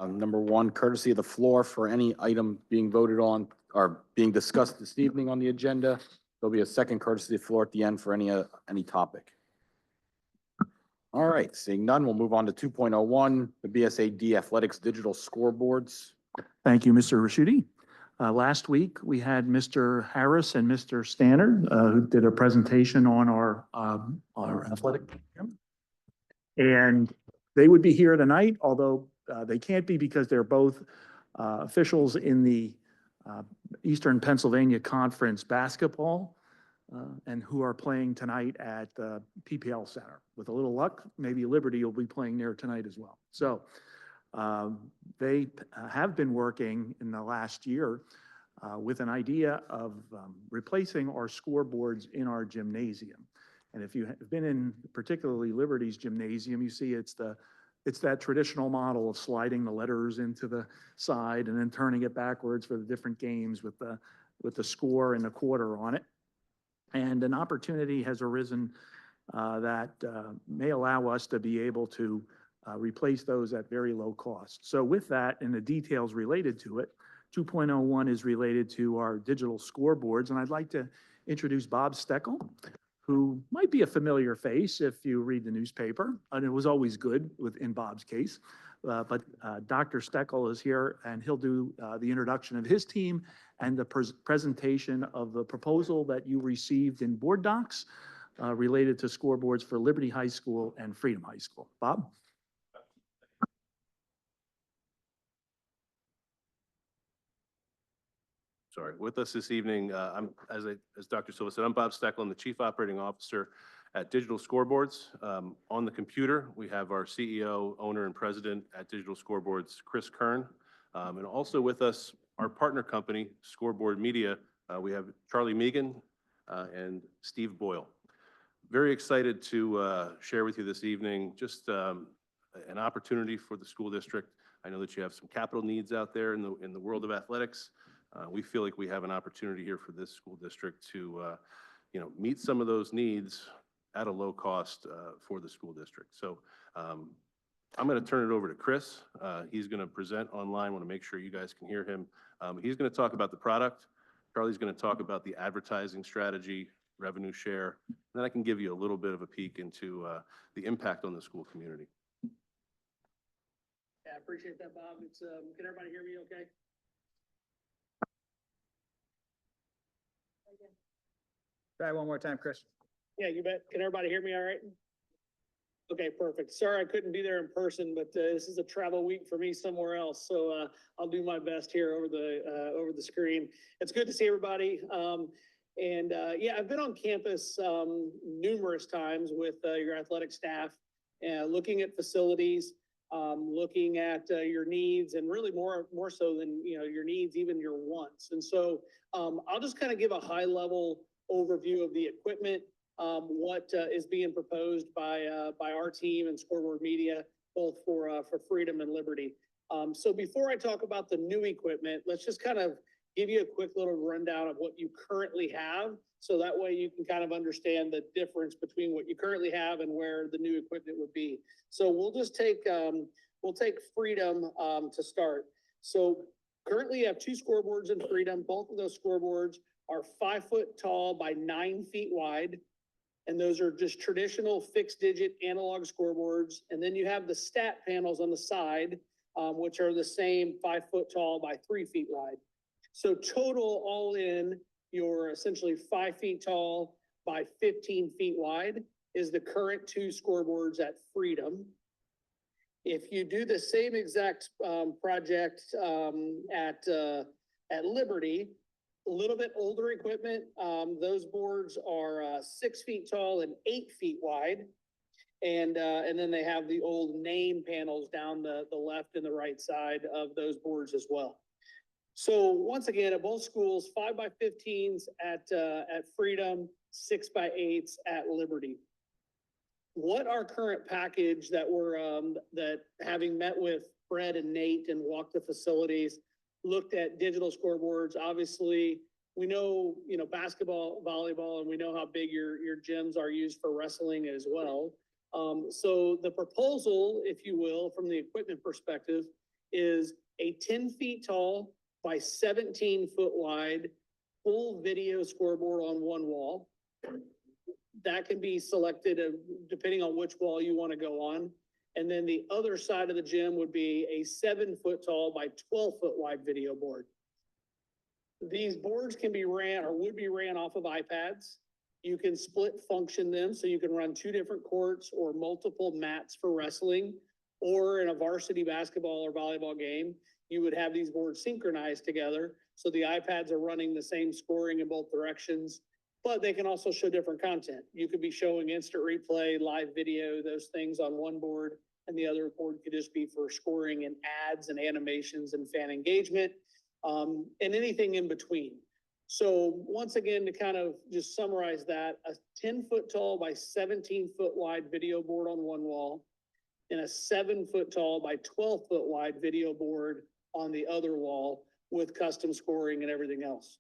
Number one, courtesy of the floor for any item being voted on or being discussed this evening on the agenda. There'll be a second courtesy of the floor at the end for any topic. All right, seeing none, we'll move on to 2.01, the BSAD Athletics Digital Scoreboards. Thank you, Mr. Raschuti. Last week, we had Mr. Harris and Mr. Stannard who did a presentation on our athletic program. And they would be here tonight, although they can't be because they're both officials in the Eastern Pennsylvania Conference basketball and who are playing tonight at the PPL Center. With a little luck, maybe Liberty will be playing there tonight as well. So they have been working in the last year with an idea of replacing our scoreboards in our gymnasium. And if you have been in particularly Liberty's gymnasium, you see it's that traditional model of sliding the letters into the side and then turning it backwards for the different games with the score and the quarter on it. And an opportunity has arisen that may allow us to be able to replace those at very low cost. So with that and the details related to it, 2.01 is related to our digital scoreboards. And I'd like to introduce Bob Steckel, who might be a familiar face if you read the newspaper, and it was always good in Bob's case. But Dr. Steckel is here, and he'll do the introduction of his team and the presentation of the proposal that you received in board docs related to scoreboards for Liberty High School and Freedom High School. Bob? Sorry, with us this evening, as Dr. Silva said, I'm Bob Steckel. I'm the Chief Operating Officer at Digital Scoreboards. On the computer, we have our CEO, owner, and president at Digital Scoreboards, Chris Kern. And also with us, our partner company, Scoreboard Media, we have Charlie Megan and Steve Boyle. Very excited to share with you this evening just an opportunity for the school district. I know that you have some capital needs out there in the world of athletics. We feel like we have an opportunity here for this school district to meet some of those needs at a low cost for the school district. So I'm going to turn it over to Chris. He's going to present online. I want to make sure you guys can hear him. He's going to talk about the product. Charlie's going to talk about the advertising strategy, revenue share. And then I can give you a little bit of a peek into the impact on the school community. Yeah, I appreciate that, Bob. Can everybody hear me okay? Try one more time, Chris. Yeah, you bet. Can everybody hear me all right? Okay, perfect. Sorry I couldn't be there in person, but this is a travel week for me somewhere else, so I'll do my best here over the screen. It's good to see everybody. Yeah, I've been on campus numerous times with your athletic staff, looking at facilities, looking at your needs, and really more so than your needs, even your wants. And so I'll just kind of give a high level overview of the equipment, what is being proposed by our team and Scoreboard Media, both for Freedom and Liberty. So before I talk about the new equipment, let's just kind of give you a quick little rundown of what you currently have, so that way you can kind of understand the difference between what you currently have and where the new equipment would be. So we'll just take Freedom to start. So currently you have two scoreboards in Freedom. Both of those scoreboards are 5 foot tall by 9 feet wide. And those are just traditional fixed digit analog scoreboards. And then you have the stat panels on the side, which are the same 5 foot tall by 3 feet wide. So total all in, you're essentially 5 feet tall by 15 feet wide is the current two scoreboards at Freedom. If you do the same exact project at Liberty, a little bit older equipment, those boards are 6 feet tall and 8 feet wide. And then they have the old name panels down the left and the right side of those boards as well. So once again, at both schools, 5 by 15s at Freedom, 6 by 8s at Liberty. What our current package that that having met with Fred and Nate and walked the facilities, looked at digital scoreboards. Obviously, we know, basketball, volleyball, and we know how big your gyms are used for wrestling as well. So the proposal, if you will, from the equipment perspective, is a 10 feet tall by 17-foot wide, full video scoreboard on one wall. That can be selected depending on which wall you want to go on. And then the other side of the gym would be a 7-foot tall by 12-foot wide video board. These boards can be ran or would be ran off of iPads. You can split function them, so you can run 2 different courts or multiple mats for wrestling, or in a varsity basketball or volleyball game, you would have these boards synchronized together. So the iPads are running the same scoring in both directions, but they can also show different content. You could be showing instant replay, live video, those things on one board, and the other board could just be for scoring and ads and animations and fan engagement, and anything in between. So once again, to kind of just summarize that, a 10-foot tall by 17-foot wide video board on one wall, and a 7-foot tall by 12-foot wide video board on the other wall with custom scoring and everything else.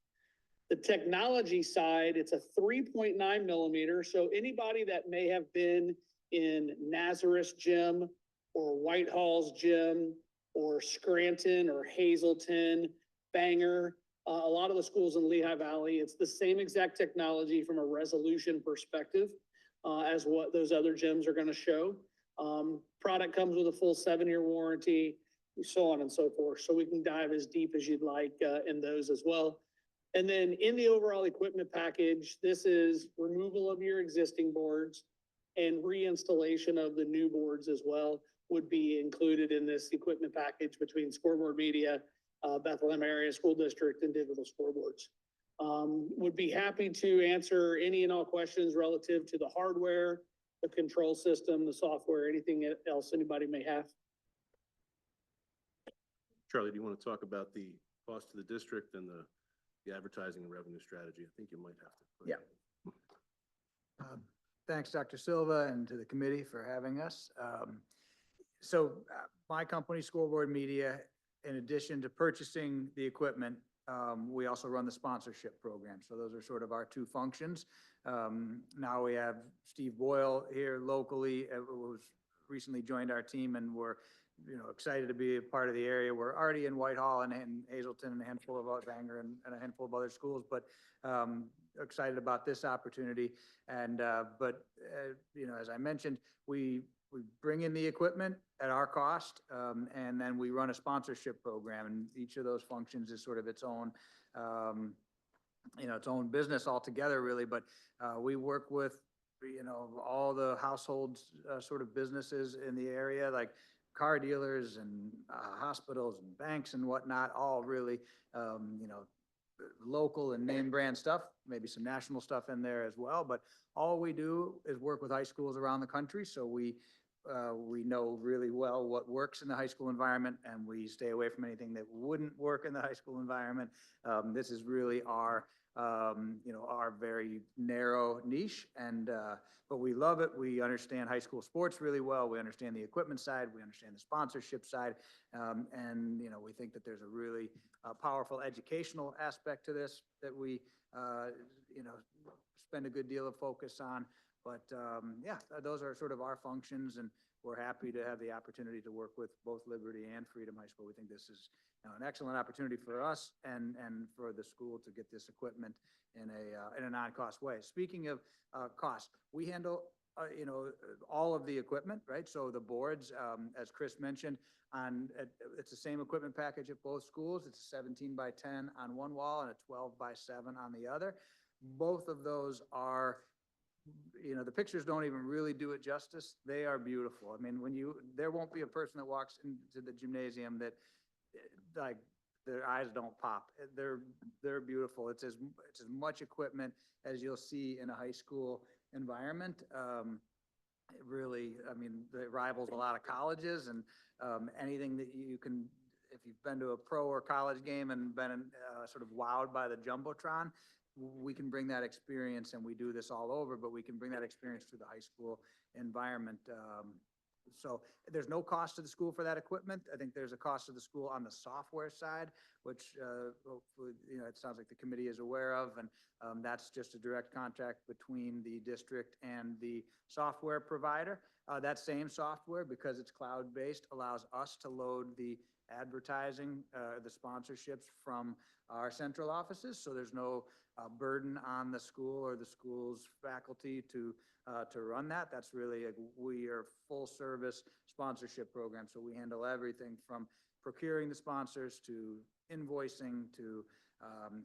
The technology side, it's a 3.9 millimeter. So anybody that may have been in Nazareth's gym or Whitehall's gym or Scranton or Hazelton, Bangor, a lot of the schools in Lehigh Valley, it's the same exact technology from a resolution perspective as what those other gyms are going to show. Product comes with a full 7-year warranty, so on and so forth. So we can dive as deep as you'd like in those as well. And then in the overall equipment package, this is removal of your existing boards and reinstallation of the new boards as well would be included in this equipment package between Scoreboard Media, Bethlehem Area School District, and Digital Scoreboards. Would be happy to answer any and all questions relative to the hardware, the control system, the software, anything else anybody may have. Charlie, do you want to talk about the cost to the district and the advertising and revenue strategy? I think you might have to. Yeah. Thanks, Dr. Silva, and to the committee for having us. My company, Scoreboard Media, in addition to purchasing the equipment, we also run the sponsorship program. So those are sort of our 2 functions. Now we have Steve Boyle here locally, who's recently joined our team, and we're excited to be a part of the area. We're already in Whitehall and Hazelton and a handful of Bangor and a handful of other schools, but excited about this opportunity. And as I mentioned, we bring in the equipment at our cost, and then we run a sponsorship program, and each of those functions is sort of its own its own business altogether, really. But we work with all the households sort of businesses in the area, like car dealers and hospitals and banks and whatnot, all really, local and name brand stuff, maybe some national stuff in there as well. But all we do is work with high schools around the country. So we know really well what works in the high school environment, and we stay away from anything that wouldn't work in the high school environment. This is really our very narrow niche, but we love it. We understand high school sports really well. We understand the equipment side. We understand the sponsorship side. And we think that there's a really powerful educational aspect to this that we, spend a good deal of focus on. But those are sort of our functions, and we're happy to have the opportunity to work with both Liberty and Freedom High School. We think this is an excellent opportunity for us and for the school to get this equipment in a non-cost way. Speaking of cost, we handle all of the equipment, right? So the boards, as Chris mentioned, it's the same equipment package at both schools. It's a 17 by 10 on one wall and a 12 by 7 on the other. Both of those are, the pictures don't even really do it justice. They are beautiful. I mean, there won't be a person that walks into the gymnasium that like their eyes don't pop. They're beautiful. It's as much equipment as you'll see in a high school environment. It really, it rivals a lot of colleges, and anything that you can, if you've been to a pro or college game and been sort of wowed by the Jumbotron, we can bring that experience, and we do this all over, but we can bring that experience to the high school environment. So there's no cost to the school for that equipment. I think there's a cost to the school on the software side, which hopefully, it sounds like the committee is aware of, and that's just a direct contract between the district and the software provider. That same software, because it's cloud-based, allows us to load the advertising the sponsorships from our central offices, so there's no burden on the school or the school's faculty to run that. That's really, we are full service sponsorship program, so we handle everything from procuring the sponsors to invoicing to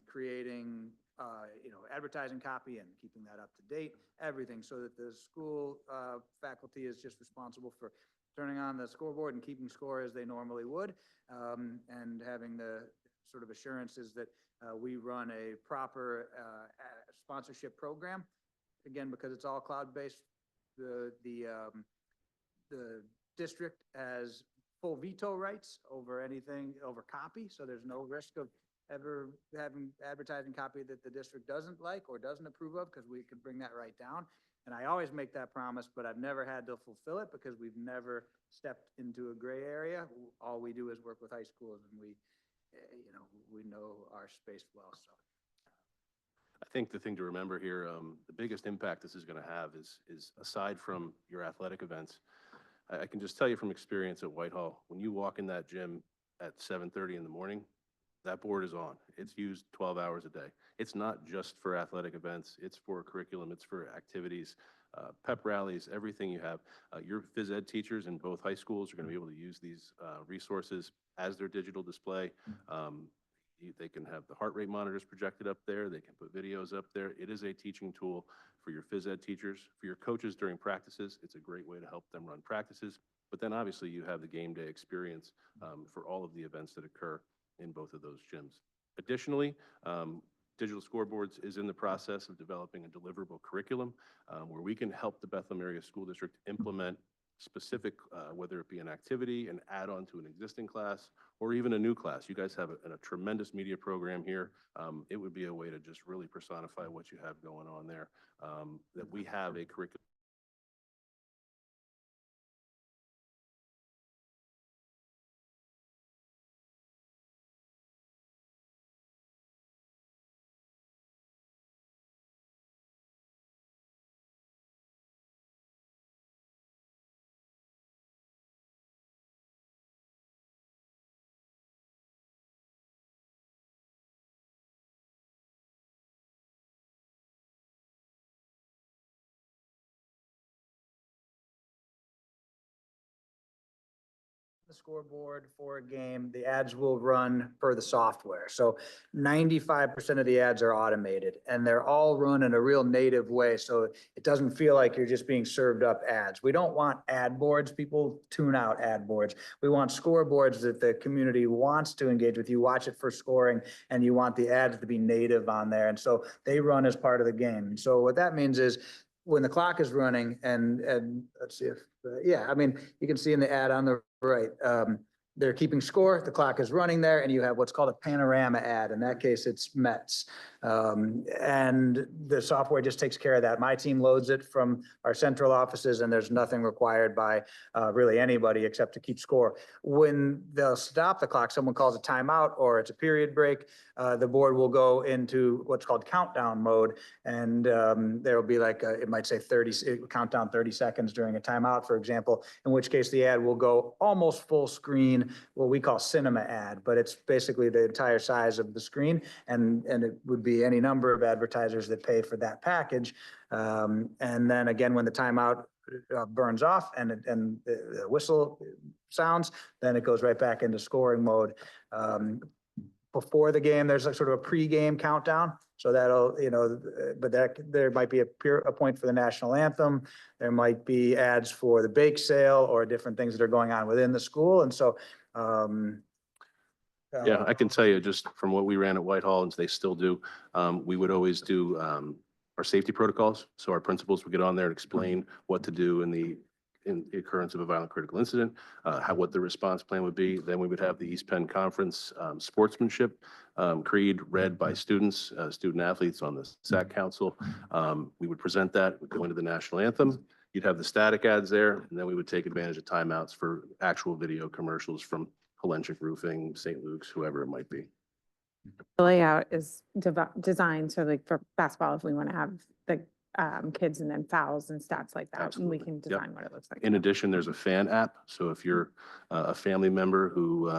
creating advertising copy and keeping that up to date, everything, so that the school faculty is just responsible for turning on the scoreboard and keeping score as they normally would, and having the sort of assurances that we run a proper sponsorship program. Again, because it's all cloud-based, the district has full veto rights over anything, over copy, so there's no risk of ever having advertising copy that the district doesn't like or doesn't approve of, because we could bring that right down. And I always make that promise, but I've never had to fulfill it because we've never stepped into a gray area. All we do is work with high schools, and we know our space well, so. I think the thing to remember here, the biggest impact this is going to have is aside from your athletic events, I can just tell you from experience at Whitehall, when you walk in that gym at 7:30 in the morning, that board is on. It's used 12 hours a day. It's not just for athletic events. It's for curriculum. It's for activities, pep rallies, everything you have. Your phys ed teachers in both high schools are going to be able to use these resources as their digital display. They can have the heart rate monitors projected up there. They can put videos up there. It is a teaching tool for your phys ed teachers, for your coaches during practices. It's a great way to help them run practices. But then obviously you have the game day experience for all of the events that occur in both of those gyms. Additionally, Digital Scoreboards is in the process of developing a deliverable curriculum where we can help the Bethlehem Area School District implement specific, whether it be an activity, an add-on to an existing class, or even a new class. You guys have a tremendous media program here. It would be a way to just really personify what you have going on there, that we have a curriculum. The scoreboard for a game, the ads will run per the software. So 95% of the ads are automated, and they're all run in a real native way. So it doesn't feel like you're just being served up ads. We don't want ad boards. People tune out ad boards. We want scoreboards that the community wants to engage with. You watch it for scoring, and you want the ads to be native on there. And so they run as part of the game. And so what that means is when the clock is running and let's see if, yeah, I mean, you can see in the ad on the right, they're keeping score, the clock is running there, and you have what's called a panorama ad. In that case, it's Mets. And the software just takes care of that. My team loads it from our central offices, and there's nothing required by really anybody except to keep score. When they'll stop the clock, someone calls a timeout or it's a period break, the board will go into what's called countdown mode. And there'll be like, it might say 30, countdown 30 seconds during a timeout, for example, in which case the ad will go almost full screen, what we call cinema ad, but it's basically the entire size of the screen. And it would be any number of advertisers that pay for that package. And then again, when the timeout burns off and the whistle sounds, then it goes right back into scoring mode. Before the game, there's like sort of a pre-game countdown. So that'll, but there might be a point for the national anthem. There might be ads for the bake sale or different things that are going on within the school. And so, yeah, I can tell you just from what we ran at Whitehall, and they still do, we would always do our safety protocols. So our principals would get on there and explain what to do in the occurrence of a violent critical incident, what the response plan would be. Then we would have the East Penn Conference sportsmanship creed read by students, student athletes on the SAC Council. We would present that, we'd go into the national anthem. You'd have the static ads there, and then we would take advantage of timeouts for actual video commercials from Helenchik Roofing, St. Luke's, whoever it might be. The layout is designed so like for basketball, if we want to have the kids and then fouls and stats like that. And we Absolutely. can Yep. design what it looks like. In addition, there's a fan app. So if you're a family member who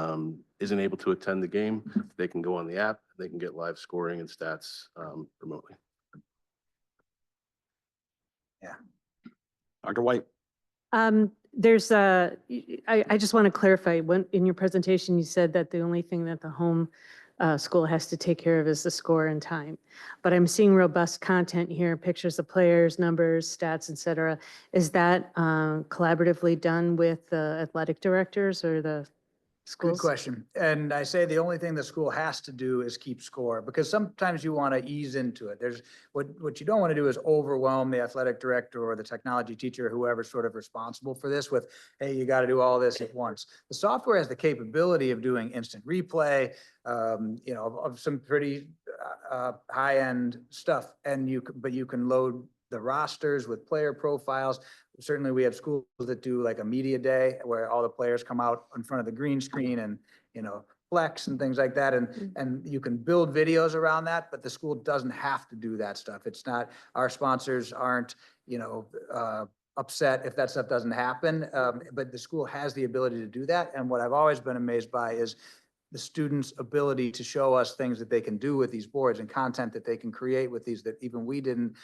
isn't able to attend the game, they can go on the app. They can get live scoring and stats remotely. Dr. White? There's I just want to clarify, when, in your presentation, you said that the only thing that the home school has to take care of is the score and time. But I'm seeing robust content here, pictures of players, numbers, stats, et cetera. Is that collaboratively done with the athletic directors or the Good schools? question. And I say the only thing the school has to do is keep score, because sometimes you want to ease into it. There's, what you don't want to do is overwhelm the athletic director or the technology teacher, whoever's sort of responsible for this with, hey, you got to do all this at once. The software has the capability of doing instant replay, you know, of some pretty high-end stuff. And but you can load the rosters with player profiles. Certainly, we have schools that do like a media day where all the players come out in front of the green screen and, you know, flex and things like that. And you can build videos around that, but the school doesn't have to do that stuff. It's not, our sponsors aren't, you know, upset if that stuff doesn't happen. But the school has the ability to do that. And what I've always been amazed by is the students' ability to show us things that they can do with these boards and content that they can create with these that even we didn't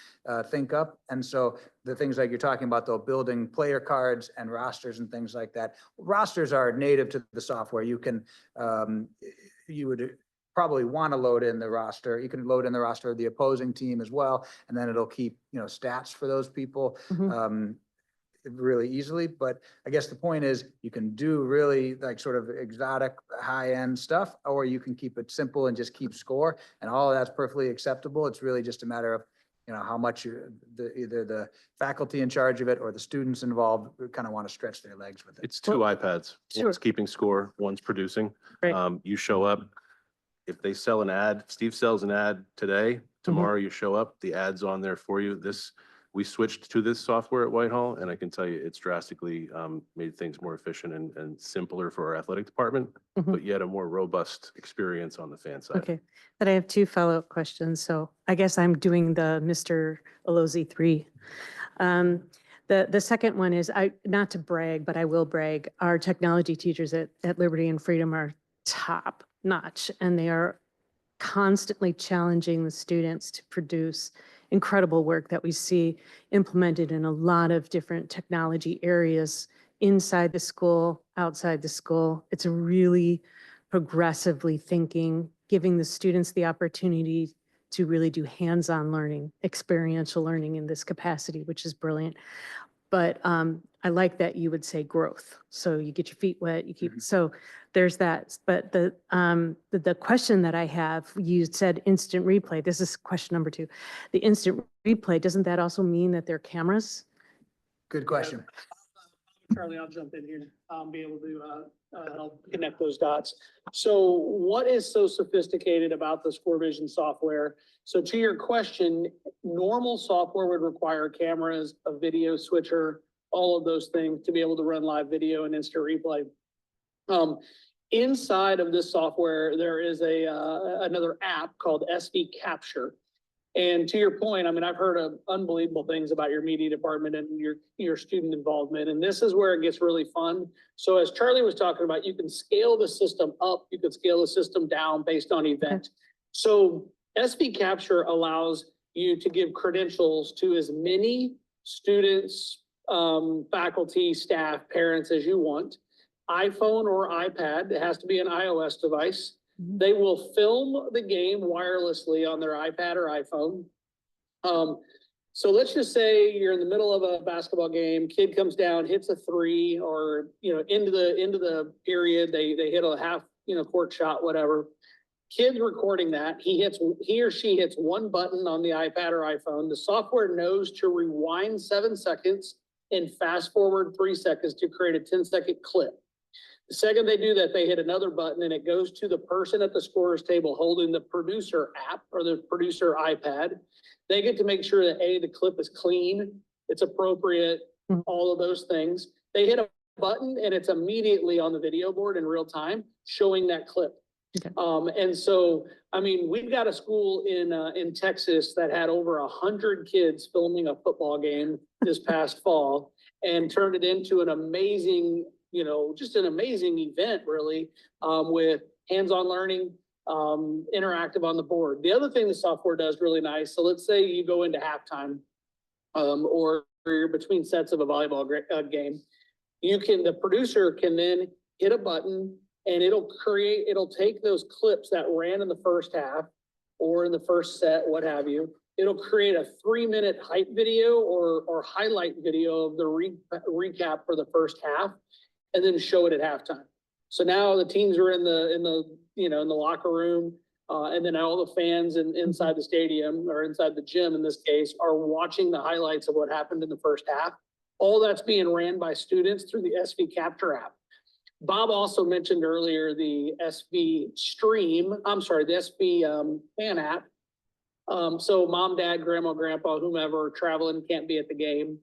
think up. And so the things like you're talking about, though, building player cards and rosters and things like that. Rosters are native to the software. You can, you would probably want to load in the roster. You can load in the roster of the opposing team as well, and then it'll keep, you know, stats for those people. Really easily. But I guess the point is you can do really like sort of exotic high-end stuff, or you can keep it simple and just keep score, and all of that's perfectly acceptable. It's really just a matter of, you know, how much either the faculty in charge of it or the students involved kind of want to stretch their legs with it. It's two iPads. Sure. One's keeping score, one's producing. Right. You show up. If they sell an ad, Steve sells an ad today, tomorrow you show up, the ad's on there for you. We switched to this software at Whitehall, and I can tell you it's drastically made things more efficient and simpler for our athletic department, but yet a more robust experience on the fan side. Okay, but I have two follow-up questions. So I guess I'm doing the Mr. Alozzi 3. The second one is, not to brag, but I will brag. Our technology teachers at Liberty and Freedom are top notch, and they are constantly challenging the students to produce incredible work that we see implemented in a lot of different technology areas inside the school, outside the school. It's a really progressively thinking, giving the students the opportunity to really do hands-on learning, experiential learning in this capacity, which is brilliant. But I like that you would say growth. So you get your feet wet, you keep, so there's that. But the question that I have, you said instant replay. This is question number 2. The instant replay, doesn't that also mean that there are cameras? Good question. Charlie, I'll jump in here. I'll be able to help connect those dots. So what is so sophisticated about the ScoreVision software? So to your question, normal software would require cameras, a video switcher, all of those things to be able to run live video and instant replay. Inside of this software, there is another app called SD Capture. And to your point, I mean, I've heard of unbelievable things about your media department and your student involvement, and this is where it gets really fun. So as Charlie was talking about, you can scale the system up, you can scale the system down based on event. So SV Capture allows you to give credentials to as many students, faculty, staff, parents as you want. iPhone or iPad, it has to be an iOS device. They will film the game wirelessly on their iPad or iPhone. So let's just say you're in the middle of a basketball game, kid comes down, hits a 3, or, you know, into the period, they hit a half, you know, court shot, whatever. Kid's recording that. He or she hits one button on the iPad or iPhone. The software knows to rewind 7 seconds and fast forward 3 seconds to create a 10-second clip. The second they do that, they hit another button and it goes to the person at the scorer's table holding the producer app or the producer iPad. They get to make sure that the clip is clean, it's appropriate, all of those things. They hit a button and it's immediately on the video board in real time showing that clip. Okay. And so, I mean, we've got a school in Texas that had over 100 kids filming a football game this past fall and turned it into an amazing, just an amazing event, really, with hands-on learning, interactive on the board. The other thing the software does really nice, so let's say you go into halftime, or you're between sets of a volleyball game, the producer can then hit a button and it'll take those clips that ran in the first half or in the first set, what have you. It'll create a 3-minute hype video or highlight video of the recap for the first half and then show it at halftime. So now the teams are in the locker room, and then all the fans inside the stadium or inside the gym in this case are watching the highlights of what happened in the first half. All that's being ran by students through the SV Capture app. Bob also mentioned earlier the SV fan app. So mom, dad, grandma, grandpa, whomever traveling can't be at the game.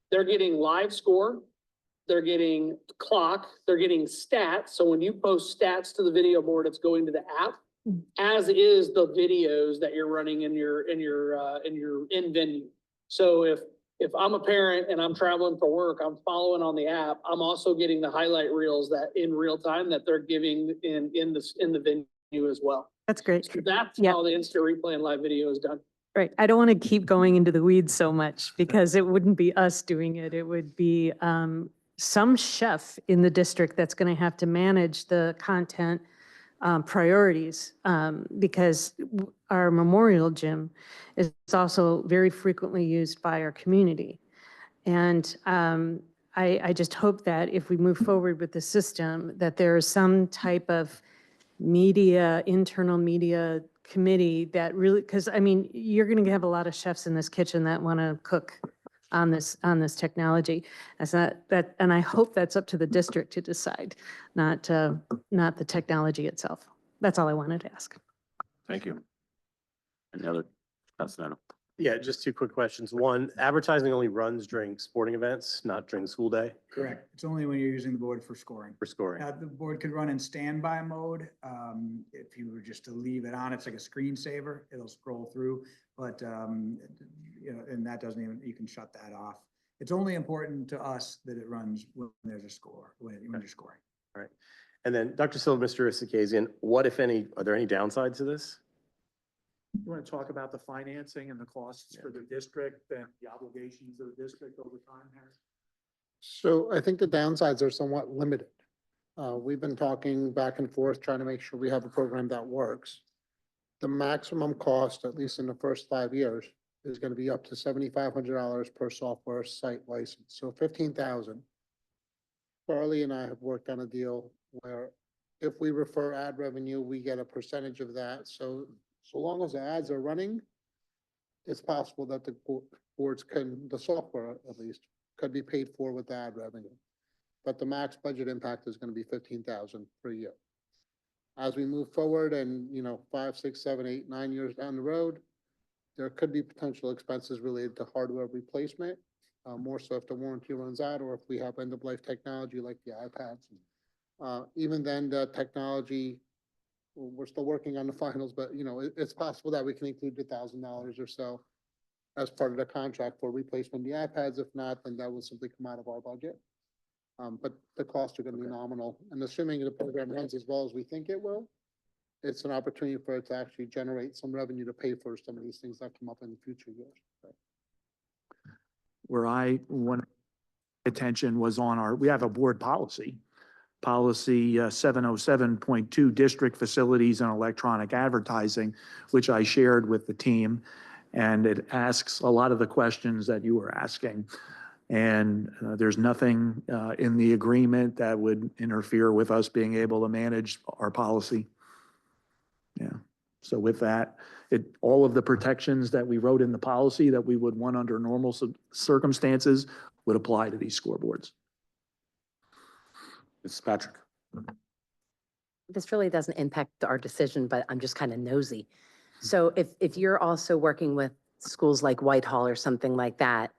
They're getting live score. They're getting clock. They're getting stats. So when you post stats to the video board, it's going to the app, as is the videos that you're running in your in venue. So if I'm a parent and I'm traveling for work, I'm following on the app, I'm also getting the highlight reels that in real time that they're giving in the venue as well. That's great. So that's Yep. how the instant replay and live video is done. Right. I don't want to keep going into the weeds so much because it wouldn't be us doing it. It would be some chef in the district that's going to have to manage the content priorities, because our memorial gym is also very frequently used by our community. And I just hope that if we move forward with the system, that there is some type of internal media committee that really, because I mean, you're going to have a lot of chefs in this kitchen that want to cook on this technology. And I hope that's up to the district to decide, not the technology itself. That's all I wanted to ask. Thank you. Any other, Councilman? Yeah, just 2 quick questions. One, advertising only runs during sporting events, not during school day Correct. It's only when you're using the board for scoring. for scoring. The board could run in standby mode. If you were just to leave it on, it's like a screensaver. It'll scroll through, but, and that doesn't even, you can shut that off. It's only important to us that it runs when there's a score, when you're scoring. All right. And then Dr. Silva, Mr. Isakazian, what, if any, are there any downsides to this? You want to talk about the financing and the costs for the district and the obligations of the district over time, Harry? So I think the downsides are somewhat limited. We've been talking back and forth, trying to make sure we have a program that works. The maximum cost, at least in the first 5 years, is going to be up to $7,500 per software site license. So $15,000. Charlie and I have worked on a deal where if we refer ad revenue, we get a percentage of that. So long as the ads are running, it's possible that the boards the software at least, could be paid for with the ad revenue. But the max budget impact is going to be $15,000 per year. As we move forward and, 5, 6, 7, 8, 9 years down the road, there could be potential expenses related to hardware replacement, more so if the warranty runs out or if we have end-of-life technology like the iPads. Even then, the technology, we're still working on the finals, but it's possible that we can include $1,000 or so as part of the contract for replacement of the iPads. If not, then that will simply come out of our budget. But the costs are going to be nominal. And assuming the program runs as well as we think it will, it's an opportunity for it to actually generate some revenue to pay for some of these things that come up in future years. Where I want attention was on we have a board policy 707.2, district facilities and electronic advertising, which I shared with the team. And it asks a lot of the questions that you were asking. And there's nothing in the agreement that would interfere with us being able to manage our policy. Yeah. So with that, all of the protections that we wrote in the policy that we would want under normal circumstances would apply to these scoreboards. Mrs. Patrick? This really doesn't impact our decision, but I'm just kind of nosy. So if you're also working with schools like Whitehall or something like that,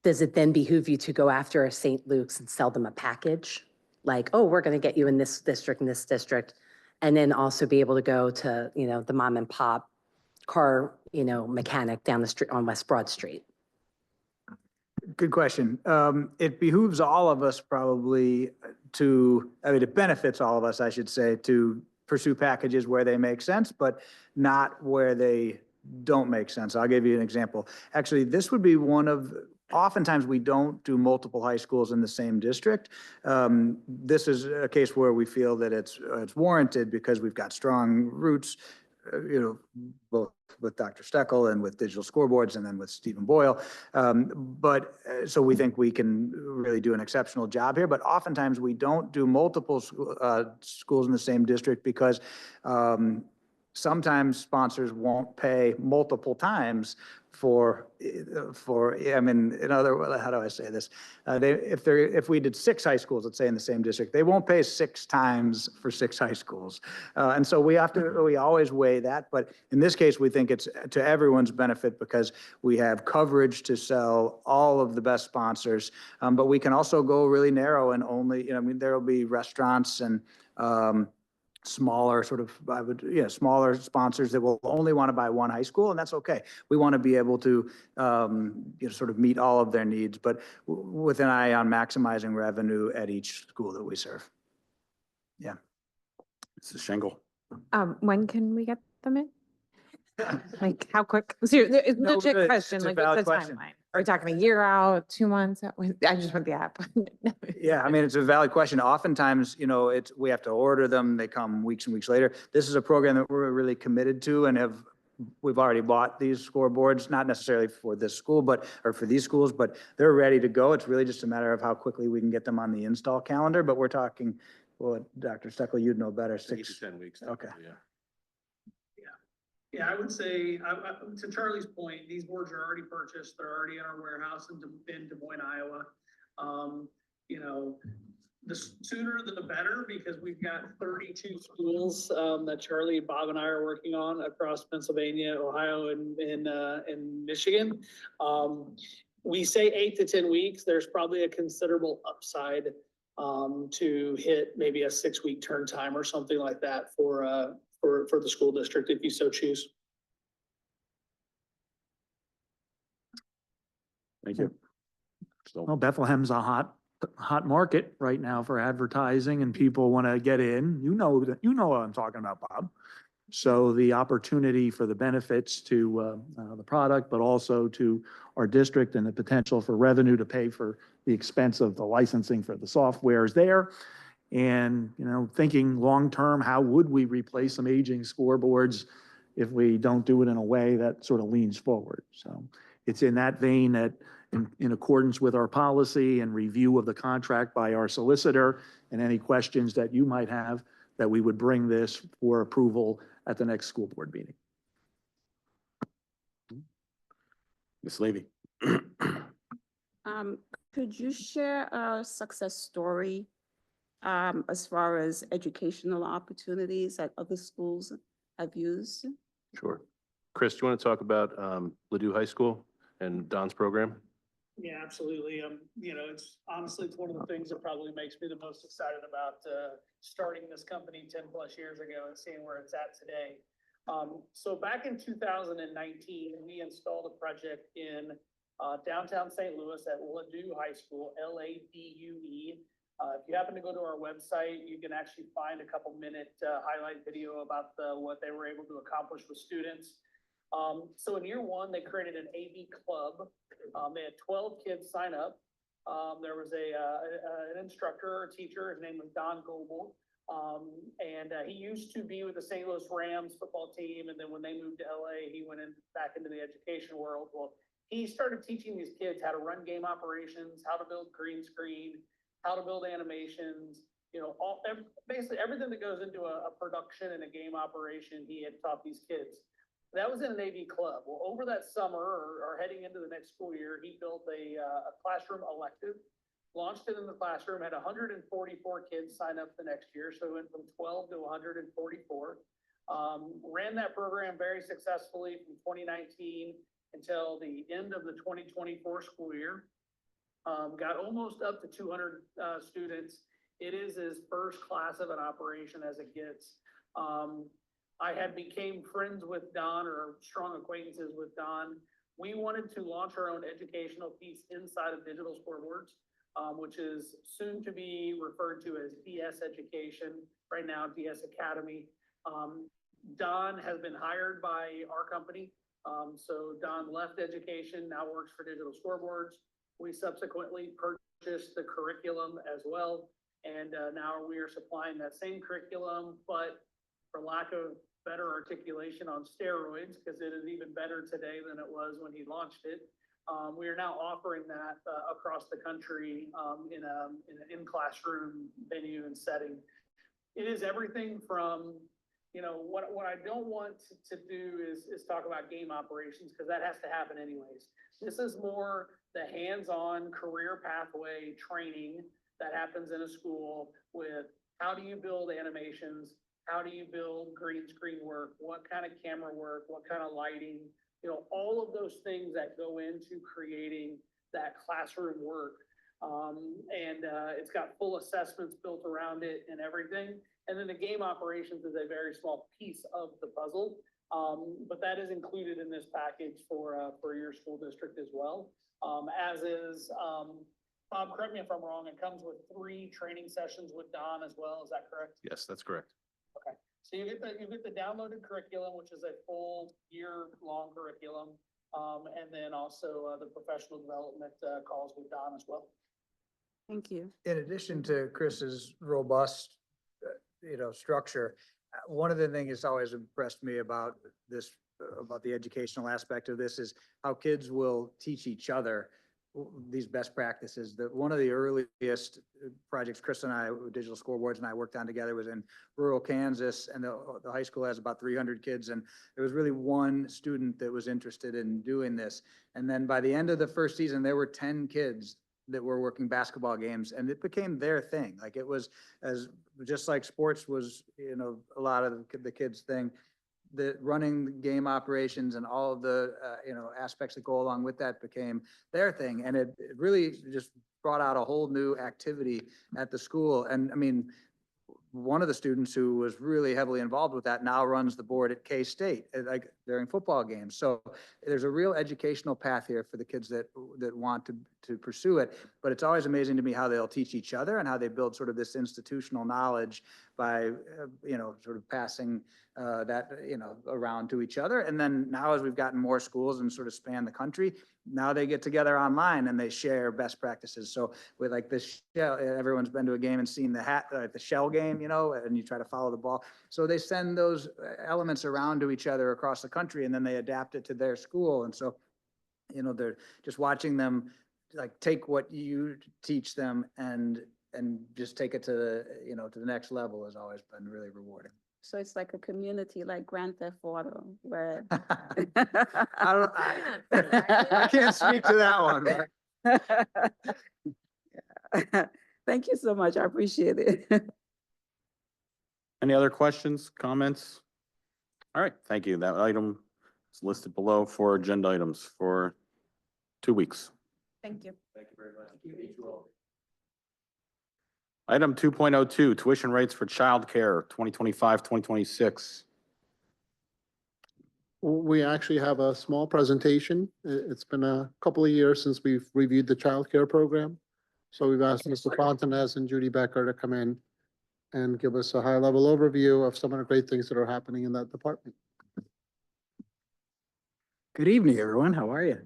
does it then behoove you to go after a St. Luke's and sell them a package? Like, oh, we're going to get you in this district, and then also be able to go to, the mom and pop car, mechanic down the street on West Broad Street? Good question. It behooves all of us probably it benefits all of us, I should say, to pursue packages where they make sense, but not where they don't make sense. I'll give you an example. Actually, this would be oftentimes we don't do multiple high schools in the same district. This is a case where we feel that it's warranted because we've got strong roots, both with Dr. Steckel and with digital scoreboards and then with Stephen Boyle. So we think we can really do an exceptional job here, but oftentimes we don't do multiple schools in the same district because sometimes sponsors won't pay multiple times how do I say this? If we did 6 high schools, let's say in the same district, they won't pay 6 times for 6 high schools. And so we always weigh that. But in this case, we think it's to everyone's benefit because we have coverage to sell all of the best sponsors. But we can also go really narrow and only, there will be restaurants and, smaller smaller sponsors that will only want to buy one high school, and that's okay. We want to be able to, sort of meet all of their needs, but with an eye on maximizing revenue at each school that we serve. Yeah. Mrs. Schenkel. When can we get them in? Like, how quick? Seriously, it's a No, legit it's question. a Like, valid what's the question. timeline? Are we talking a year out, 2 months? I just want the app. Yeah, it's a valid question. Oftentimes, we have to order them. They come weeks and weeks later. This is a program that we're really committed to and we've already bought these scoreboards, not necessarily for this school, or for these schools, but they're ready to go. It's really just a matter of how quickly we can get them on the install calendar, but we're talking, well, Dr. Steckel, you'd know better, 8 to 6. 10 weeks. Okay. Yeah. Yeah, I would say, to Charlie's point, these boards are already purchased. They're already in our warehouse in Des Moines, Iowa. The sooner the better because we've got 32 schools that Charlie, Bob, and I are working on across Pennsylvania, Ohio, and Michigan. We say 8 to 10 weeks. There's probably a considerable upside to hit maybe a 6-week turn time or something like that for the school district, if you so choose. Thank you. Well, Bethlehem's a hot market right now for advertising and people want to get in. You know what I'm talking about, Bob. So the opportunity for the benefits to the product, but also to our district and the potential for revenue to pay for the expense of the licensing for the software is there. And, thinking long-term, how would we replace some aging scoreboards if we don't do it in a way that sort of leans forward? So it's in that vein that in accordance with our policy and review of the contract by our solicitor and any questions that you might have, that we would bring this for approval at the next school board meeting. Ms. Levy. Could you share a success story as far as educational opportunities that other schools have used? Sure. Chris, do you want to talk about Ladue High School and Don's program? Yeah, absolutely. It's honestly, it's one of the things that probably makes me the most excited about starting this company 10 plus years ago and seeing where it's at today. So back in 2019, we installed a project in downtown St. Louis at Ladue High School, LADUE. If you happen to go to our website, you can actually find a couple-minute highlight video about what they were able to accomplish with students. So in year 1, they created an AV club. They had 12 kids sign up. There was an instructor or teacher. His name was Don Goebel. And he used to be with the St. Louis Rams football team. And then when they moved to LA, he went back into the education world. Well, he started teaching these kids how to run game operations, how to build green screen, how to build animations, basically everything that goes into a production and a game operation, he had taught these kids. That was in an AV club. Well, over that summer or heading into the next school year, he built a classroom elective, launched it in the classroom, had 144 kids sign up the next year. So it went from 12 to 144. Ran that program very successfully from 2019 until the end of the 2024 school year. Got almost up to 200 students. It is as first class of an operation as it gets. I had became friends with Don or strong acquaintances with Don. We wanted to launch our own educational piece inside of Digital Scoreboards, which is soon to be referred to as DS Education, right now DS Academy. Don has been hired by our company. So Don left education, now works for Digital Scoreboards. We subsequently purchased the curriculum as well. And now we are supplying that same curriculum, but for lack of better articulation, on steroids, because it is even better today than it was when he launched it. We are now offering that across the country in an in-classroom venue and setting. It is everything from, you know, what I don't want to do is talk about game operations, because that has to happen anyways. This is more the hands-on career pathway training that happens in a school with how do you build animations, how do you build green screen work, what kind of camera work, what kind of lighting, you know, all of those things that go into creating that classroom work. It's got full assessments built around it and everything. And then the game operations is a very small piece of the puzzle. But that is included in this package for your school district as well. As is, Bob, correct me if I'm wrong, it comes with 3 training sessions with Don as well. Is that correct? Yes, that's correct. Okay. So you get the downloaded curriculum, which is a full year-long curriculum. And then also the professional development calls with Don as well. Thank you. In addition to Chris's robust, structure, one of the things that's always impressed me about this, about the educational aspect of this is how kids will teach each other these best practices. That one of the earliest projects Chris and I, Digital Scoreboards, and I worked on together was in rural Kansas, and the high school has about 300 kids, and there was really one student that was interested in doing this. And then by the end of the first season, there were 10 kids that were working basketball games, and it became their thing. Like it was just like sports was, a lot of the kids' thing. The running game operations and all of the, aspects that go along with that became their thing. And it really just brought out a whole new activity at the school. And I mean, one of the students who was really heavily involved with that now runs the board at K-State, like during football games. So there's a real educational path here for the kids that want to pursue it. But it's always amazing to me how they'll teach each other and how they build sort of this institutional knowledge by, sort of passing that, around to each other. And then now as we've gotten more schools and sort of span the country, now they get together online and they share best practices. So with like this, everyone's been to a game and seen the shell game, and you try to follow the ball. So they send those elements around to each other across the country, and then they adapt it to their school. And so, they're just watching them like take what you teach them and just take it to the, to the next level has always been really rewarding. So it's like a community like Grand Theft Auto where. I can't speak to that one. But. Thank you so much. I appreciate it. Any other questions, comments? All right, thank you. That item is listed below for agenda items for 2 weeks. Thank you. Thank you very much. Item 2.02, tuition rates for childcare, 2025, 2026. We actually have a small presentation. It's been a couple of years since we've reviewed the childcare program. So we've asked Mr. Fontanez and Judy Becker to come in and give us a high-level overview of some of the great things that are happening in that department. Good evening, everyone. How are you?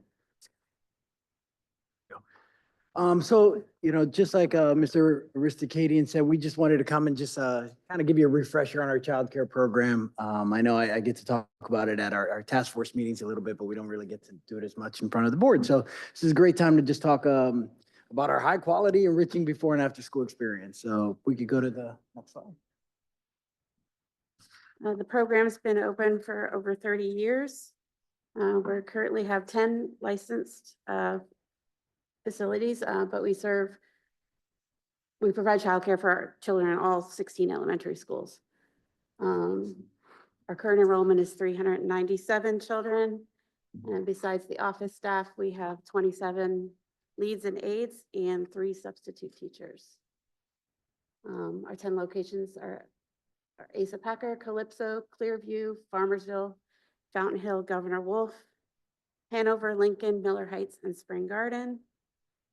So, just like Mr. Aristocadian said, we just wanted to come and just kind of give you a refresher on our childcare program. I know I get to talk about it at our task force meetings a little bit, but we don't really get to do it as much in front of the board. So this is a great time to just talk about our high quality, enriching before and after school experience. So we could go to the next slide. The program's been open for over 30 years. We currently have 10 licensed facilities, but we provide childcare for our children in all 16 elementary schools. Our current enrollment is 397 children. And besides the office staff, we have 27 leads and aides and 3 substitute teachers. Our 10 locations are are Asa Packer, Calypso, Clearview, Farmersville, Fountain Hill, Governor Wolf, Hanover, Lincoln, Miller Heights, and Spring Garden.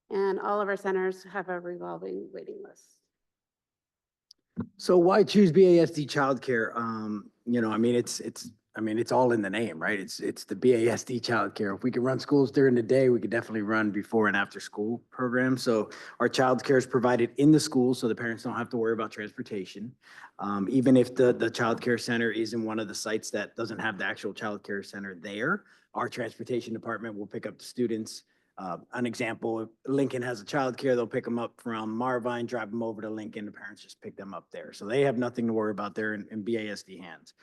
And all of our centers have a revolving waiting list. So why choose BASD childcare? I mean, it's all in the name, right? It's the BASD childcare. If we can run schools during the day, we could definitely run before and after school programs. So our childcare is provided in the school, so the parents don't have to worry about transportation. Even if the childcare center is in one of the sites that doesn't have the actual childcare center there, our transportation department will pick up the students. An example, if Lincoln has a childcare, they'll pick them up from Marvine, drive them over to Lincoln. The parents just pick them up there. So they have nothing to worry about there in BASD hands.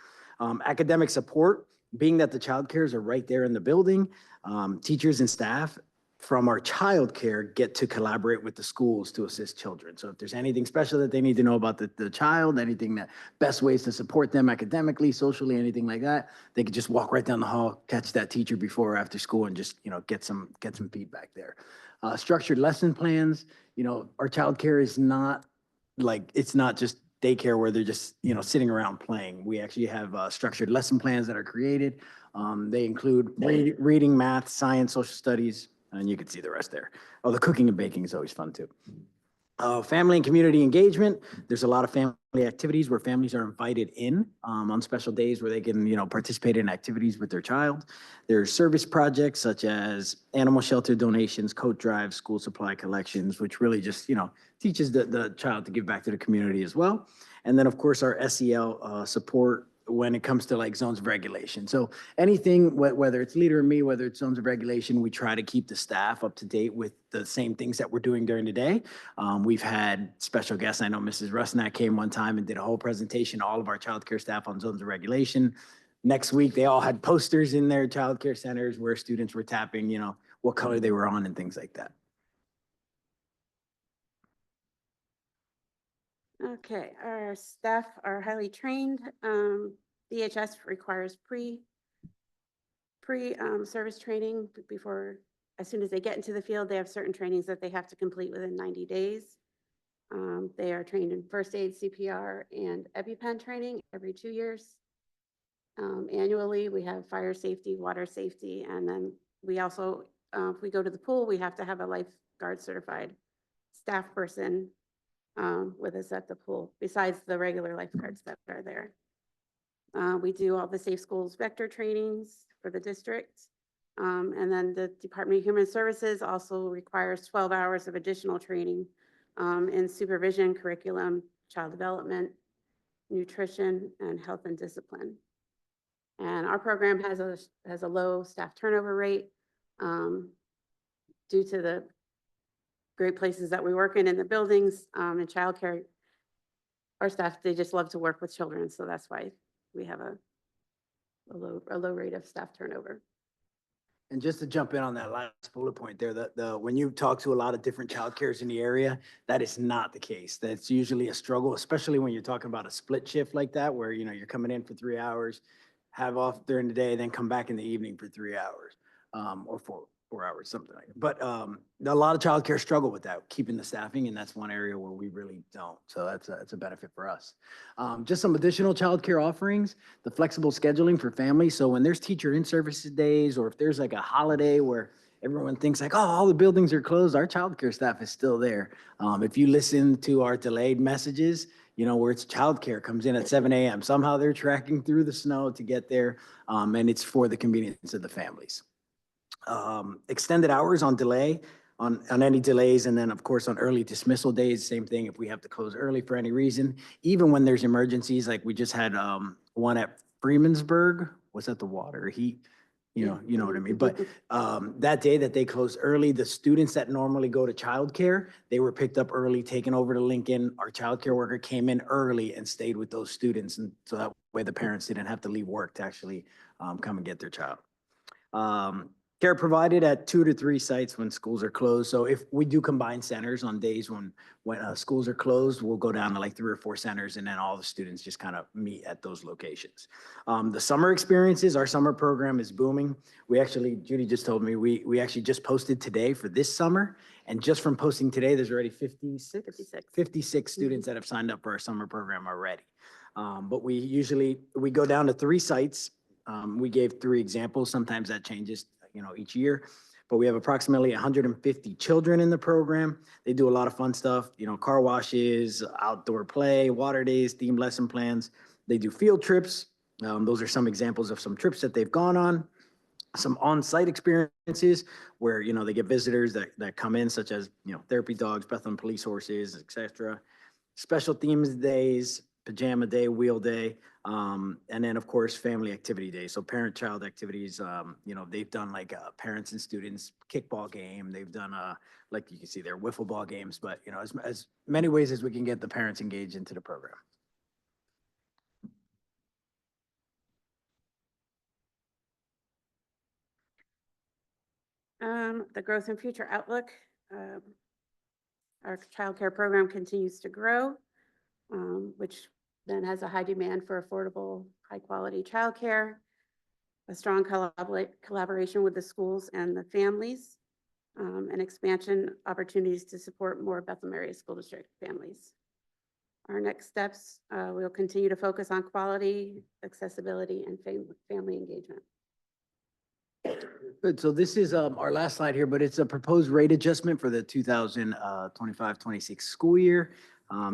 Academic support, being that the childcares are right there in the building, teachers and staff from our childcare get to collaborate with the schools to assist children. So if there's anything special that they need to know about the child, anything that best ways to support them academically, socially, anything like that, they could just walk right down the hall, catch that teacher before or after school and just, get some feedback there. Structured lesson plans, our childcare is not it's not just daycare where they're just, sitting around playing. We actually have structured lesson plans that are created. They include reading, math, science, social studies, and you can see the rest there. Oh, the cooking and baking is always fun too. Family and community engagement. There's a lot of family activities where families are invited in on special days where they can, participate in activities with their child. There's service projects such as animal shelter donations, coat drives, school supply collections, which really just, teaches the child to give back to the community as well. And then of course our SEL support when it comes to zones of regulation. So anything, whether it's Leader and me, whether it's zones of regulation, we try to keep the staff up to date with the same things that we're doing during the day. We've had special guests. I know Mrs. Rusnak came one time and did a whole presentation, all of our childcare staff on zones of regulation. Next week, they all had posters in their childcare centers where students were tapping, what color they were on and things like that. Okay, our staff are highly trained. DHS requires service training before, as soon as they get into the field, they have certain trainings that they have to complete within 90 days. They are trained in first aid, CPR, and EpiPen training every 2 years. Annually, we have fire safety, water safety, and then we also, if we go to the pool, we have to have a lifeguard certified staff person with us at the pool, besides the regular lifeguards that are there. We do all the Safe Schools vector trainings for the district. And then the Department of Human Services also requires 12 hours of additional training in supervision, curriculum, child development, nutrition, and health and discipline. And our program has a low staff turnover rate due to the great places that we work in the buildings and childcare. Our staff, they just love to work with children, so that's why we have a low rate of staff turnover. And just to jump in on that last bullet point there, when you talk to a lot of different childcares in the area, that is not the case. That's usually a struggle, especially when you're talking about a split shift like that, where you're coming in for 3 hours, have off during the day, then come back in the evening for 3 hours, or 4 hours, something like that. But a lot of childcare struggle with that, keeping the staffing, and that's one area where we really don't. So that's a benefit for us. Just some additional childcare offerings, the flexible scheduling for families. So when there's teacher in-services days, or if there's a holiday where everyone thinks oh, all the buildings are closed, our childcare staff is still there. If you listen to our delayed messages, where it's childcare comes in at 7 a.m. Somehow they're tracking through the snow to get there, and it's for the convenience of the families. Extended hours on delay, on any delays, and then of course on early dismissal days, same thing if we have to close early for any reason. Even when there's emergencies, like we just had one at Freemansburg, was that the water or heat? You know what I mean? But that day that they closed early, the students that normally go to childcare, they were picked up early, taken over to Lincoln. Our childcare worker came in early and stayed with those students, and so that way the parents didn't have to leave work to actually come and get their child. Care provided at 2 to 3 sites when schools are closed. So if we do combine centers on days when schools are closed, we'll go down to 3 or 4 centers, and then all the students just kind of meet at those locations. The summer experiences, our summer program is booming. We actually, Judy just told me, we actually just posted today for this summer. And just from posting today, there's already 56 students that have signed up for our summer program already. But we go down to 3 sites. We gave 3 examples. Sometimes that changes, each year. But we have approximately 150 children in the program. They do a lot of fun stuff, car washes, outdoor play, water days, themed lesson plans. They do field trips. Those are some examples of some trips that they've gone on. Some on-site experiences where, they get visitors that come in, such as, therapy dogs, Bethlehem police horses, et cetera. Special themes days, pajama day, wheel day, and then of course, family activity day. So parent-child activities, they've done like parents and students kickball game. They've done like you can see there, wiffle ball games, but as many ways as we can get the parents engaged into the program. The growth and future outlook. Our childcare program continues to grow, which then has a high demand for affordable, high-quality childcare, a strong collaboration with the schools and the families, and expansion opportunities to support more Bethlehem area school district families. Our next steps, we'll continue to focus on quality, accessibility, and family engagement. Good. So this is our last slide here, but it's a proposed rate adjustment for the 2025-26 school year.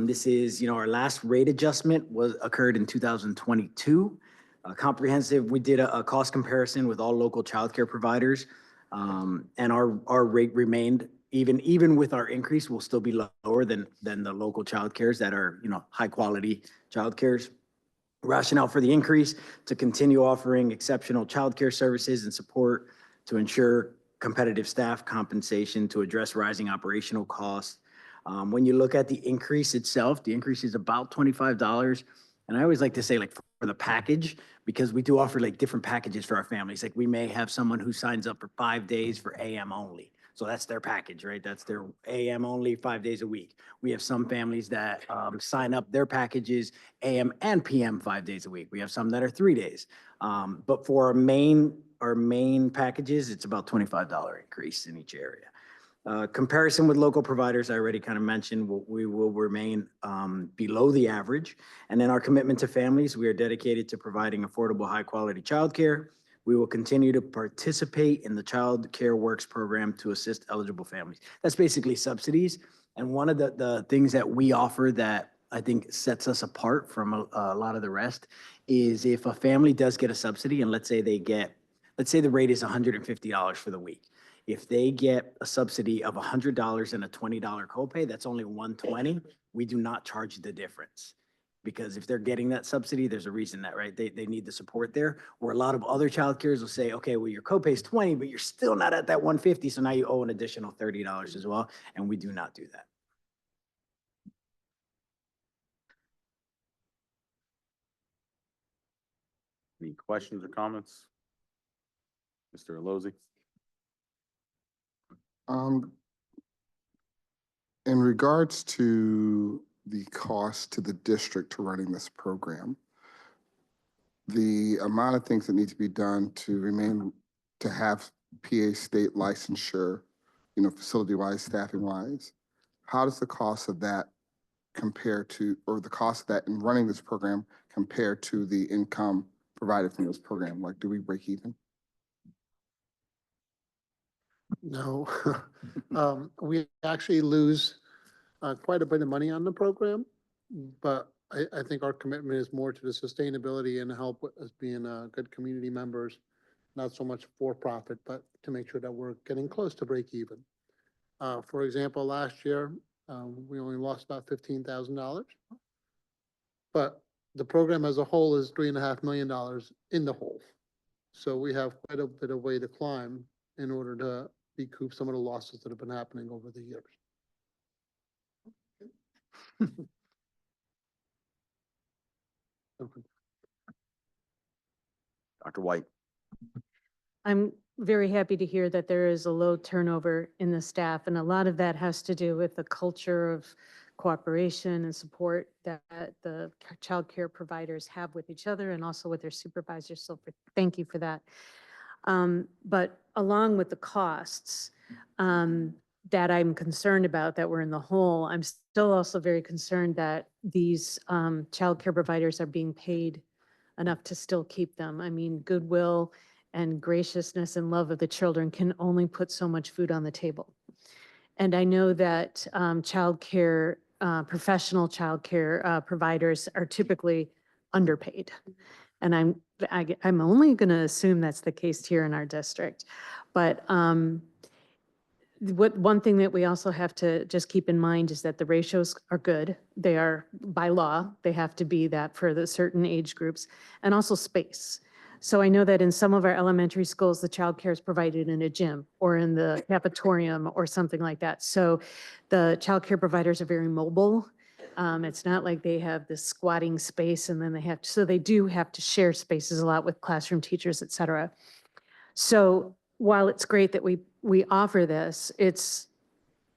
This is, our last rate adjustment occurred in 2022. Comprehensive, we did a cost comparison with all local childcare providers, and our rate remained even with our increase, will still be lower than the local childcares that are, high quality childcares. Rationale for the increase: to continue offering exceptional childcare services and support, to ensure competitive staff compensation, to address rising operational costs. When you look at the increase itself, the increase is about $25. And I always like to say, like, for the package, because we do offer like different packages for our families. Like, we may have someone who signs up for 5 days for AM only. So that's their package, right? That's their AM only 5 days a week. We have some families that sign up their packages AM and PM 5 days a week. We have some that are 3 days. But for our main packages, it's about $25 increase in each area. Comparison with local providers, I already kind of mentioned, we will remain below the average. And then our commitment to families, we are dedicated to providing affordable, high-quality childcare. We will continue to participate in the Child Care Works program to assist eligible families. That's basically subsidies. And one of the things that we offer that I think sets us apart from a lot of the rest is if a family does get a subsidy, and let's say the rate is $150 for the week. If they get a subsidy of $100 and a $20 copay, that's only $120. We do not charge the difference. Because if they're getting that subsidy, there's a reason that, right? They need the support there. Or a lot of other childcares will say, okay, well, your copay is $20, but you're still not at that $150. So now you owe an additional $30 as well. And we do not do that. Any questions or comments? Mr. Allozy? In regards to the cost to the district to running this program, the amount of things that need to be done to have PA state licensure, facility-wise, staffing-wise, how does the cost of that compare to, or the cost of that in running this program compare to the income provided from this program? Like, do we break even? No, we actually lose quite a bit of money on the program, but I think our commitment is more to the sustainability and help with us being good community members, not so much for profit, but to make sure that we're getting close to break even. For example, last year, we only lost about $15,000, but the program as a whole is $3.5 million in the hole. So we have quite a bit of way to climb in order to recoup some of the losses that have been happening over the years. Dr. White? I'm very happy to hear that there is a low turnover in the staff, and a lot of that has to do with the culture of cooperation and support that the child care providers have with each other and also with their supervisors. So thank you for that. But along with the costs, that I'm concerned about, that we're in the hole. I'm still also very concerned that these childcare providers are being paid enough to still keep them. I mean, goodwill and graciousness and love of the children can only put so much food on the table. And I know that childcare, professional childcare providers are typically underpaid. And I'm only going to assume that's the case here in our district. But one thing that we also have to just keep in mind is that the ratios are good. They are by law, they have to be that for the certain age groups, and also space. So I know that in some of our elementary schools, the childcare is provided in a gym or in the cafetorium or something like that. So the childcare providers are very mobile. It's not like they have this squatting space and then they have to, so they do have to share spaces a lot with classroom teachers, et cetera. So while it's great that we offer this, it's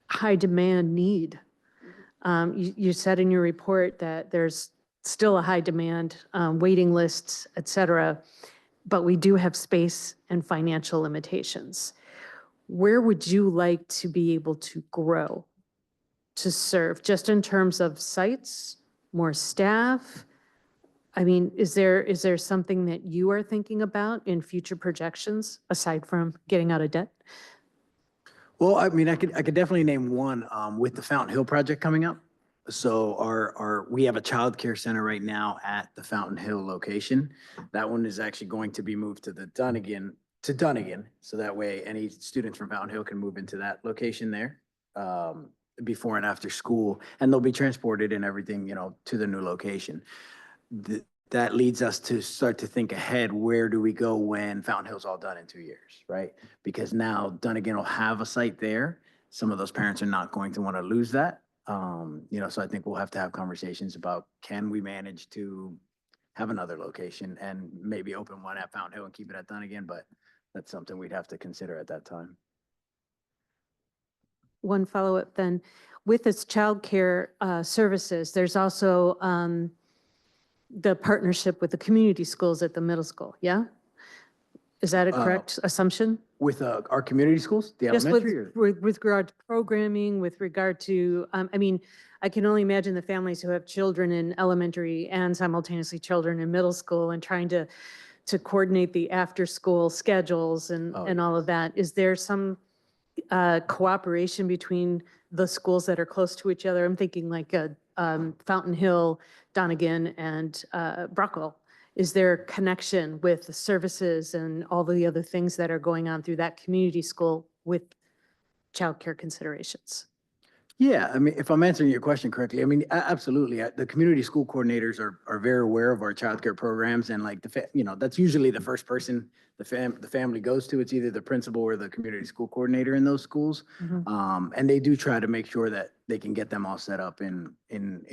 high demand need. You said in your report that there's still a high demand, waiting lists, et cetera, but we do have space and financial limitations. Where would you like to be able to grow, to serve, just in terms of sites, more staff? I mean, is there something that you are thinking about in future projections, aside from getting out of debt? Well, I mean, I could definitely name one, with the Fountain Hill project coming up. So we have a childcare center right now at the Fountain Hill location. That one is actually going to be moved to Dunnigan. So that way any students from Fountain Hill can move into that location there, before and after school, and they'll be transported and everything, to the new location. That leads us to start to think ahead, where do we go when Fountain Hill's all done in 2 years, right? Because now Dunnigan will have a site there. Some of those parents are not going to want to lose that. So I think we'll have to have conversations about, can we manage to have another location and maybe open one at Fountain Hill and keep it at Dunnigan, but that's something we'd have to consider at that time. One follow-up then, with this childcare services, there's also the partnership with the community schools at the middle school, yeah? Is that a correct assumption? With our community schools, the Just elementary? with regard to programming, with regard to, I mean, I can only imagine the families who have children in elementary and simultaneously children in middle school and trying to coordinate the after-school schedules and all of that. Is there some cooperation between the schools that are close to each other? I'm thinking like Fountain Hill, Donegan, and Brockwell. Is there a connection with the services and all the other things that are going on through that community school with childcare considerations? Yeah, I mean, if I'm answering your question correctly, I mean, absolutely. The community school coordinators are very aware of our childcare programs, and like that's usually the first person the family goes to. It's either the principal or the community school coordinator in those schools. And they do try to make sure that they can get them all set up in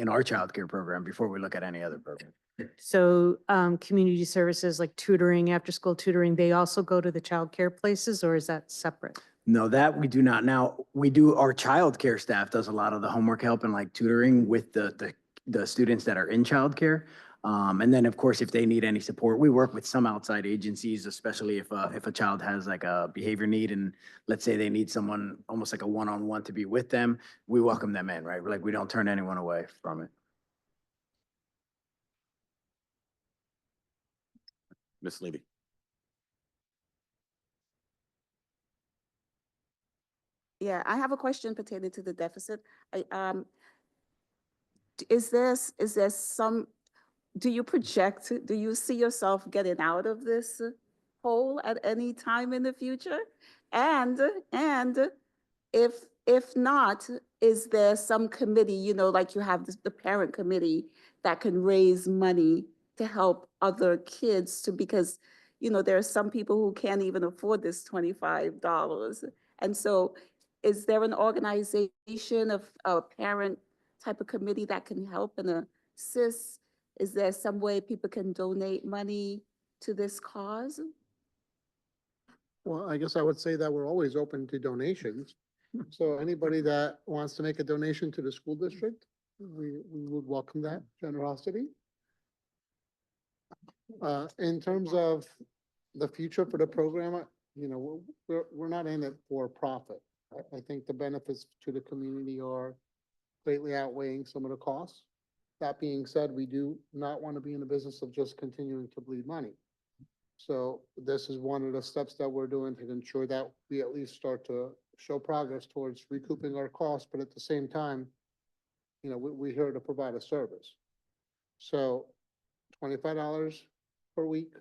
our childcare program before we look at any other program. So community services like tutoring, after-school tutoring, they also go to the childcare places, or is that separate? No, that we do not. Now, our childcare staff does a lot of the homework help and like tutoring with the students that are in childcare. And then, of course, if they need any support, we work with some outside agencies, especially if a child has like a behavior need and let's say they need someone almost like a one-on-one to be with them, we welcome them in, right? Like we don't turn anyone away from it. Ms. Levy. Yeah, I have a question pertaining to the deficit. Do you project, do you see yourself getting out of this hole at any time in the future? And if not, is there some committee, like you have the parent committee that can raise money to help other kids because, there are some people who can't even afford this $25. And so is there an organization of a parent type of committee that can help and assist? Is there some way people can donate money to this cause? Well, I guess I would say that we're always open to donations. So anybody that wants to make a donation to the school district, we would welcome that generosity. In terms of the future for the program, we're not in it for profit. I think the benefits to the community are greatly outweighing some of the costs. That being said, we do not want to be in the business of just continuing to bleed money. So this is one of the steps that we're doing to ensure that we at least start to show progress towards recouping our costs, but at the same time, we're here to provide a service. So $25 per week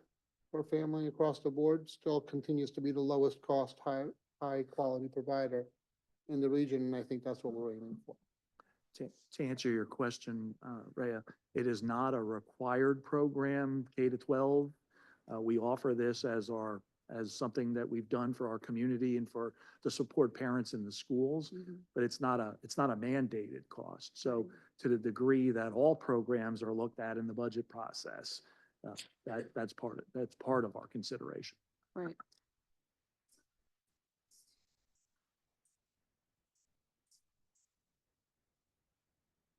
for family across the board still continues to be the lowest cost, high quality provider in the region, and I think that's what we're aiming for. To answer your question, Rhea, it is not a required program, K to 12. We offer this as something that we've done for our community and to support parents in the schools, but it's not a mandated cost. So to the degree that all programs are looked at in the budget process, that's part of our consideration. Right.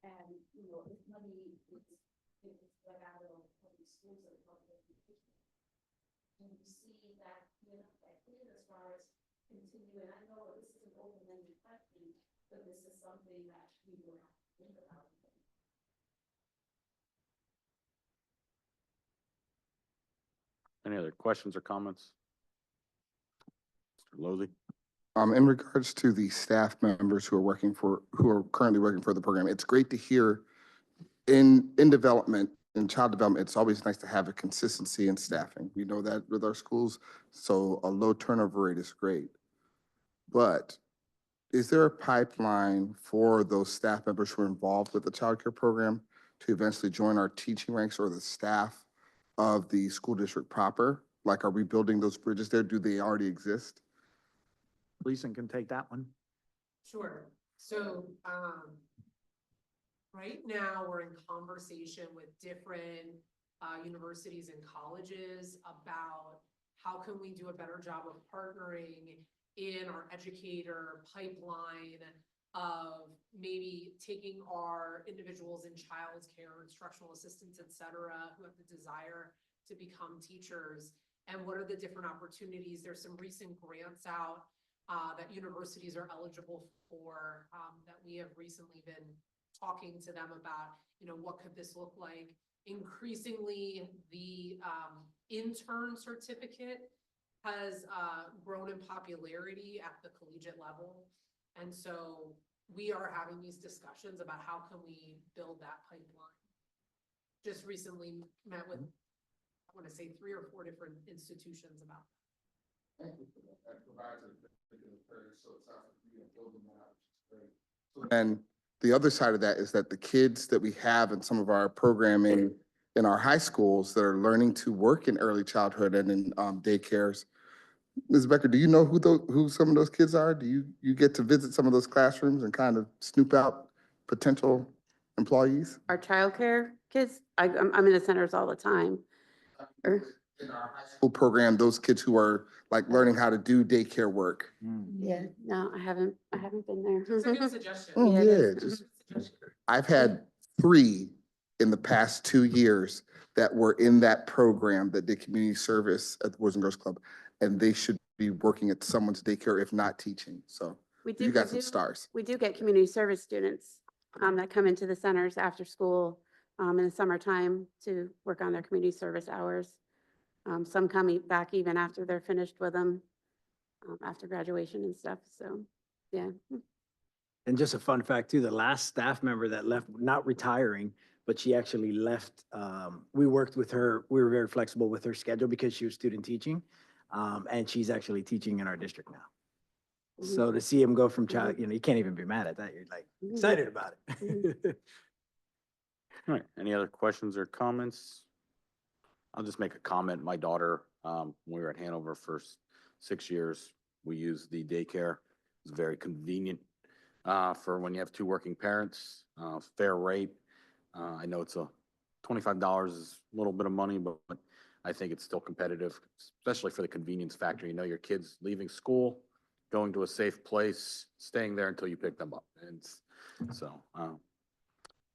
And, if money is let out of public schools or public education, do you see that being affected as far as continuing? I know this is an open-ended question, but this is something that we will have to think about. Any other questions or comments? Mr. Lozey? In regards to the staff members who are currently working for the program, it's great to hear in development, in child development, it's always nice to have a consistency in staffing. We know that with our schools, so a low turnover rate is great. But is there a pipeline for those staff members who are involved with the child care program to eventually join our teaching ranks or the staff of the school district proper? Like, are we building those bridges there? Do they already exist? Lisa can take that one. Sure. So, right now, we're in conversation with different universities and colleges about how can we do a better job of partnering in our educator pipeline of maybe taking our individuals in childcare, instructional assistants, et cetera, who have the desire to become teachers, and what are the different opportunities. There's some recent grants out that universities are eligible for, that we have recently been talking to them about, what could this look like? Increasingly, the intern certificate has grown in popularity at the collegiate level. And so we are having these discussions about how can we build that pipeline. Just recently met with, I want to say 3 or 4 different institutions about that. Thank you for that. That provides a so it sounds like we are building that out, which is great. And the other side of that is that the kids that we have in some of our programming in our high schools that are learning to work in early childhood and in daycares. Ms. Becker, do you know who some of those kids are? Do you get to visit some of those classrooms and kind of snoop out potential employees? Our childcare kids, I'm in the centers all the time. In our high school program, those kids who are like learning how to do daycare work. Yeah, no, I haven't been there. It's a good suggestion. Oh, Yeah, it yeah. is. I've had 3 in the past 2 years that were in that program that did community service at the Boys and Girls Club, and they should be working at someone's daycare, if not teaching. So you got some stars. We do get community service students that come into the centers after school in the summertime to work on their community service hours. Some come back even after they're finished with them, after graduation and stuff. So, yeah. And just a fun fact too, the last staff member that left, not retiring, but she actually left, we worked with her, we were very flexible with her schedule because she was student teaching. And she's actually teaching in our district now. So to see him go from child, you can't even be mad at that. You're like excited about it. All right, any other questions or comments? I'll just make a comment. My daughter, when we were at Hanover for 6 years, we used the daycare. It's very convenient for when you have 2 working parents, fair rate. I know it's $25 is a little bit of money, but I think it's still competitive, especially for the convenience factor. Your kid's leaving school, going to a safe place, staying there until you pick them up. And so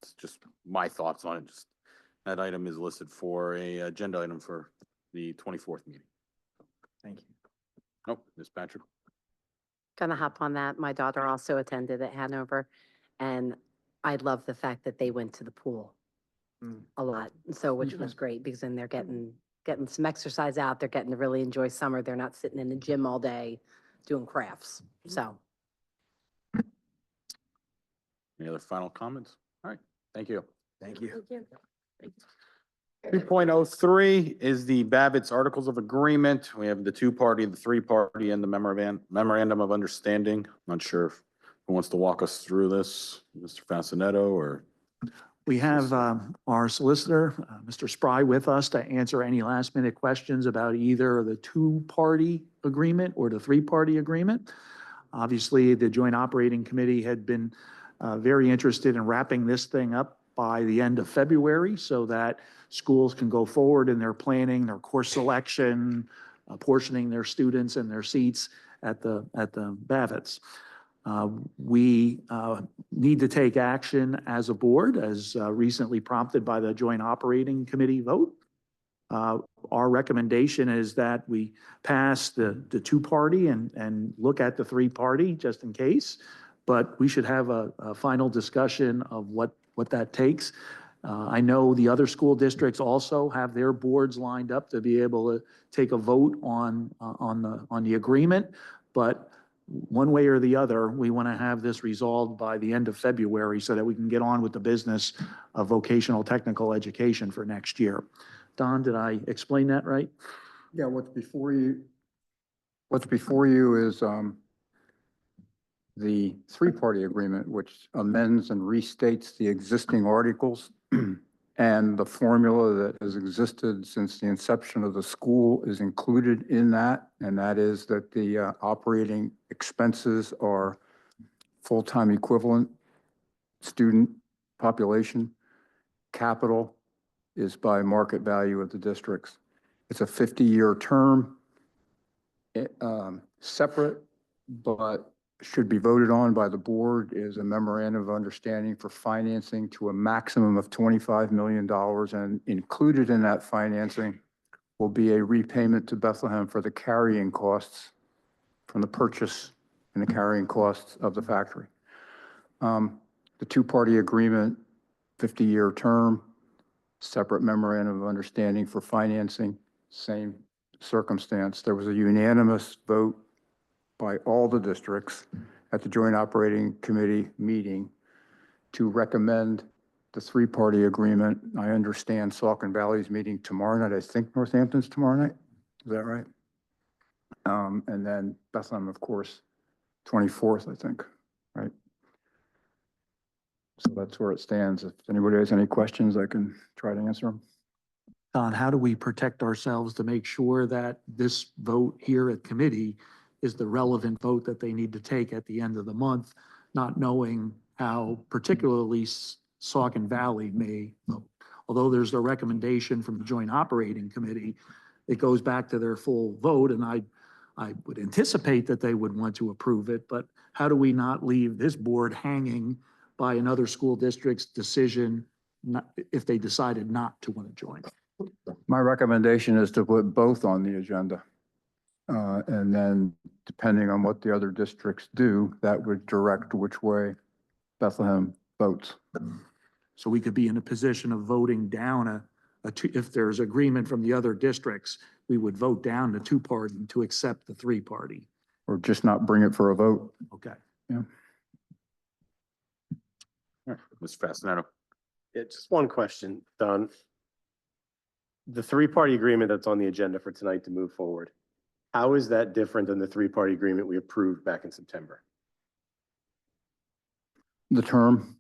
it's just my thoughts on it. Just that item is listed for a agenda item for the 24th meeting. Thank you. Oh, Ms. Patrick. Gonna hop on that. My daughter also attended at Hanover, and I love the fact that they went to the pool a lot. So, which was great because then they're getting some exercise out. They're getting to really enjoy summer. They're not sitting in the gym all day doing crafts. So. Any other final comments? All right, thank you. Thank you. 2.03 is the Babbitt's Articles of Agreement. We have the two-party, the three-party, and the memorandum of understanding. Not sure who wants to walk us through this, Mr. Fascinetto or? We have our solicitor, Mr. Spry, with us to answer any last-minute questions about either the two-party agreement or the three-party agreement. Obviously, the Joint Operating Committee had been very interested in wrapping this thing up by the end of February so that schools can go forward in their planning, their course selection, apportioning their students and their seats at the Babbitt's. We need to take action as a board, as recently prompted by the Joint Operating Committee vote. Our recommendation is that we pass the two-party and look at the three-party just in case, but we should have a final discussion of what that takes. I know the other school districts also have their boards lined up to be able to take a vote on the agreement, but one way or the other, we want to have this resolved by the end of February so that we can get on with the business of vocational technical education for next year. Don, did I explain that right? Yeah, what's before you is the three-party agreement, which amends and restates the existing articles. And the formula that has existed since the inception of the school is included in that. And that is that the operating expenses are full-time equivalent student population. Capital is by market value of the districts. It's a 50-year term, separate, but should be voted on by the board is a memorandum of understanding for financing to a maximum of $25 million. And included in that financing will be a repayment to Bethlehem for the carrying costs from the purchase and the carrying costs of the factory. The two-party agreement, 50-year term, separate memorandum of understanding for financing, same circumstance. There was a unanimous vote by all the districts at the Joint Operating Committee meeting to recommend the three-party agreement. I understand Saucon Valley's meeting tomorrow night. I think Northampton's tomorrow night. Is that right? And then Bethlehem, of course, 24th, I think, right? So that's where it stands. If anybody has any questions, I can try to answer them. Don, how do we protect ourselves to make sure that this vote here at committee is the relevant vote that they need to take at the end of the month, not knowing how particularly Saucon Valley may vote? Although there's a recommendation from the Joint Operating Committee, it goes back to their full vote, and I would anticipate that they would want to approve it, but how do we not leave this board hanging by another school district's decision if they decided not to want to join? My recommendation is to put both on the agenda. And then depending on what the other districts do, that would direct which way Bethlehem votes. So we could be in a position of voting down if there's agreement from the other districts, we would vote down the two-party to accept the three-party. Or just not bring it for a vote. Okay. Yeah. Mr. Fascinetto. Yeah, just one question, Don. The three-party agreement that's on the agenda for tonight to move forward, how is that different than the three-party agreement we approved back in September? The term?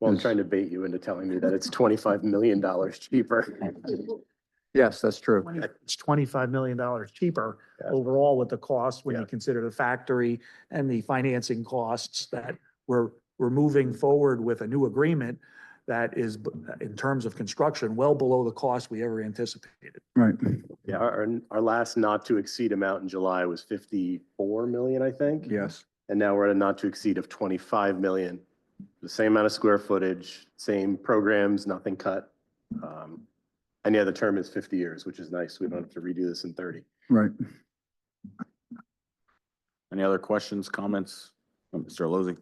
Well, I'm trying to bait you into telling me that it's $25 million cheaper. Yes, that's true. It's $25 million cheaper overall with the cost when you consider the factory and the financing costs that we're moving forward with a new agreement that is, in terms of construction, well below the cost we ever anticipated. Right. Yeah, our last not to exceed amount in July was 54 million, I think. Yes. And now we're at a not to exceed of 25 million. The same amount of square footage, same programs, nothing cut. And yeah, the term is 50 years, which is nice. We don't have to redo this in 30. Right. Any other questions, comments? Mr. Lozey?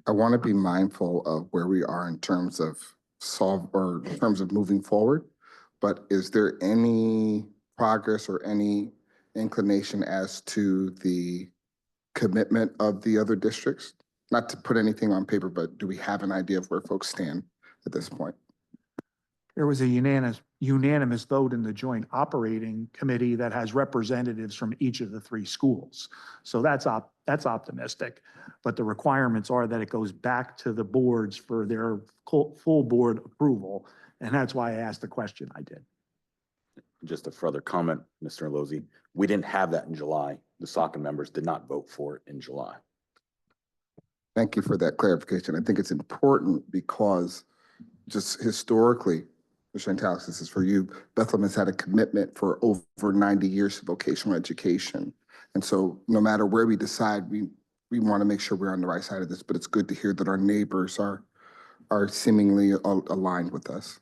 I want to be mindful of where we are in terms of in terms of moving forward. But is there any progress or any inclination as to the commitment of the other districts? Not to put anything on paper, but do we have an idea of where folks stand at this point? There was a unanimous vote in the joint operating committee that has representatives from each of the three schools. So that's optimistic. But the requirements are that it goes back to the boards for their full board approval. And that's why I asked the question I did. Just a further comment, Mr. Lozey, we didn't have that in July. The SOCM members did not vote for it in July. Thank you for that clarification. I think it's important because just historically, Chantal, this is for you, Bethlehem has had a commitment for over 90 years to vocational education. And so no matter where we decide, we want to make sure we're on the right side of this, but it's good to hear that our neighbors are seemingly aligned with us.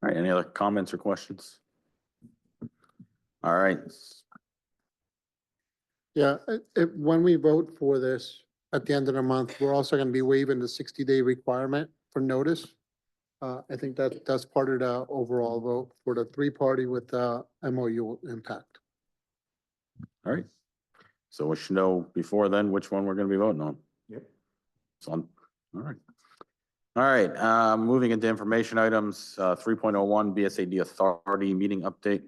All right, any other comments or questions? All right. Yeah, when we vote for this at the end of the month, we're also going to be waiving the 60-day requirement for notice. I think that's part of the overall vote for the three-party with the MOU impact. All right. So we should know before then which one we're going to be voting on. Yep. So, all right. All right, moving into information items, 3.01 BSAD Authority meeting update.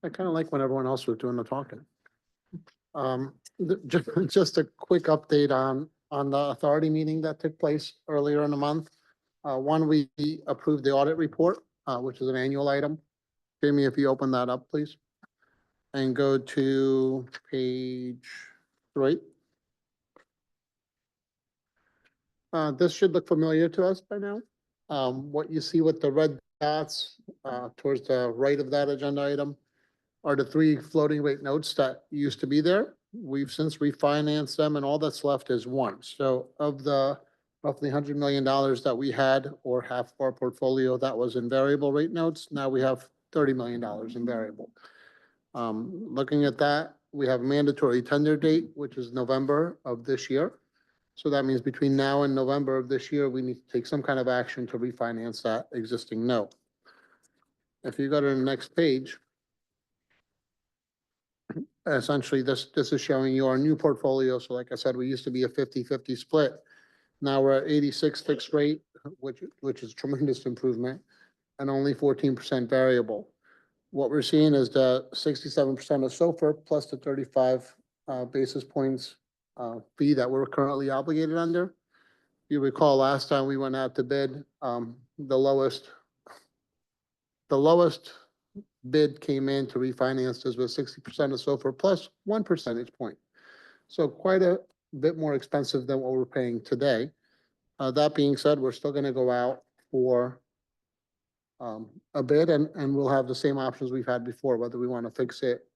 I kind of like when everyone else was doing the talking. Just a quick update on the authority meeting that took place earlier in the month. One, we approved the audit report, which is an annual item. Jamie, if you open that up, please. And go to page 3. This should look familiar to us by now. What you see with the red dots towards the right of that agenda item are the 3 floating rate notes that used to be there. We've since refinanced them and all that's left is 1. So of the roughly $100 million that we had, or half of our portfolio that was in variable rate notes, now we have $30 million in variable. Looking at that, we have a mandatory tender date, which is November of this year. So that means between now and November of this year, we need to take some kind of action to refinance that existing note. If you go to the next page, essentially this is showing you our new portfolio. So like I said, we used to be a 50-50 split. Now we're at 86 fixed rate, which is tremendous improvement, and only 14% variable. What we're seeing is the 67% of SOFR plus the 35 basis points fee that we're currently obligated under. If you recall, last time we went out to bid, the lowest bid came in to refinance this with 60% of SOFR plus 1 percentage point. So quite a bit more expensive than what we're paying today. That being said, we're still going to go out for a bid and we'll have the same options we've had before, whether we want to fix it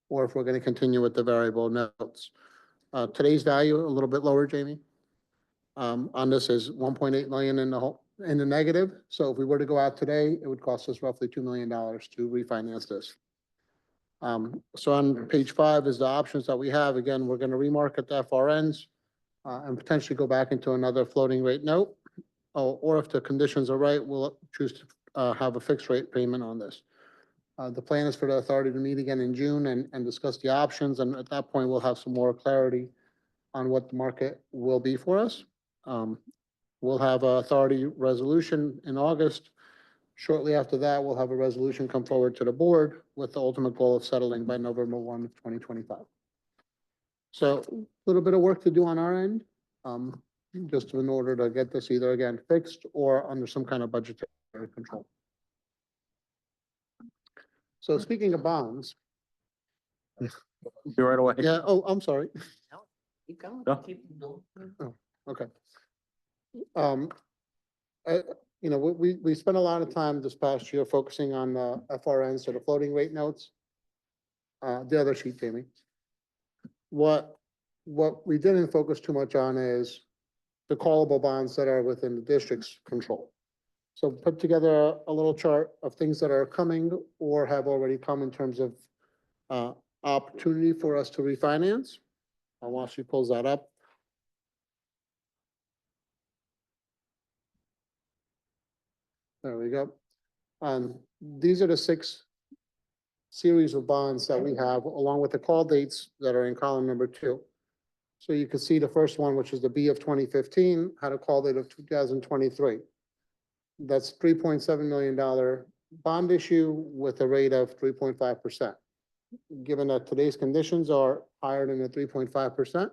or if we're going to continue with the variable notes. Today's value a little bit lower, Jamie. On this is 1.8 million in the negative. So if we were to go out today, it would cost us roughly $2 million to refinance this. So on page 5 is the options that we have. Again, we're going to remarket the FRNs and potentially go back into another floating rate note. Or if the conditions are right, we'll choose to have a fixed rate payment on this. The plan is for the authority to meet again in June and discuss the options. And at that point, we'll have some more clarity on what the market will be for us. We'll have an authority resolution in August. Shortly after that, we'll have a resolution come forward to the board with the ultimate goal of settling by November 1, 2025. So a little bit of work to do on our end, just in order to get this either again fixed or under some kind of budgetary control. So speaking of bonds. You right away. Yeah, oh, I'm sorry. Keep going. No. Keep going. Oh, okay. You know, we spent a lot of time this past year focusing on the FRNs, so the floating rate notes. The other sheet, Jamie. What we didn't focus too much on is the callable bonds that are within the district's control. So put together a little chart of things that are coming or have already come in terms of opportunity for us to refinance. While she pulls that up. There we go. These are the 6 series of bonds that we have, along with the call dates that are in column number 2. So you can see the first one, which is the B of 2015, had a call date of 2023. That's $3.7 million bond issue with a rate of 3.5%. Given that today's conditions are higher than the 3.5%,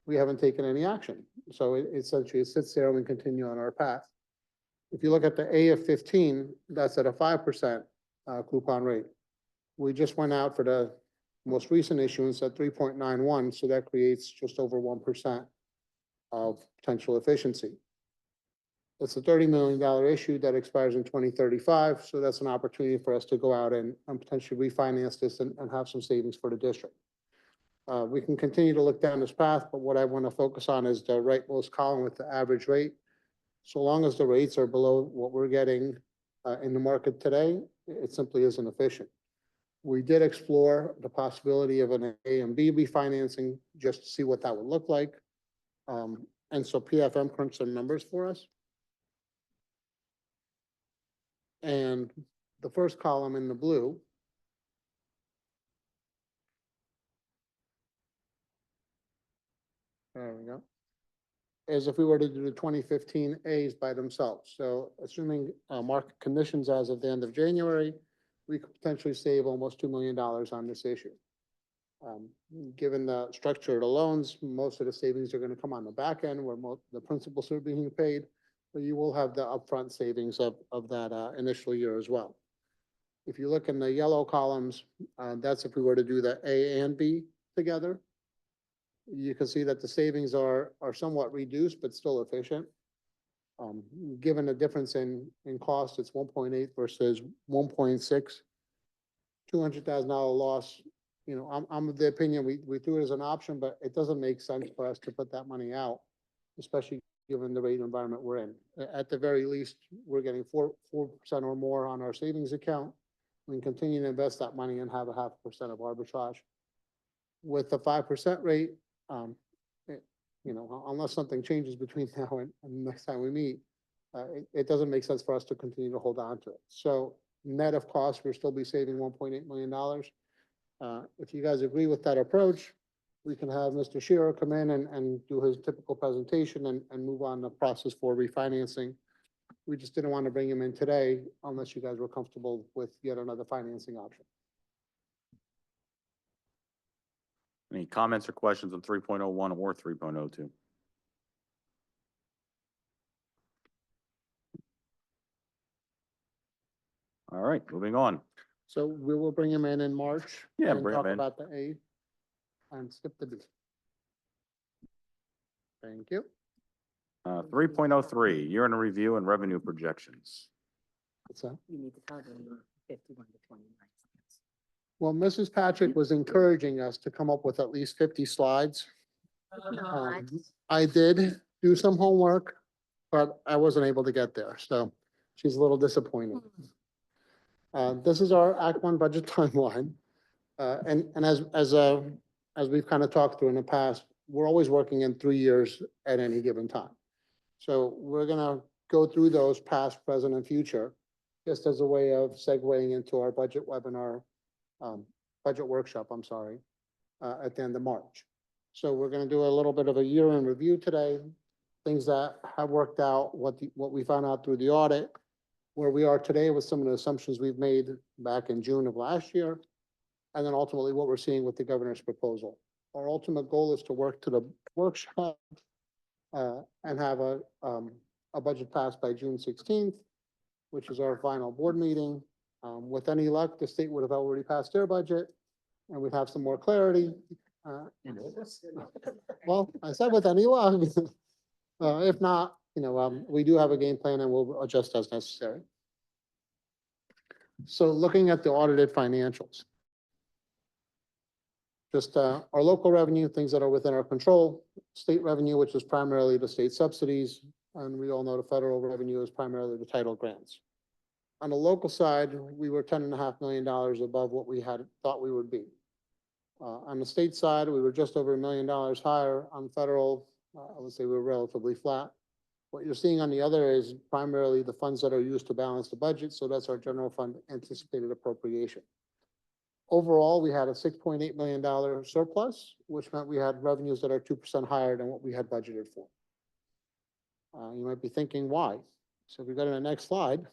we haven't taken any action. So it essentially sits there and we continue on our path. If you look at the A of 15, that's at a 5% coupon rate. We just went out for the most recent issuance at 3.91, so that creates just over 1% of potential efficiency. It's a $30 million issue that expires in 2035, so that's an opportunity for us to go out and potentially refinance this and have some savings for the district. We can continue to look down this path, but what I want to focus on is the rightmost column with the average rate. So long as the rates are below what we're getting in the market today, it simply isn't efficient. We did explore the possibility of an A and B refinancing just to see what that would look like. And so PFM crunched some numbers for us. And the first column in the blue there we go, is if we were to do the 2015 A's by themselves. So assuming market conditions as of the end of January, we could potentially save almost $2 million on this issue. Given the structure of the loans, most of the savings are going to come on the back end where the principals are being paid, but you will have the upfront savings of that initial year as well. If you look in the yellow columns, that's if we were to do the A and B together. You can see that the savings are somewhat reduced, but still efficient. Given the difference in cost, it's 1.8 versus 1.6, $200,000 loss. You know, I'm of the opinion we threw it as an option, but it doesn't make sense for us to put that money out, especially given the rate environment we're in. At the very least, we're getting 4% or more on our savings account. We can continue to invest that money and have a 0.5% of arbitrage. With the 5% rate, you know, unless something changes between now and the next time we meet, it doesn't make sense for us to continue to hold on to it. So net of cost, we'll still be saving $1.8 million. If you guys agree with that approach, we can have Mr. Shearer come in and do his typical presentation and move on the process for refinancing. We just didn't want to bring him in today unless you guys were comfortable with yet another financing option. Any comments or questions on 3.01 or 3.02? All right, moving on. So we will bring him in March. Yeah, and bring him talk in. about the A and skip the B. Thank you. 3.03, year in review and revenue projections. What's that? You need to tell them 51 to 29. Well, Mrs. Patrick was encouraging us to come up with at least 50 slides. I did do some homework, but I wasn't able to get there, so she's a little disappointed. This is our Act 1 budget timeline. And as we've kind of talked through in the past, we're always working in 3 years at any given time. So we're gonna go through those past, present, and future, just as a way of segueing into our budget webinar, budget workshop, I'm sorry, at the end of March. So we're gonna do a little bit of a year in review today, things that have worked out, what we found out through the audit, where we are today with some of the assumptions we've made back in June of last year, and then ultimately what we're seeing with the governor's proposal. Our ultimate goal is to work to the workshop and have a budget passed by June 16th, which is our final board meeting. With any luck, the state would have already passed their budget and we'd have some more clarity. Well, I said with any luck. If not, you know, we do have a game plan and we'll adjust as necessary. So looking at the audited financials. Just our local revenue, things that are within our control, state revenue, which is primarily the state subsidies, And we all know the federal revenue is primarily the title grants. On the local side, we were $10.5 million above what we had thought we would be. On the state side, we were just over $1 million higher. On federal, I would say we were relatively flat. What you're seeing on the other is primarily the funds that are used to balance the budget. So that's our general fund anticipated appropriation. Overall, we had a $6.8 million surplus, which meant we had revenues that are 2% higher than what we had budgeted for. You might be thinking, why? So if we go to the next slide,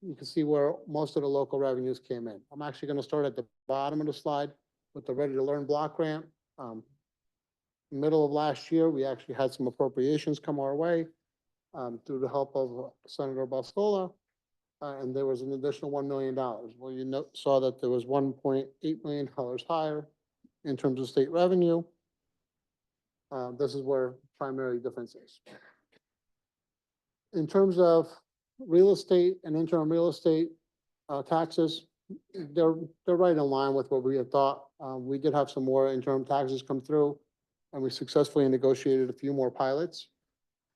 you can see where most of the local revenues came in. I'm actually going to start at the bottom of the slide with the Ready to Learn block grant. Middle of last year, we actually had some appropriations come our way through the help of Senator Bastola, and there was an additional $1 million. Well, you saw that there was $1.8 million higher in terms of state revenue. This is where primary difference is. In terms of real estate and interim real estate taxes, they're right in line with what we had thought. We did have some more interim taxes come through, and we successfully negotiated a few more pilots.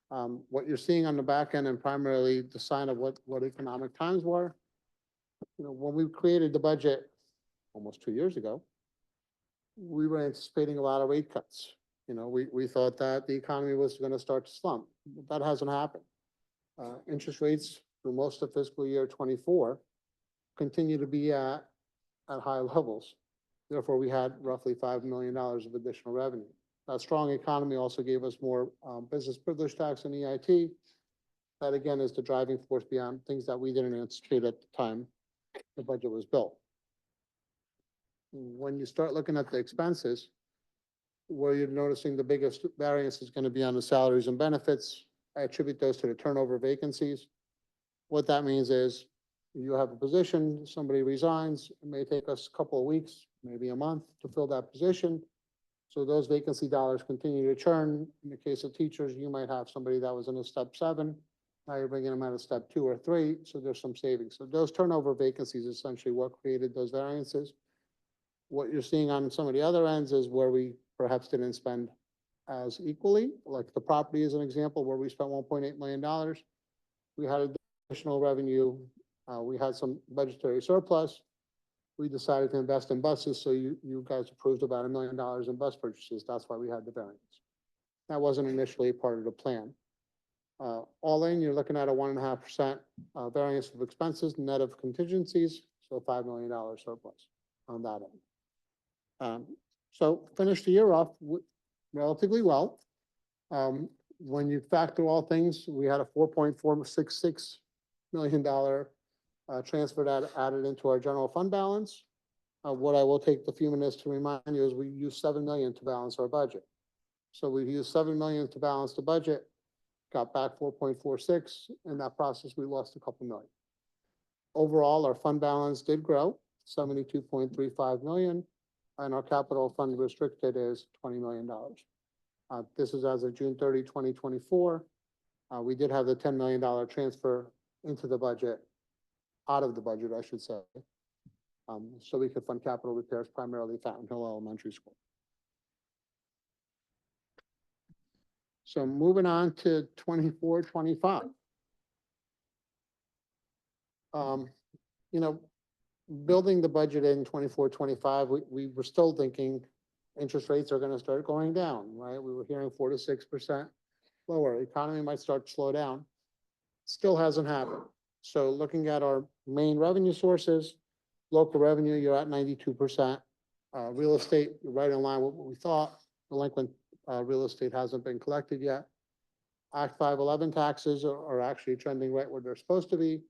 What you're seeing on the back end and primarily the sign of what economic times were, when we created the budget almost 2 years ago, we were anticipating a lot of rate cuts. We thought that the economy was going to start to slump. That hasn't happened. Interest rates through most of fiscal year 24 continue to be at high levels. Therefore, we had roughly $5 million of additional revenue. That strong economy also gave us more business privilege tax and EIT. That again is the driving force beyond things that we didn't anticipate at the time the budget was built. When you start looking at the expenses, where you're noticing the biggest variance is going to be on the salaries and benefits. I attribute those to the turnover vacancies. What that means is you have a position, somebody resigns, it may take us a couple of weeks, maybe a month to fill that position. So those vacancy dollars continue to churn. In the case of teachers, you might have somebody that was in a step 7. Now you're bringing them out of step 2 or 3. So there's some savings. So those turnover vacancies is essentially what created those variances. What you're seeing on some of the other ends is where we perhaps didn't spend as equally, like the property is an example where we spent $1.8 million. We had additional revenue. We had some budgetary surplus. We decided to invest in buses, so you guys approved about $1 million in bus purchases. That's why we had the variance. That wasn't initially part of the plan. All in, you're looking at a 1.5% variance of expenses, net of contingencies, so $5 million surplus on that end. So finished the year off relatively well. When you factor all things, we had a $4.466 million transfer that added into our general fund balance. What I will take the few minutes to remind you is we used $7 million to balance our budget. So we used $7 million to balance the budget, got back 4.46. In that process, we lost a couple million. Overall, our fund balance did grow, 72.35 million. And our capital fund restricted is $20 million. This is as of June 30, 2024. We did have the $10 million transfer into the budget, out of the budget, I should say. So we could fund capital repairs primarily at Fountain Hill Elementary School. So moving on to 24-25. Building the budget in 24-25, we were still thinking interest rates are going to start going down, right? We were hearing 4 to 6% lower. Economy might start to slow down. Still hasn't happened. So looking at our main revenue sources, local revenue, you're at 92%. Real estate, you're right in line with what we thought. Delinquent real estate hasn't been collected yet. Act 511 taxes are actually trending right where they're supposed to be.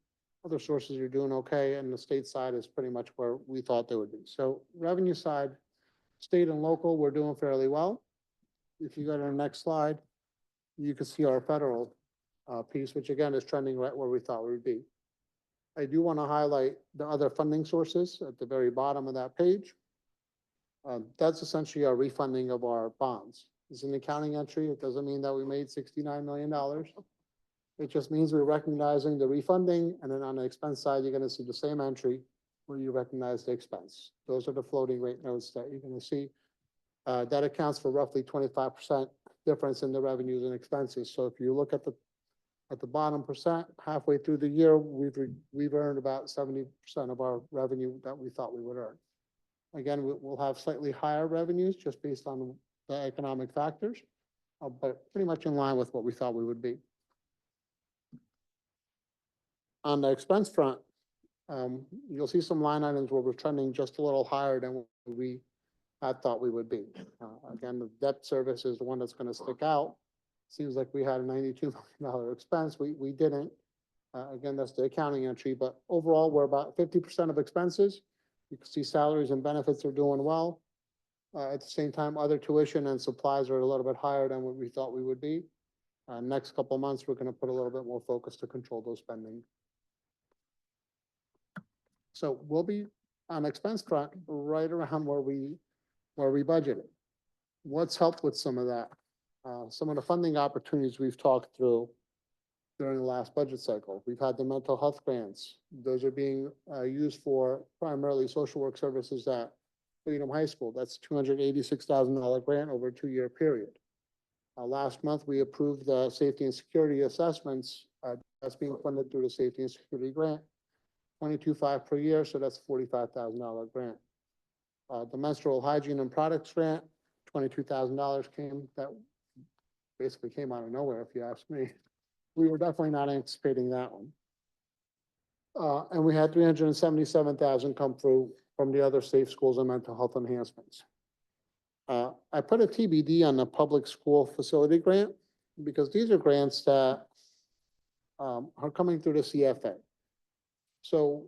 Other sources are doing okay, and the state side is pretty much where we thought they would be. So revenue side, state and local, we're doing fairly well. If you go to the next slide, you can see our federal piece, which again is trending right where we thought we would be. I do want to highlight the other funding sources at the very bottom of that page. That's essentially our refunding of our bonds. It's an accounting entry. It doesn't mean that we made $69 million. It just means we're recognizing the refunding, and then on the expense side, you're going to see the same entry where you recognize the expense. Those are the floating rate notes that you're going to see. That accounts for roughly 25% difference in the revenues and expenses. So if you look at the At the bottom percent, halfway through the year, we've earned about 70% of our revenue that we thought we would earn. Again, we'll have slightly higher revenues just based on the economic factors, but pretty much in line with what we thought we would be. On the expense front, you'll see some line items where we're trending just a little higher than what we had thought we would be. Again, the debt service is the one that's gonna stick out. Seems like we had a $92 million expense. We didn't. Again, that's the accounting entry, but overall, we're about 50% of expenses. You can see salaries and benefits are doing well. At the same time, other tuition and supplies are a little bit higher than what we thought we would be. Next couple of months, we're gonna put a little bit more focus to control those spending. So we'll be on expense front right around where we budgeted. What's helped with some of that? Some of the funding opportunities we've talked through during the last budget cycle. We've had the mental health grants. Those are being used for primarily social work services at Freedom High School. That's $286,000 grant over a 2-year period. Last month, we approved the safety and security assessments. That's being funded through the safety and security grant, $22,500 per year, so that's $45,000 grant. The menstrual hygiene and products grant, $22,000 that basically came out of nowhere, if you ask me. We were definitely not anticipating that one. And we had $377,000 come through from the other safe schools and mental health enhancements. I put a TBD on the public school facility grant because these are grants that are coming through the CFA. So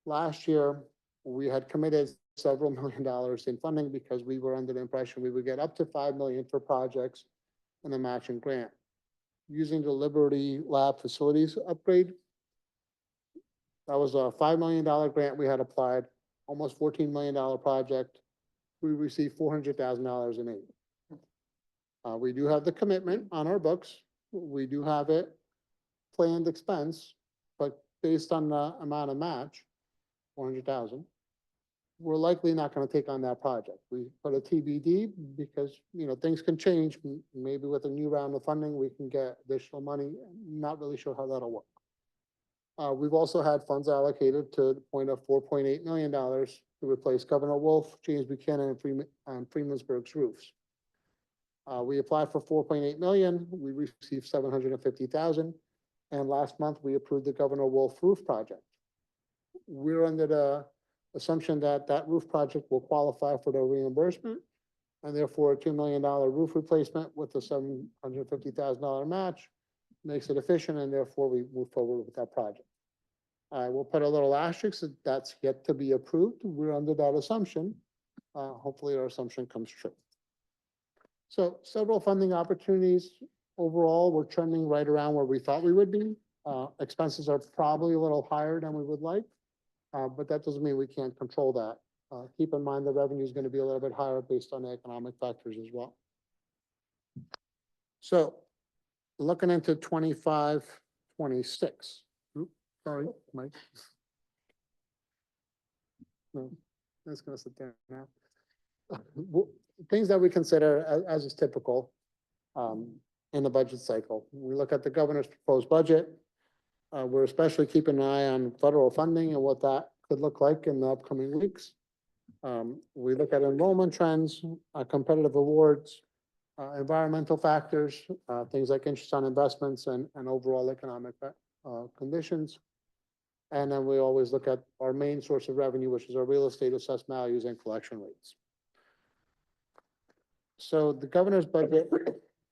last year, we had committed several $1 million in funding because we were under the impression we would get up to $5 million for projects in a matching grant. Using the Liberty Lab facilities upgrade, that was a $5 million grant we had applied, almost $14 million project. We received $400,000 in aid. We do have the commitment on our books. We do have it planned expense, but based on the amount of match, 400,000, we're likely not going to take on that project. We put a TBD because, things can change. Maybe with a new round of funding, we can get additional money. Not really sure how that'll work. We've also had funds allocated to the point of $4.8 million to replace Governor Wolf, James Buchanan, and Freemansburg's roofs. We applied for $4.8 million. We received $750,000. And last month, we approved the Governor Wolf roof project. We're under the assumption that that roof project will qualify for the reimbursement, and therefore a $2 million roof replacement with the $750,000 match makes it efficient, and therefore we move forward with that project. I will put a little asterisk that that's yet to be approved. We're under that assumption. Hopefully our assumption comes true. So several funding opportunities. Overall, we're trending right around where we thought we would be. Expenses are probably a little higher than we would like. But that doesn't mean we can't control that. Keep in mind the revenue is going to be a little bit higher based on the economic factors as well. So looking into 25, 26. Oops, sorry, Mike. No, that's going to sit there now. Things that we consider as is typical in the budget cycle. We look at the governor's proposed budget. We're especially keeping an eye on federal funding and what that could look like in the upcoming weeks. We look at enrollment trends, competitive awards, environmental factors, things like interest on investments and overall economic conditions. And then we always look at our main source of revenue, which is our real estate assessed values and collection rates. So the governor's budget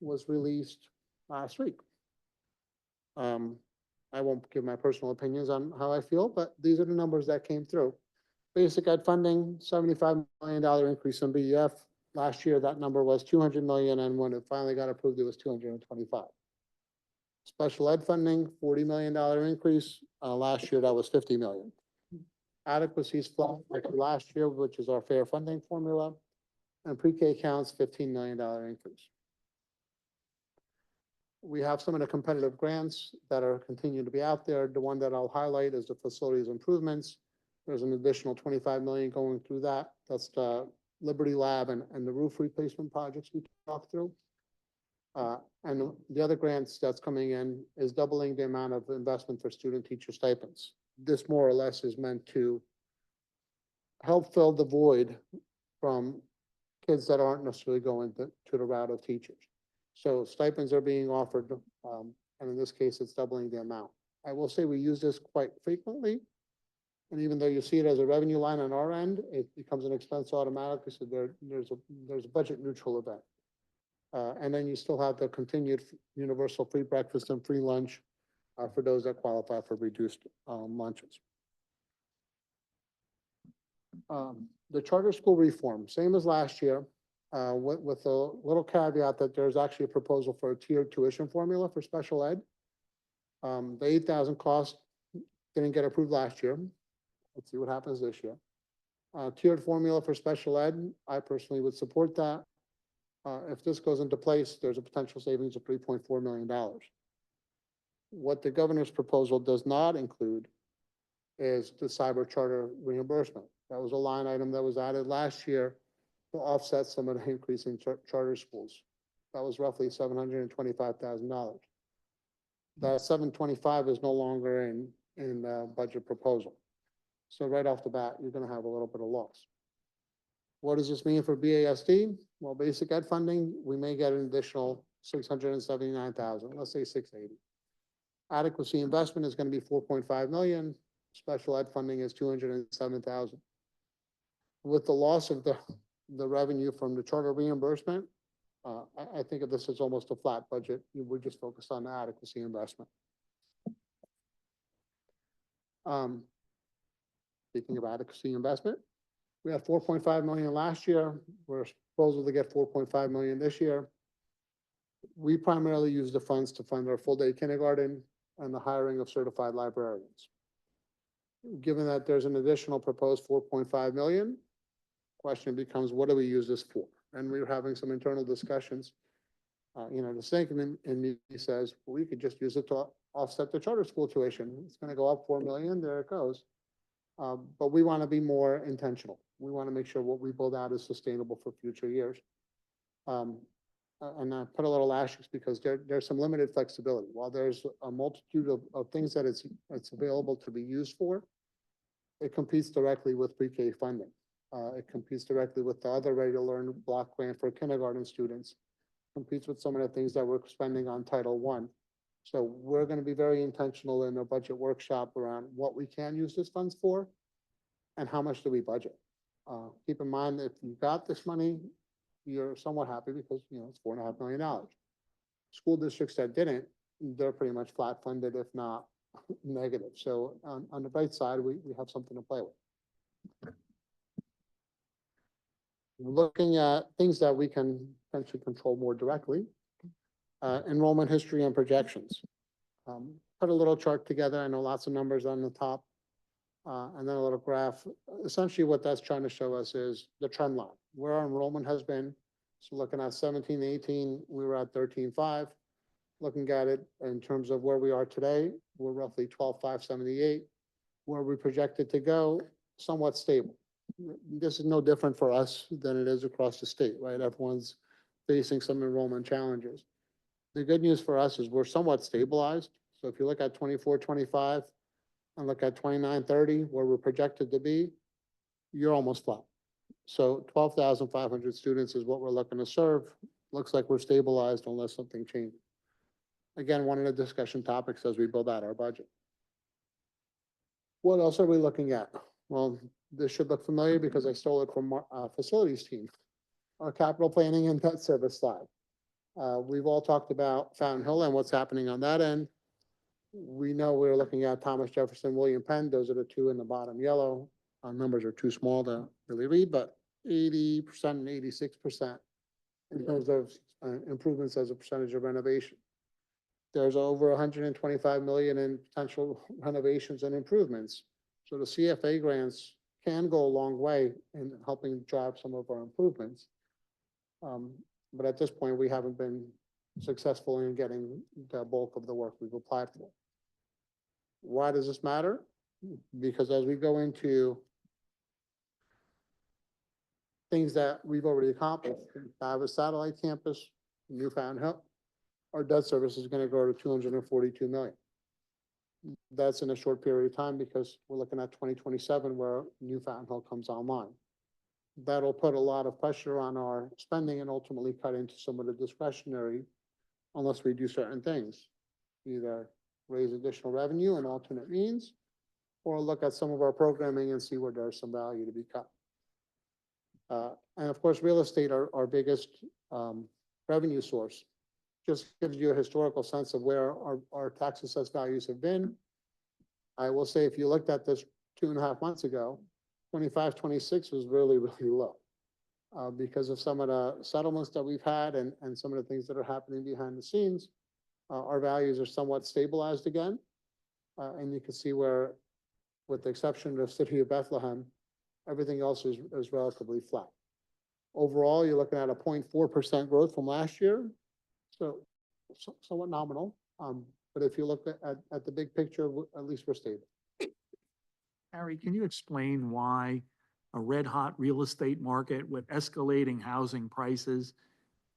was released last week. I won't give my personal opinions on how I feel, but these are the numbers that came through. Basic ed funding, $75 million increase in BEF. Last year, that number was 200 million, and when it finally got approved, it was 225. Special ed funding, $40 million increase. Last year, that was 50 million. Adequacy is flat like last year, which is our fair funding formula. And pre-K counts, $15 million increase. We have some of the competitive grants that are continuing to be out there. The one that I'll highlight is the facilities improvements. There's an additional 25 million going through that. That's the Liberty Lab and the roof replacement projects we talked through. And the other grants that's coming in is doubling the amount of investment for student teacher stipends. This more or less is meant to help fill the void from kids that aren't necessarily going to the route of teachers. So stipends are being offered, and in this case, it's doubling the amount. I will say we use this quite frequently. And even though you see it as a revenue line on our end, it becomes an expense automatically, so there's a budget neutral event. And then you still have the continued universal free breakfast and free lunch for those that qualify for reduced lunches. The charter school reform, same as last year, with a little caveat that there's actually a proposal for a tiered tuition formula for special ed. The 8,000 cost didn't get approved last year. Let's see what happens this year. Tiered formula for special ed, I personally would support that. If this goes into place, there's a potential savings of $3.4 million. What the governor's proposal does not include is the cyber charter reimbursement. That was a line item that was added last year to offset some of the increase in charter schools. That was roughly $725,000. That 725 is no longer in the budget proposal. So right off the bat, you're going to have a little bit of loss. What does this mean for BASD? Well, basic ed funding, we may get an additional 679,000, let's say 680. Adequacy investment is going to be 4.5 million. Special ed funding is 207,000. With the loss of the revenue from the charter reimbursement, I think of this as almost a flat budget. We're just focused on the adequacy investment. Speaking of adequacy investment, we had 4.5 million last year. We're proposal to get 4.5 million this year. We primarily use the funds to fund our full day kindergarten and the hiring of certified librarians. Given that there's an additional proposed 4.5 million, question becomes, what do we use this for? And we were having some internal discussions. The thinking in me says, well, we could just use it to offset the charter school tuition. It's going to go up 4 million, there it goes. But we want to be more intentional. We want to make sure what we build out is sustainable for future years. And I put a little asterisk because there's some limited flexibility. While there's a multitude of things that it's available to be used for, it competes directly with pre-K funding. It competes directly with the other Ready to Learn block grant for kindergarten students. Competes with some of the things that we're spending on Title I. So we're going to be very intentional in our budget workshop around what we can use this funds for and how much do we budget. Keep in mind that if you got this money, you're somewhat happy because, it's $4.5 million. School districts that didn't, they're pretty much flat funded, if not negative. So on the bright side, we have something to play with. Looking at things that we can potentially control more directly, enrollment history and projections. Put a little chart together. I know lots of numbers on the top, and then a little graph. Essentially what that's trying to show us is the trend line, where our enrollment has been. So looking at 17, 18, we were at 13.5. Looking at it in terms of where we are today, we're roughly 12,578. Where we projected to go, somewhat stable. This is no different for us than it is across the state, right? Everyone's facing some enrollment challenges. The good news for us is we're somewhat stabilized. So if you look at 24, 25 and look at 29, 30, where we're projected to be, you're almost flat. So 12,500 students is what we're looking to serve. Looks like we're stabilized unless something changes. Again, one of the discussion topics as we build out our budget. What else are we looking at? Well, this should look familiar because I stole it from our facilities team, our capital planning and debt service slide. We've all talked about Fountain Hill and what's happening on that end. We know we're looking at Thomas Jefferson, William Penn. Those are the two in the bottom yellow. Our numbers are too small to really read, but 80% and 86% in terms of improvements as a percentage of renovation. There's over 125 million in potential renovations and improvements. So the CFA grants can go a long way in helping drive some of our improvements. But at this point, we haven't been successful in getting the bulk of the work we've applied for. Why does this matter? Because as we go into things that we've already accomplished, I have a satellite campus, New Fountain Hill, our debt service is gonna grow to 242 million. That's in a short period of time because we're looking at 2027 where New Fountain Hill comes online. That'll put a lot of pressure on our spending and ultimately cut into some of the discretionary unless we do certain things. Either raise additional revenue and alternate means, or look at some of our programming and see where there's some value to be cut. And of course, real estate, our biggest revenue source, just gives you a historical sense of where our tax assessed values have been. I will say, if you looked at this 2.5 months ago, 25, 26 was really, really low. Because of some of the settlements that we've had and some of the things that are happening behind the scenes, our values are somewhat stabilized again. And you can see where, with the exception of the city of Bethlehem, everything else is relatively flat. Overall, you're looking at a 0.4% growth from last year, so somewhat nominal. But if you look at the big picture, at least we're stable. Harry, can you explain why a red-hot real estate market with escalating housing prices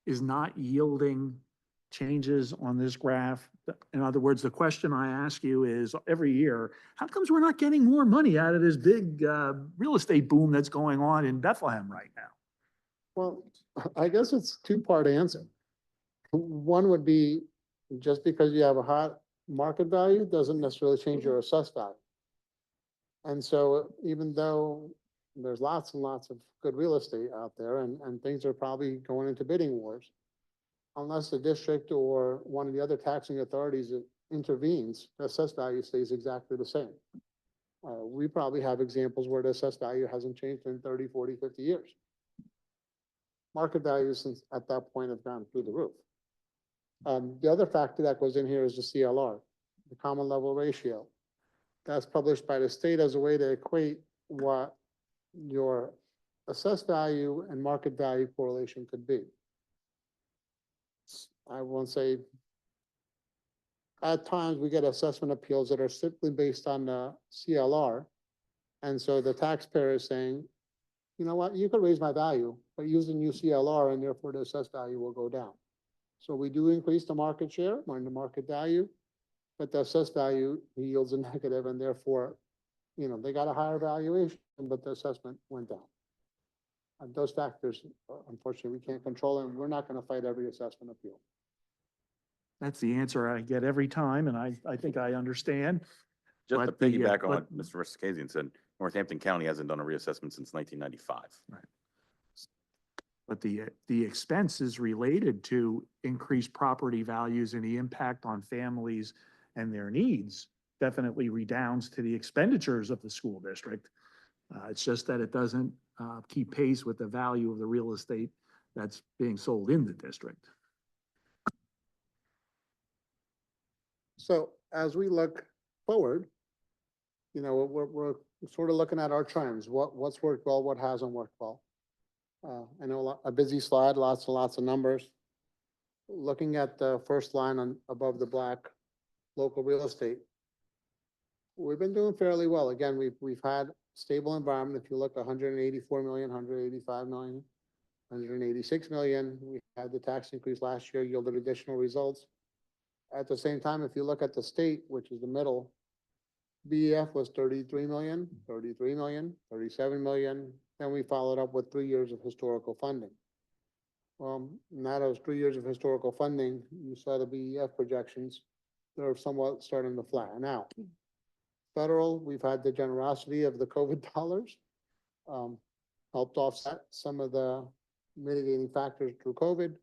is not yielding changes on this graph? In other words, the question I ask you is every year, how comes we're not getting more money out of this big real estate boom that's going on in Bethlehem right now? Well, I guess it's two-part answer. One would be, just because you have a hot market value doesn't necessarily change your assessed value. And so even though there's lots and lots of good real estate out there and things are probably going into bidding wars, unless the district or one of the other taxing authorities intervenes, the assessed value stays exactly the same. We probably have examples where the assessed value hasn't changed in 30, 40, 50 years. Market values since at that point have gone through the roof. The other factor that goes in here is the CLR, the common level ratio. That's published by the state as a way to equate what your assessed value and market value correlation could be. I won't say, at times we get assessment appeals that are simply based on the CLR. And so the taxpayer is saying, you know what, you could raise my value, but use the new CLR and therefore the assessed value will go down. So we do increase the market share or the market value, but the assessed value yields a negative and therefore, you know, they got a higher valuation, but the assessment went down. And those factors, unfortunately, we can't control, and we're not going to fight every assessment appeal. That's the answer I get every time, and I think I understand. Just to But the, piggyback on but- what Mr. Riskazian said, Northampton County hasn't done a reassessment since 1995. But the expense is related to increased property values and the impact on families and their needs definitely redounds to the expenditures of the school district. It's just that it doesn't keep pace with the value of the real estate that's being sold in the district. So as we look forward, you know, we're sort of looking at our trends, what's worked well, what hasn't worked well. I know a busy slide, lots and lots of numbers. Looking at the first line on above the black local real estate, we've been doing fairly well. Again, we've had stable environment. If you look, 184 million, 185 million, 186 million. We had the tax increase last year, yielded additional results. At the same time, if you look at the state, which is the middle, BEF was 33 million, 33 million, 37 million. Then we followed up with 3 years of historical funding. Well, now those 3 years of historical funding, you saw the BEF projections, they're somewhat starting to flatten out. Federal, we've had the generosity of the COVID dollars, helped offset some of the mitigating factors through COVID,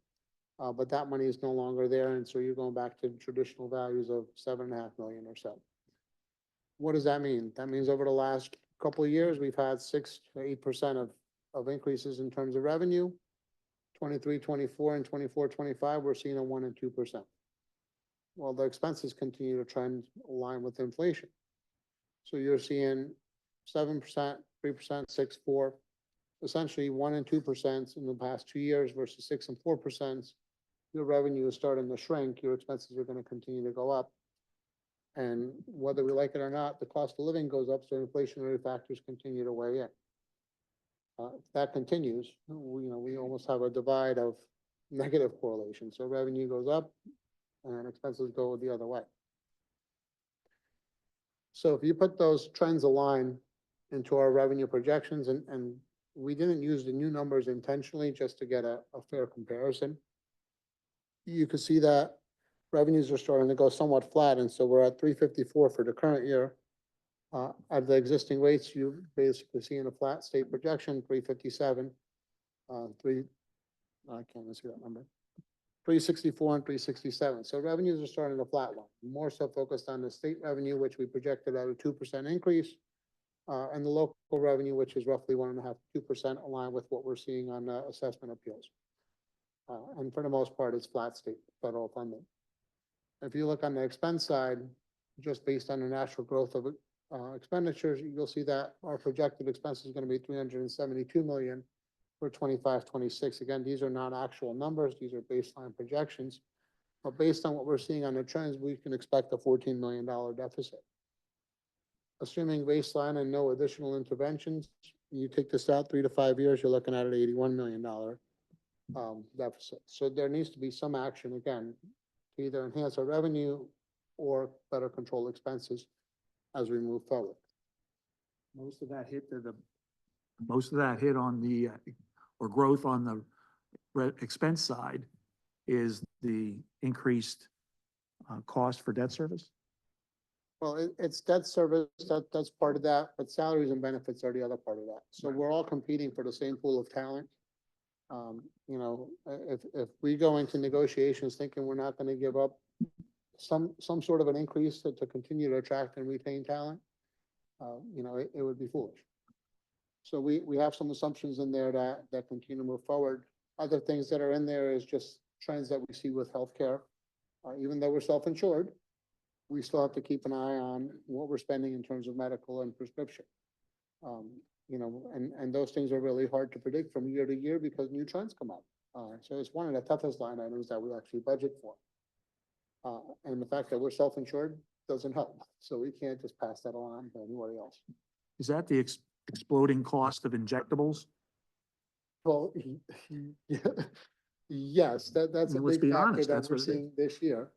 but that money is no longer there, and so you're going back to traditional values of 7.5 million or so. What does that mean? That means over the last couple of years, we've had 6 to 8% of increases in terms of revenue. 23, 24, and 24, 25, we're seeing a 1% and 2%. Well, the expenses continue to trend align with inflation. So you're seeing 7%, 3%, 6, 4, essentially 1% and 2% in the past 2 years versus 6 and 4%. Your revenue is starting to shrink. Your expenses are going to continue to go up. And whether we like it or not, the cost of living goes up, so inflationary factors continue to weigh in. If that continues, we almost have a divide of negative correlation. So revenue goes up, and expenses go the other way. So if you put those trends align into our revenue projections, and we didn't use the new numbers intentionally just to get a fair comparison. You could see that revenues are starting to go somewhat flat, and so we're at 354 for the current year. At the existing rates, you basically see in a flat state projection, 357, I can't even see that number. 364 and 367. So revenues are starting to flatline, more so focused on the state revenue, which we projected at a 2% increase, and the local revenue, which is roughly 1.5%, 2% aligned with what we're seeing on assessment appeals. And for the most part, it's flat state federal funding. If you look on the expense side, just based on the natural growth of expenditures, you'll see that our projected expense is going to be 372 million for 25-26. Again, these are not actual numbers; these are baseline projections. But based on what we're seeing on the trends, we can expect a $14 million deficit. Assuming baseline and no additional interventions, you take this out 3 to 5 years, you're looking at an $81 million deficit. So there needs to be some action again to either enhance our revenue or better control expenses as we move forward. Most of that hit on the, or growth on the expense side is the increased cost for debt service? Well, it's debt service, that's part of that, but salaries and benefits are the other part of that. So we're all competing for the same pool of talent. You know, if we go into negotiations thinking we're not gonna give up some sort of an increase to continue to attract and retain talent, you know, it would be foolish. So we have some assumptions in there that continue to move forward. Other things that are in there is just trends that we see with healthcare. Even though we're self-insured, we still have to keep an eye on what we're spending in terms of medical and prescription. You know, and those things are really hard to predict from year to year because new trends come up. So it's one of the toughest line items that we actually budget for. And the fact that we're self-insured doesn't help. So we can't just pass that on to anybody else. Is that the exploding cost of injectables? Well, yes, that's a Let's big be factor honest, that that's we're what it is. seeing this year.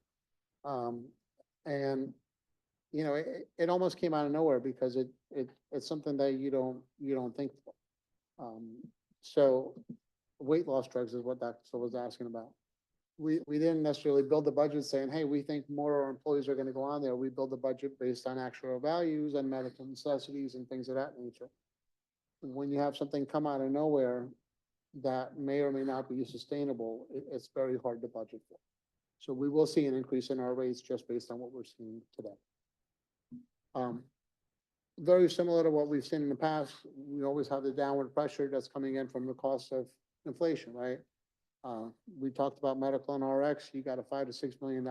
And, you know, it almost came out of nowhere because it's something that you don't think for. So weight loss drugs is what Dr. Silva was asking about. We didn't necessarily build the budget saying, hey, we think more of our employees are going to go on there. We build the budget based on actual values and medical necessities and things of that nature. When you have something come out of nowhere that may or may not be sustainable, it's very hard to budget for. So we will see an increase in our rates just based on what we're seeing today. Very similar to what we've seen in the past, we always have the downward pressure that's coming in from the cost of inflation, right? We talked about medical and RX, you got a $5 to $6 million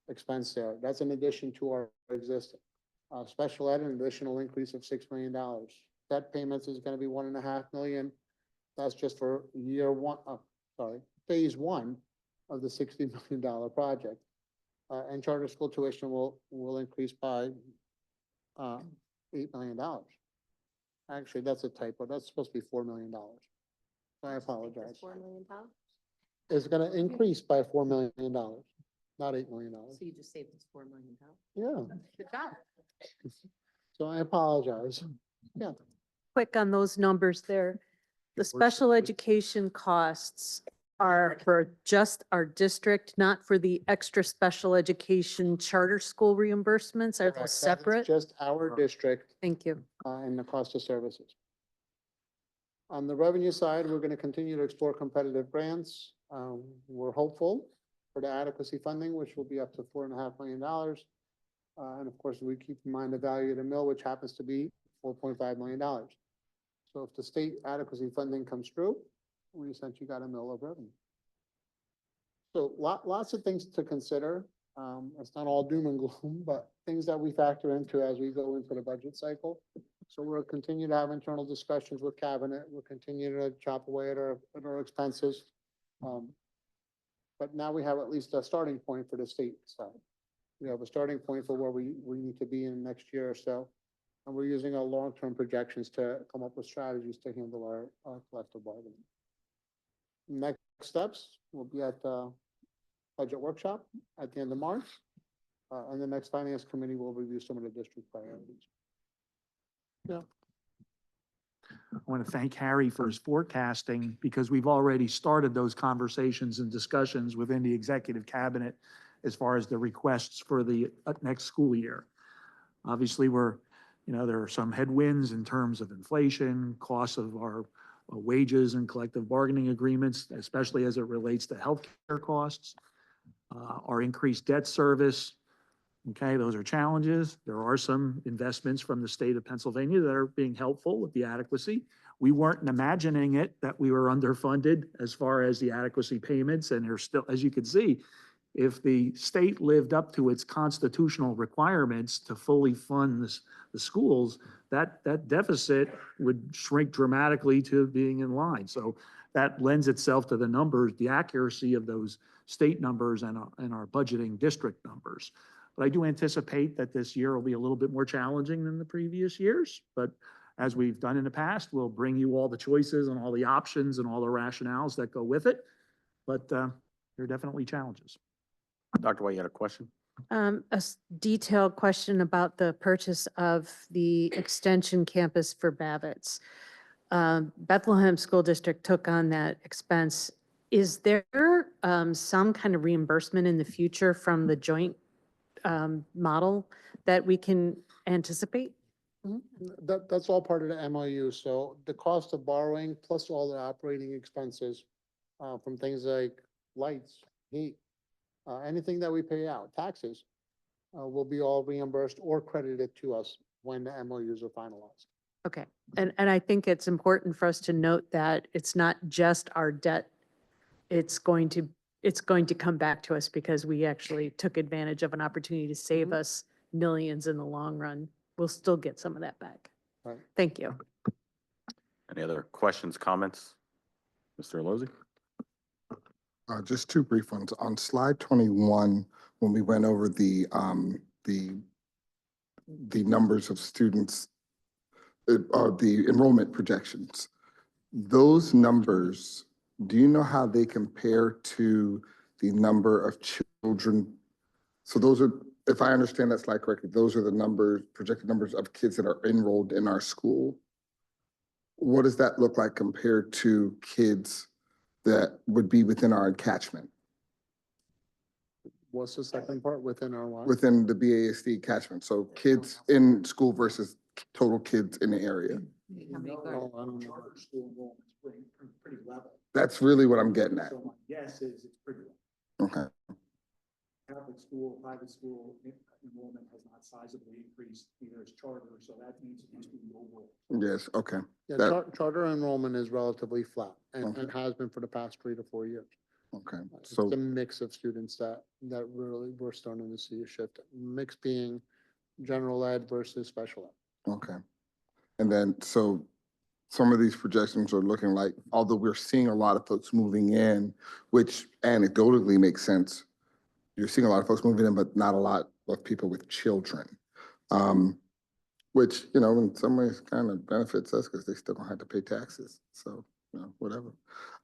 expense there. That's in addition to our existing. Special ed, an additional increase of $6 million. Debt payments is gonna be $1.5 million. That's just for phase one of the $60 million project. And charter school tuition will increase by $8 million. Actually, that's a typo. That's supposed to be $4 million. I apologize. $4 million? It's gonna increase by $4 million, not $8 million. So you just saved us $4 million? Yeah, Good job. so I apologize. Yeah, Quick on those numbers there. The special education costs are for just our district, not for the extra special education charter school reimbursements. Are correct. those That is separate? just our district Thank you. and the cost of services. On the revenue side, we're gonna continue to explore competitive grants. We're hopeful for the adequacy funding, which will be up to $4.5 million. And of course, we keep in mind the value of the mill, which happens to be $4.5 million. So if the state adequacy funding comes through, we essentially got a mill of revenue. So lots of things to consider. It's not all doom and gloom, but things that we factor into as we go into the budget cycle. So we'll continue to have internal discussions with cabinet. We'll continue to chop away at our expenses. But now we have at least a starting point for the state side. We have a starting point for where we need to be in the next year or so. And we're using our long-term projections to come up with strategies to handle our collective bargaining. Next steps will be at budget workshop at the end of March. And the next finance committee will review some of the district priorities. Yeah. I want to thank Harry for his forecasting because we've already started those conversations and discussions within the executive cabinet as far as the requests for the next school year. Obviously, there are some headwinds in terms of inflation, costs of our wages and collective bargaining agreements, especially as it relates to healthcare costs, our increased debt service. Okay, those are challenges. There are some investments from the state of Pennsylvania that are being helpful with the adequacy. We weren't imagining it that we were underfunded as far as the adequacy payments, and there's still, as you can see, if the state lived up to its constitutional requirements to fully fund the schools, that deficit would shrink dramatically to being in line. So that lends itself to the numbers, the accuracy of those state numbers and our budgeting district numbers. But I do anticipate that this year will be a little bit more challenging than the previous years. But as we've done in the past, we'll bring you all the choices and all the options and all the rationales that go with it. But there are definitely challenges. Dr. White, you had a question? Detailed question about the purchase of the extension campus for Babbitts. Bethlehem School District took on that expense. Is there some kind of reimbursement in the future from the joint model that we can anticipate? That's all part of the MOU. So the cost of borrowing plus all the operating expenses from things like lights, heat, anything that we pay out, taxes, will be all reimbursed or credited to us when the MOUs are finalized. Okay, and I think it's important for us to note that it's not just our debt. It's going to come back to us because we actually took advantage of an opportunity to save us millions in the long run. We'll still get some of that back. Right. Thank you. Any other questions, comments? Mr. Lozey? Just two brief ones. On slide 21, when we went over the numbers of students, the enrollment projections, those numbers, do you know how they compare to the number of children? So those are, if I understand that slide correctly, those are the numbers, projected numbers of kids that are enrolled in our school. What does that look like compared to kids that would be within our catchment? What's the second part within our line? Within the BASD catchment, so kids in school versus total kids in the area. I don't know. Charter school enrollment's pretty level. That's really what I'm getting at. So my guess is it's pretty level. Okay, Catholic school, private school enrollment has not sizably increased either as charter, so that means it must be overall. yes, okay. Yeah, That- charter enrollment is relatively flat and has been for the past 3 to 4 years. Okay, It's so, a mix of students that really we're starting to see a shift. Mix being general ed versus special ed. okay. And then, so some of these projections are looking like, although we're seeing a lot of folks moving in, which anecdotally makes sense. You're seeing a lot of folks moving in, but not a lot of people with children. Which, in some ways kind of benefits us because they still don't have to pay taxes. So, whatever.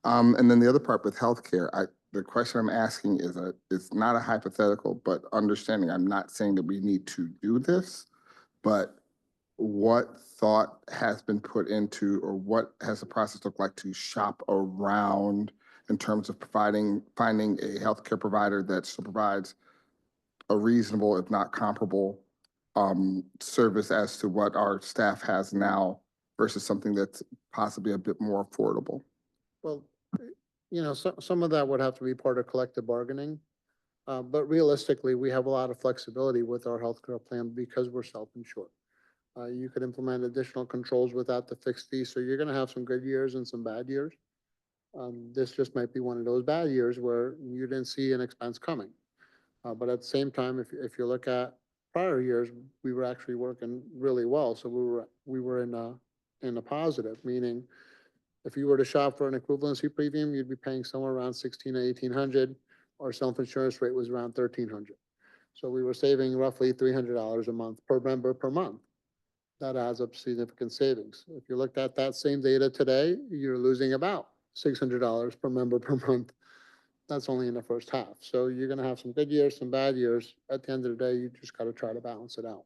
And then the other part with healthcare, the question I'm asking is it's not a hypothetical, but understanding, I'm not saying that we need to do this, but what thought has been put into, or what has the process looked like to shop around in terms of finding a healthcare provider that still provides a reasonable, if not comparable, service as to what our staff has now versus something that's possibly a bit more affordable? Well, some of that would have to be part of collective bargaining. But realistically, we have a lot of flexibility with our healthcare plan because we're self-insured. You could implement additional controls without the fixed fee. So you're going to have some good years and some bad years. This just might be one of those bad years where you didn't see an expense coming. But at the same time, if you look at prior years, we were actually working really well. So we were in a positive, meaning if you were to shop for an equivalency premium, you'd be paying somewhere around 1,600 to 1,800. Our self-insurance rate was around 1,300. So we were saving roughly $300 a month per member per month. That adds up significant savings. If you looked at that same data today, you're losing about $600 per member per month. that's only in the first half. So you're gonna have some good years, some bad years. At the end of the day, you just gotta try to balance it out.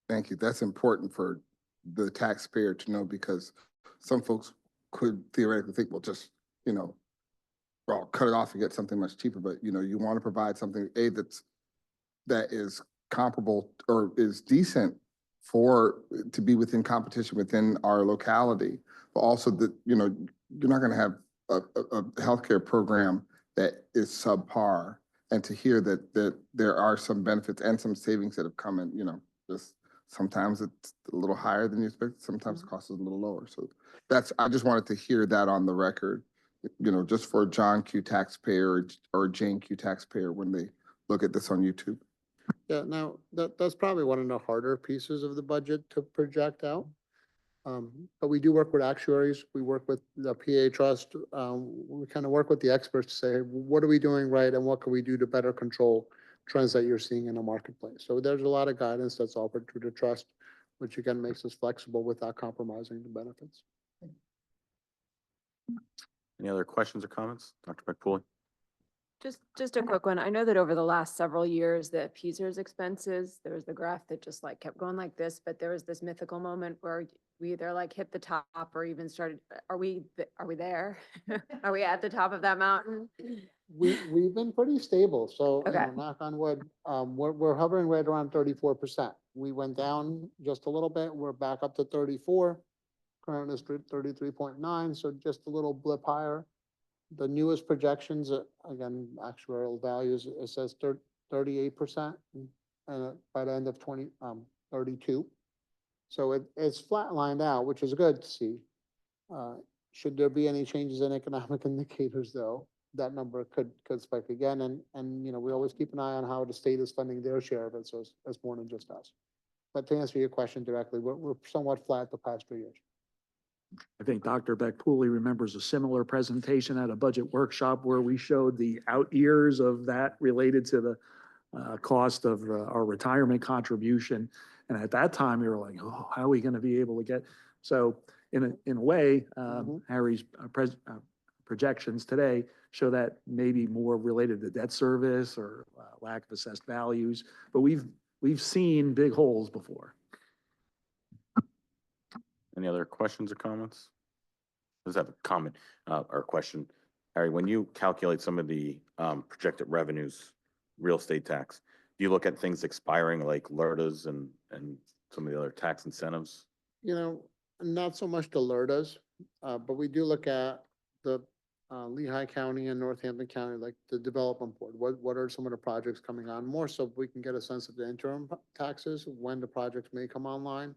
Thank you. That's important for the taxpayer to know because some folks could theoretically think, well, just, well, cut it off and get something much cheaper, but you want to provide something, that is comparable or is decent to be within competition within our locality, but also that, you're not going to have a healthcare program that is subpar. And to hear that there are some benefits and some savings that have come in, just sometimes it's a little higher than you expect, sometimes the cost is a little lower. So I just wanted to hear that on the record, just for John Q taxpayer or Jane Q taxpayer when they look at this on YouTube. Yeah, now, that's probably one of the harder pieces of the budget to project out. But we do work with actuaries, we work with the PA Trust, we kind of work with the experts to say, what are we doing right and what can we do to better control trends that you're seeing in the marketplace? So there's a lot of guidance that's offered through the trust, which again makes us flexible without compromising the benefits. Any other questions or comments? Dr. McPooley? Just a quick one. I know that over the last several years, the Peasers expenses, there was the graph that just like kept going like this, but there was this mythical moment where we either like hit the top or even started, are we there? Are we at the top of that mountain? We've been pretty stable, so, Okay. knock on wood, we're hovering right around 34%. We went down just a little bit, we're back up to 34. Current is 33.9, so just a little blip higher. The newest projections, again, actuarial values, it says 38%, and by the end of 32. So it's flatlined out, which is good to see. Should there be any changes in economic indicators, though, that number could spike again. And we always keep an eye on how the state is funding their share of it, so it's more than just us. But to answer your question directly, we're somewhat flat the past 3 years. I think Dr. Beck-Pooley remembers a similar presentation at a budget workshop where we showed the out years of that related to the cost of our retirement contribution. And at that time, you were like, oh, how are we going to be able to get? So in a way, Harry's projections today show that maybe more related to debt service or lack of assessed values. But we've seen big holes before. Any other questions or comments? Does that have a comment or question? Harry, when you calculate some of the projected revenues, real estate tax, do you look at things expiring like LERTAs and some of the other tax incentives? Not so much the LERTAs, but we do look at the Lehigh County and Northampton County, like the development board. What are some of the projects coming on? More so we can get a sense of the interim taxes, when the projects may come online.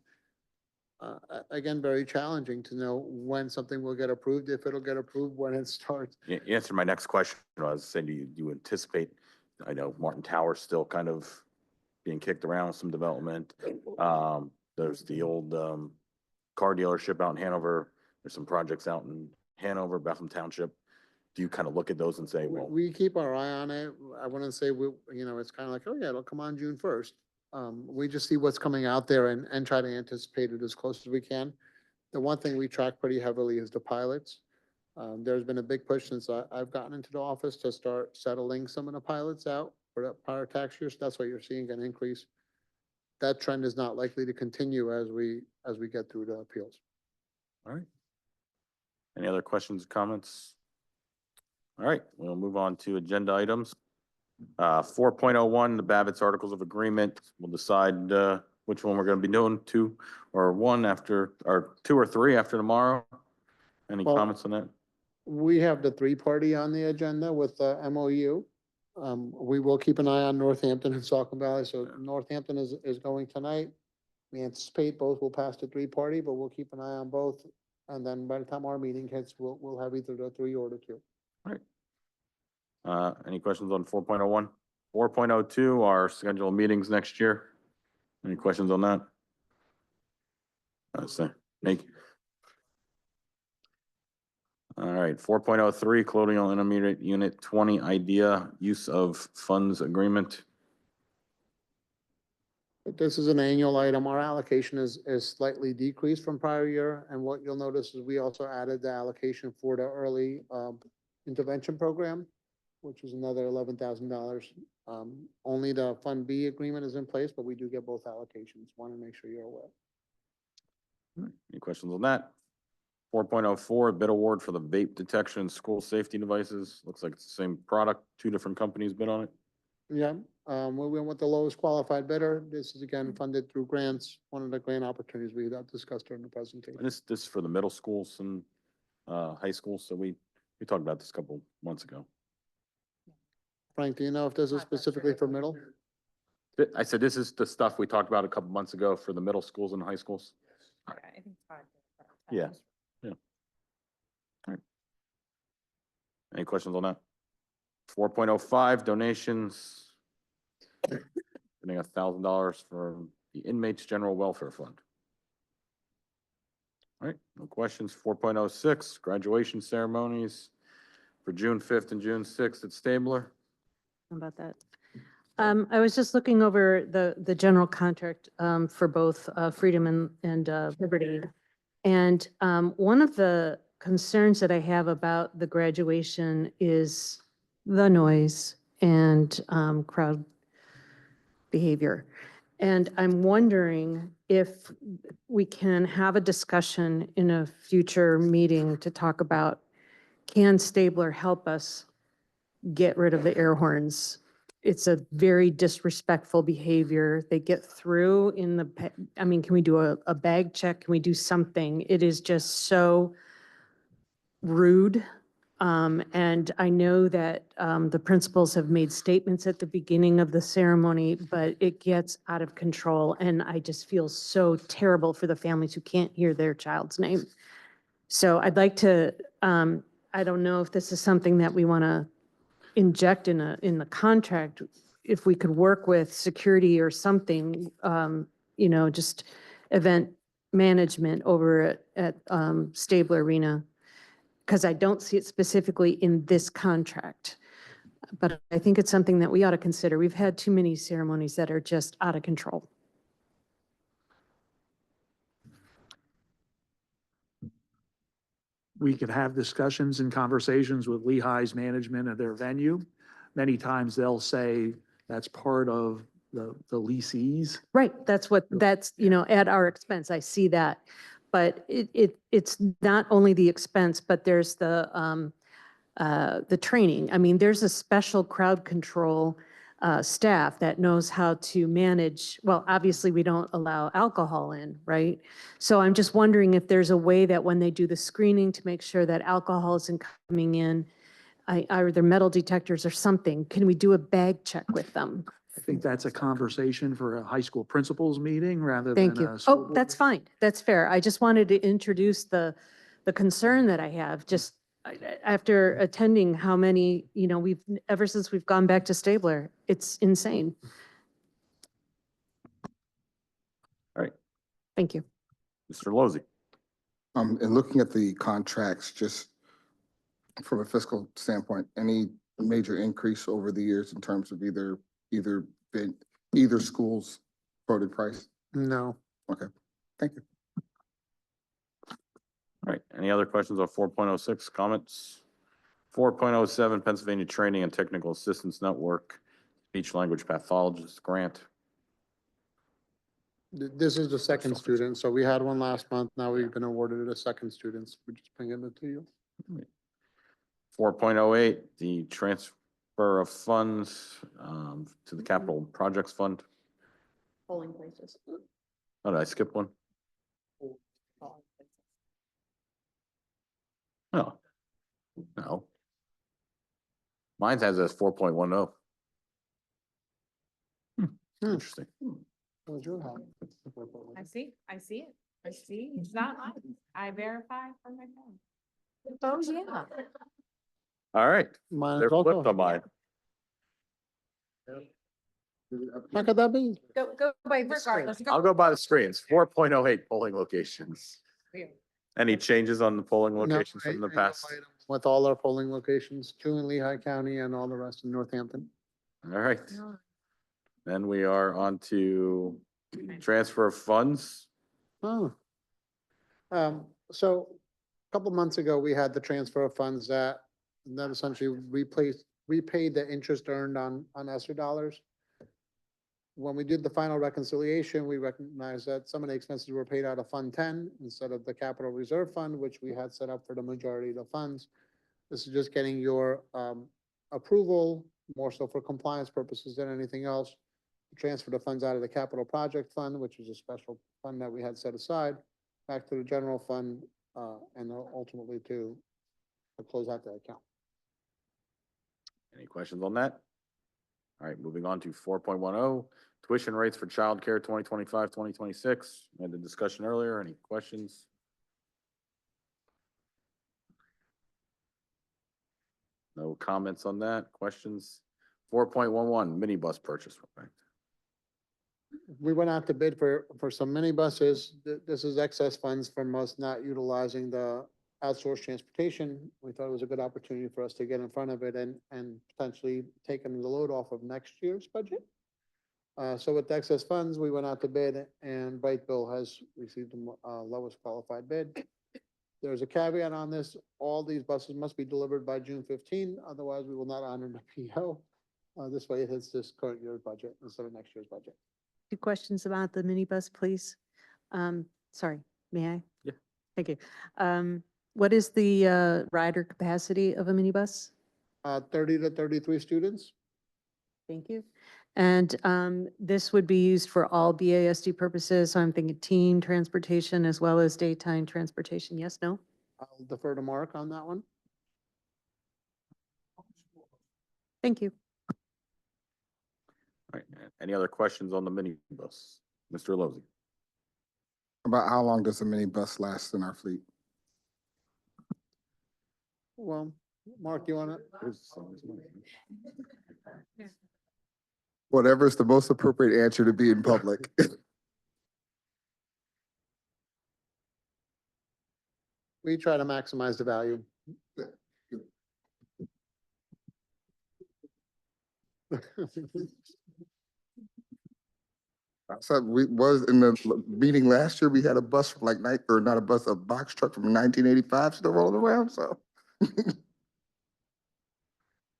Again, very challenging to know when something will get approved, if it'll get approved, when it starts. You answered my next question. I was saying, do you anticipate, I know Martin Tower's still kind of being kicked around with some development. There's the old car dealership out in Hanover. There's some projects out in Hanover, Bethlehem Township. Do you kind of look at those and say, well, We keep our eye on it. I wouldn't say it's kind of like, oh yeah, it'll come on June 1st. We just see what's coming out there and try to anticipate it as close as we can. The one thing we track pretty heavily is the pilots. There's been a big push since I've gotten into the office to start settling some of the pilots out for the prior tax years. That's why you're seeing an increase. That trend is not likely to continue as we get through the appeals. all right. Any other questions, comments? All right, we'll move on to agenda items. 4.01, the Babbitt's Articles of Agreement. We'll decide which one we're going to be doing, 2 or 1 after, or 2 or 3 after tomorrow. Any Well, comments on that? We have the 3-party on the agenda with the MOU. We will keep an eye on Northampton and Saucon Valley. So Northampton is going tonight. We anticipate both will pass the 3-party, but we'll keep an eye on both. And then by the time our meeting hits, we'll have either the 3 or the 2. All right. Any questions on 4.01? 4.02, our scheduled meetings next year. Any questions on that? Make. All right, 4.03, Colonial Intermediate Unit 20 IDEA Use of Funds Agreement. This is an annual item. Our allocation is slightly decreased from prior year. And what you'll notice is we also added the allocation for the early intervention program. which is another $11,000. Only the Fund B agreement is in place, but we do get both allocations. Want to make sure you're aware. Any questions on that? 4.04, bid award for the vape detection and school safety devices. Looks like it's the same product, two different companies bid on it. Yeah, we went with the lowest qualified bidder. This is again funded through grants, one of the grant opportunities we discussed during the presentation. And this is for the middle schools and high schools. So we talked about this a couple months ago. Frank, do you know if this is specifically for middle? I said, this is the stuff we talked about a couple months ago for the middle schools and high schools. Yeah. Yeah. All right. Any questions on that? 4.05 donations. Getting $1,000 from the inmates general welfare fund. All right, no questions. 4.06 graduation ceremonies for June 5th and June 6th at Stabler. How about that? I was just looking over the general contract for both Freedom and Liberty. And one of the concerns that I have about the graduation is the noise and crowd behavior. And I'm wondering if we can have a discussion in a future meeting to talk about, can Stabler help us get rid of the air horns? It's a very disrespectful behavior. They get through in the, I mean, can we do a bag check? Can we do something? It is just so rude. And I know that the principals have made statements at the beginning of the ceremony, but it gets out of control. And I just feel so terrible for the families who can't hear their child's name. So I'd like to, I don't know if this is something that we want to inject in the contract, if we could work with security or something, just event management over at Stabler Arena. Because I don't see it specifically in this contract. But I think it's something that we ought to consider. We've had too many ceremonies that are just out of control. We could have discussions and conversations with Lehigh's management of their venue. Many times they'll say that's part of the leasees. Right, that's at our expense. I see that. But it's not only the expense, but there's the training. I mean, there's a special crowd control staff that knows how to manage. Well, obviously, we don't allow alcohol in, right? So I'm just wondering if there's a way that when they do the screening to make sure that alcohol isn't coming in, either metal detectors or something, can we do a bag check with them? I think that's a conversation for a high school principals meeting rather than Thank you. a school Oh, board that's meeting. fine. That's fair. I just wanted to introduce the concern that I have, just after attending how many, ever since we've gone back to Stabler, it's insane. All right, Thank you. Mr. Lozey. And looking at the contracts, just from a fiscal standpoint, any major increase over the years in terms of either school's quoted price? No. Okay, thank you. All right, any other questions on 4.06, comments? 4.07, Pennsylvania Training and Technical Assistance Network, Speech Language Pathologist Grant. This is the second student. So we had one last month. Now we've been awarded a second student. We're just bringing it to you. 4.08, the transfer of funds to the Capital Projects Fund. Polling places. Oh, did I skip one? No. No. Mine has as 4.10. Interesting. What's your house? I see it. I see. It's not mine. I verify from my phone. Oh, yeah. All right, Mine they're is also. flipped on mine. How could that be? Go by the screen. Regardless. I'll go by the screens. 4.08 polling locations. Any changes on the polling No, locations from the I know past? items with all our polling locations, 2 in Lehigh County and all the rest in Northampton. All right. Then we are on to transfer of funds. Oh. So a couple months ago, we had the transfer of funds that essentially replaced we paid the interest earned on ESSER dollars. When we did the final reconciliation, we recognized that some of the expenses were paid out of Fund 10 instead of the Capital Reserve Fund, which we had set up for the majority of the funds. This is just getting your approval, more so for compliance purposes than anything else. To transfer the funds out of the Capital Project Fund, which is a special fund that we had set aside, back to the general fund, and ultimately to close out that account. Any questions on that? All right, moving on to 4.10, tuition rates for childcare 2025, 2026. We had the discussion earlier. Any questions? No comments on that. Questions? 4.11, minibus purchase. We went out to bid for some minibuses. This is excess funds from us not utilizing the outsourced transportation. We thought it was a good opportunity for us to get in front of it and potentially taking the load off of next year's budget. So with the excess funds, we went out to bid, and Brightbill has received the lowest qualified bid. There's a caveat on this. All these buses must be delivered by June 15, otherwise we will not honor the PO. This way it hits this current year's budget instead of next year's budget. Two questions about the minibus, please. Sorry, may I? Yeah. Thank you. What is the rider capacity of a minibus? 30 to 33 students. Thank you. And this would be used for all BASD purposes, so I'm thinking team transportation as well as daytime transportation. Yes, no? I'll defer to Mark on that one. Thank you. All right, any other questions on the minibus? Mr. Lozey? About how long does a minibus last in our fleet? Well, Mark, you want to? Whatever is the most appropriate answer to be in public. We try to maximize the value. So we was in the meeting last year, we had a bus from like or not a bus, a box truck from 1985 still rolling around, so.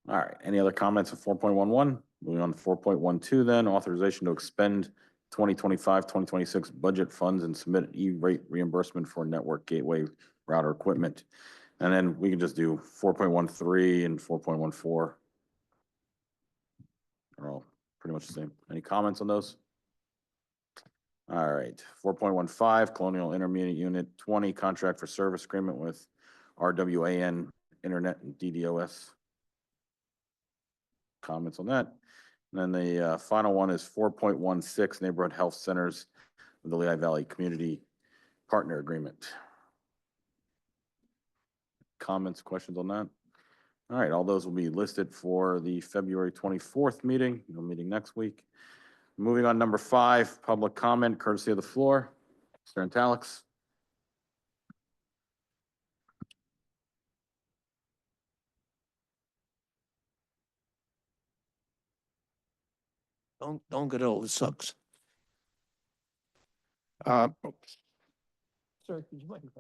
All right, any other comments on 4.11? Moving on to 4.12 then, authorization to expend 2025, 2026 budget funds and submit E-rate reimbursement for network gateway router equipment. And then we can just do 4.13 and 4.14. They're all pretty much the same. Any comments on those? All right, 4.15, Colonial Intermediate Unit 20, contract for service agreement with RWAN Internet and DDoS. Comments on that? And then the final one is 4.16, Neighborhood Health Centers with the Lehigh Valley Community Partner Agreement. Comments, questions on that? All right, all those will be listed for the February 24th meeting, meeting next week. Moving on, number 5, public comment, courtesy of the floor. Mr. Antalix. Don't get old, it sucks. Sir, could you mind?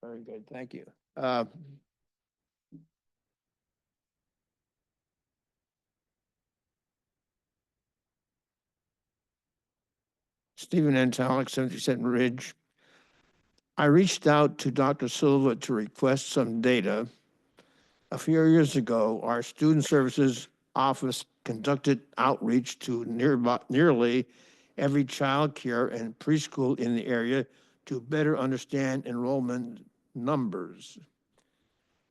Very good, thank you. Stephen Antalik, 77 Ridge. I reached out to Dr. Silva to request some data. A few years ago, our student services office conducted outreach to nearly every child care and preschool in the area to better understand enrollment numbers.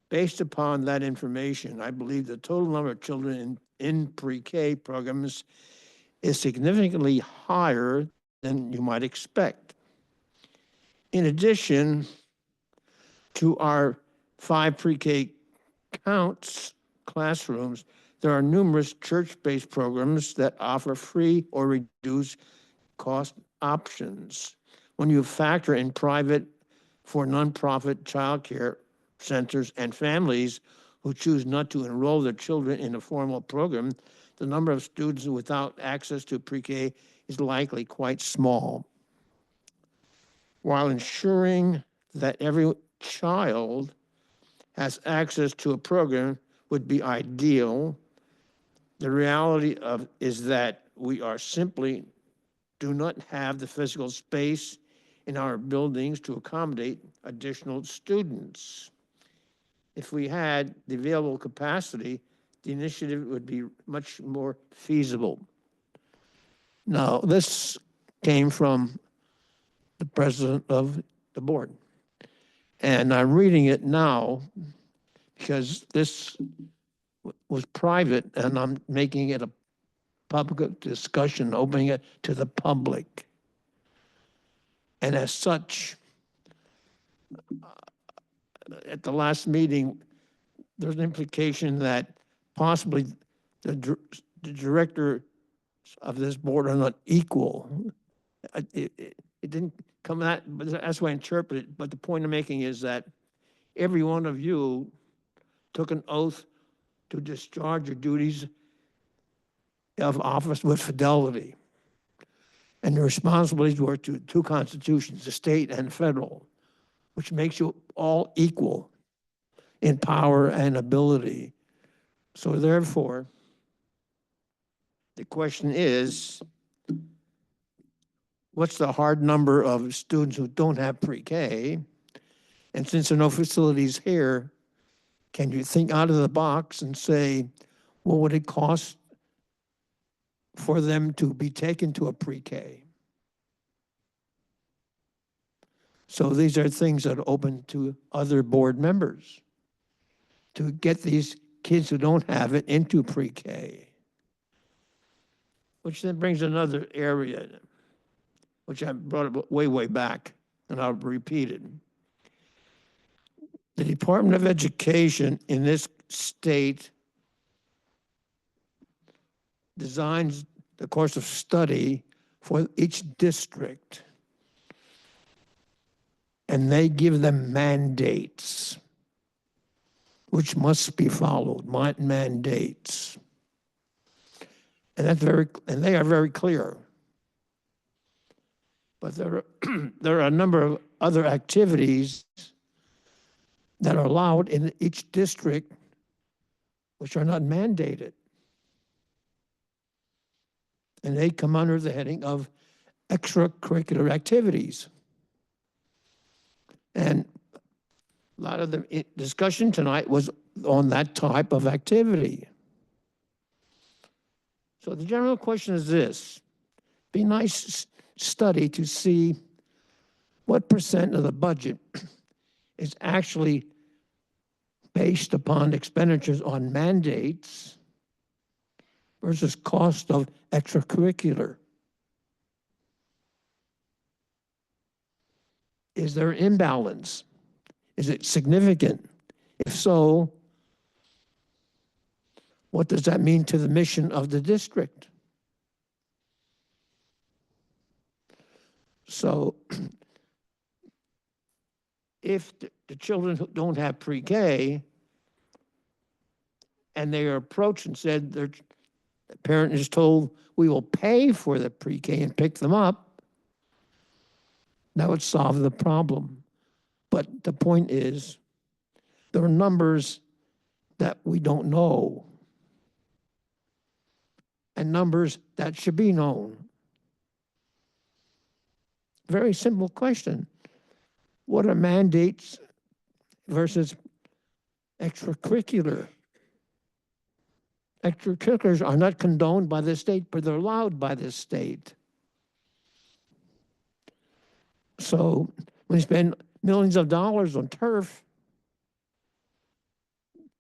Based upon that information, I believe the total number of children in pre-K programs is significantly higher than you might expect. In addition to our 5 pre-K counts classrooms, there are numerous church-based programs that offer free or reduced cost options. When you factor in private for nonprofit childcare centers and families who choose not to enroll their children in a formal program, the number of students without access to pre-K is likely quite small. While ensuring that every child has access to a program would be ideal. The reality of is that we are simply do not have the physical space in our buildings to accommodate additional students. If we had the available capacity, the initiative would be much more feasible. Now, this came from the president of the board. And I'm reading it now because this was private and I'm making it a public discussion, opening it to the public. And as such, at the last meeting, there's an implication that possibly the director of this board are not equal. It didn't come out, but that's the way I interpret it. But the point I'm making is that every one of you took an oath to discharge your duties of office with fidelity. And the responsibilities were to two constitutions, the state and federal, which makes you all equal in power and ability. So therefore, the question is, what's the hard number of students who don't have pre-K? And since there are no facilities here, can you think out of the box and say, what would it cost for them to be taken to a pre-K? So these are things that are open to other board members to get these kids who don't have it into pre-K. Which then brings another area, which I brought up way, way back, and I'll repeat it. The Department of Education in this state designs the course of study for each district. And they give them mandates, which must be followed, mandates. And they are very clear. But there are a number of other activities that are allowed in each district, which are not mandated. And they come under the heading of extracurricular activities. And a lot of the discussion tonight was on that type of activity. So the general question is this: be nice study to see what percent of the budget is actually based upon expenditures on mandates versus cost of extracurricular. Is there imbalance? Is it significant? If so, what does that mean to the mission of the district? So if the children who don't have pre-K and they are approached and said their parent is told, we will pay for the pre-K and pick them up, that would solve the problem. But the point is, there are numbers that we don't know and numbers that should be known. Very simple question. What are mandates versus extracurricular? Extracurriculars are not condoned by the state, but they're allowed by the state. So when you spend millions of dollars on turf,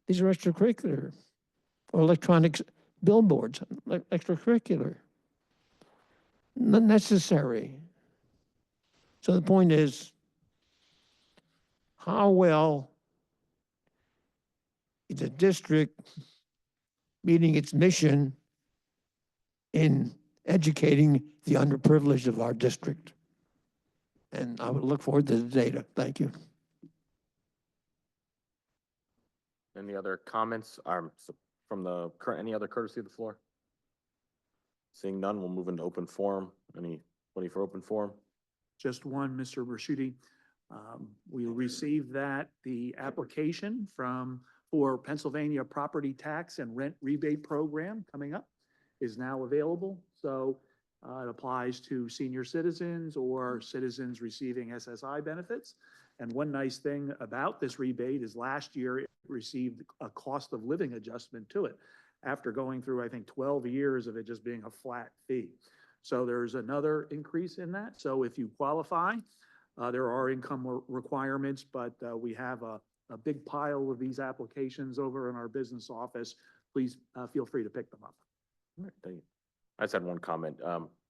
these are extracurricular, or electronic billboards, extracurricular, not necessary. So the point is, how well is the district meeting its mission in educating the underprivileged of our district? And I would look forward to the data. Thank you. Any other comments from the current, any other courtesy of the floor? Seeing none, we'll move into open forum. Anybody for open forum? Just one, Mr. Rashidi. We received the application for Pennsylvania Property Tax and Rent Rebate Program coming up is now available. So it applies to senior citizens or citizens receiving SSI benefits. And one nice thing about this rebate is last year it received a cost of living adjustment to it after going through, I think, 12 years of it just being a flat fee. So there's another increase in that. So if you qualify, there are income requirements, but we have a big pile of these applications over in our business office. Please feel free to pick them up. All right, thank you. I just had one comment.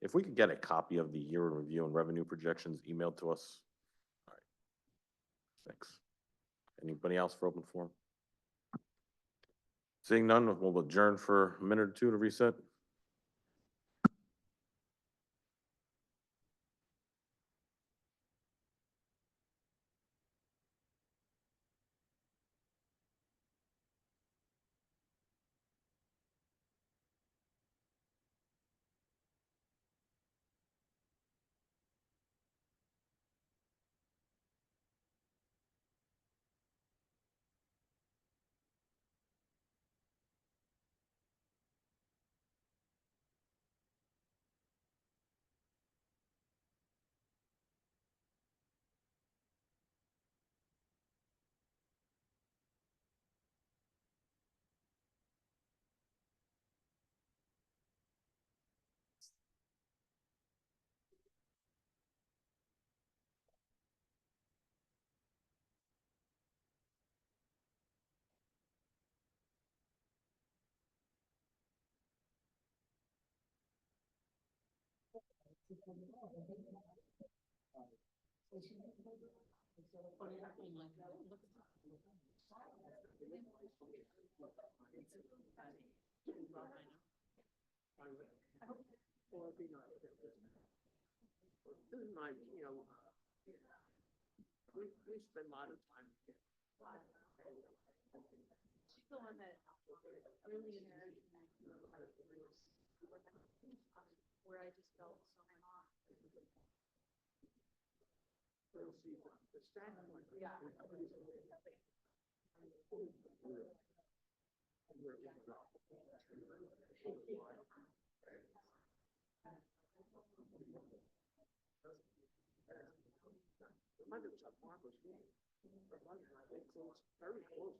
If we could get a copy of the year in review and revenue projections emailed to us. All right. Thanks. Anybody else for open forum? Seeing none, we'll adjourn for a minute or two to reset. We spend a lot of time. She's the one that really inherited where I just felt so off. Yeah. Very close.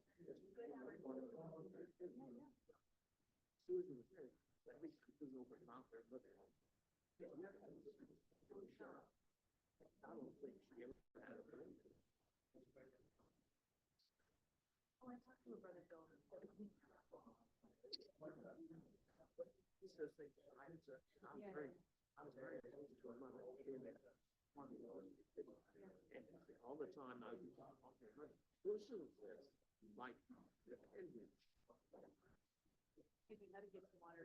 Susan was there. At least she was over out there, but I don't think she ever had a phone. Oh, I talked to her brother Bill. He says things. I was very close to him. And all the time I was talking to her. Susan says, like, the ending. If you had to get some water,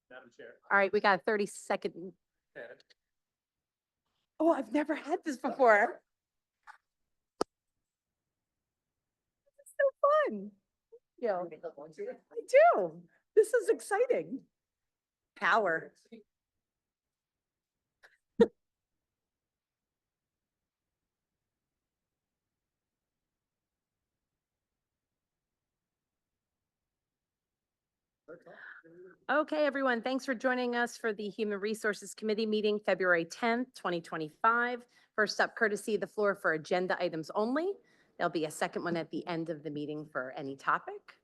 Madam Chair. All right, we got a 30-second. Oh, I've never had this before. This is so fun. Yeah, I do. This is exciting. Power. Okay, everyone, thanks for joining us for the Human Resources Committee meeting, February 10th, 2025. First up, courtesy of the floor for agenda items only. There'll be a second one at the end of the meeting for any topic.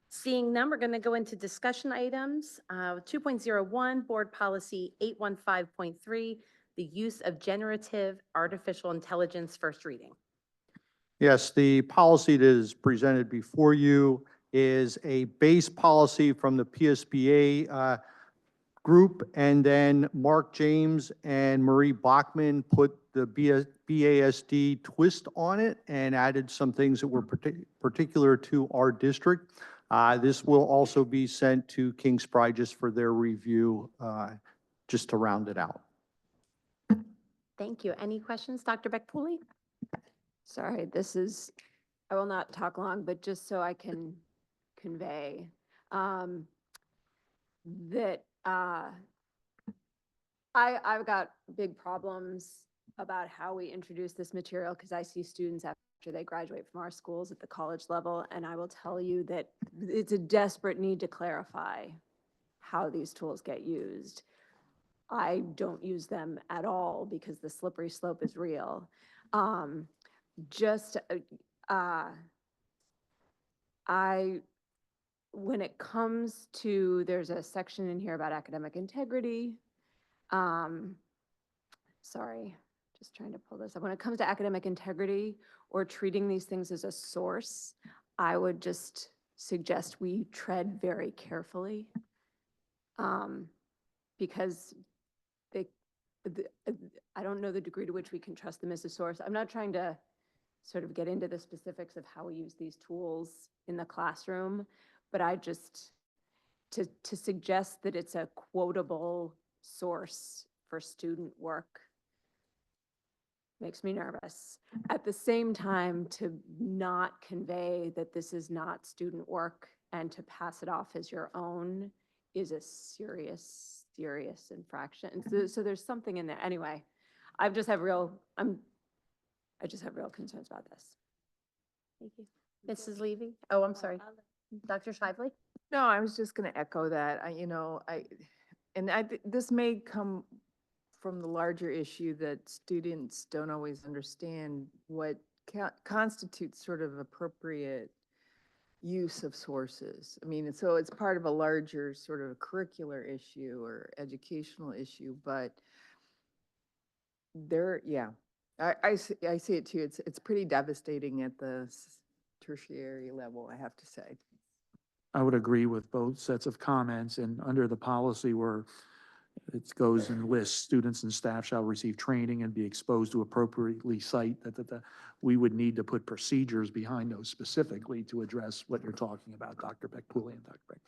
Seeing none, we're going to go into discussion items. 2.01, Board Policy 815.3, the use of generative artificial intelligence, first reading. Yes, the policy that is presented before you is a base policy from the PSBA group, and then Mark James and Marie Bachman put the BASD twist on it and added some things that were particular to our district. This will also be sent to Kings Pride just for their review, just to round it out. Thank you. Any questions, Dr. Beck-Pooley? Sorry, I will not talk long, but just so I can convey that I've got big problems about how we introduce this material because I see students after they graduate from our schools at the college level, and I will tell you that it's a desperate need to clarify how these tools get used. I don't use them at all because the slippery slope is real. When it comes to, there's a section in here about academic integrity. Sorry, just trying to pull this up. When it comes to academic integrity or treating these things as a source, I would just suggest we tread very carefully. Because I don't know the degree to which we can trust them as a source. I'm not trying to sort of get into the specifics of how we use these tools in the classroom, but I just, to suggest that it's a quotable source for student work makes me nervous. At the same time, to not convey that this is not student work and to pass it off as your own is a serious infraction. So there's something in there. Anyway, I just have real concerns about this. Thank you. Mrs. Levy? Oh, I'm sorry. Dr. Shively? No, I was just going to echo that. This may come from the larger issue that students don't always understand what constitutes sort of appropriate use of sources. I mean, so it's part of a larger sort of curricular issue or educational issue, but I see it too. It's pretty devastating at the tertiary level, I have to say. I would agree with both sets of comments, and under the policy where it goes and lists students and staff shall receive training and be exposed to appropriately cite that we would need to put procedures behind those specifically to address what you're talking about, Dr. Beck-Pooley and Dr. Beck.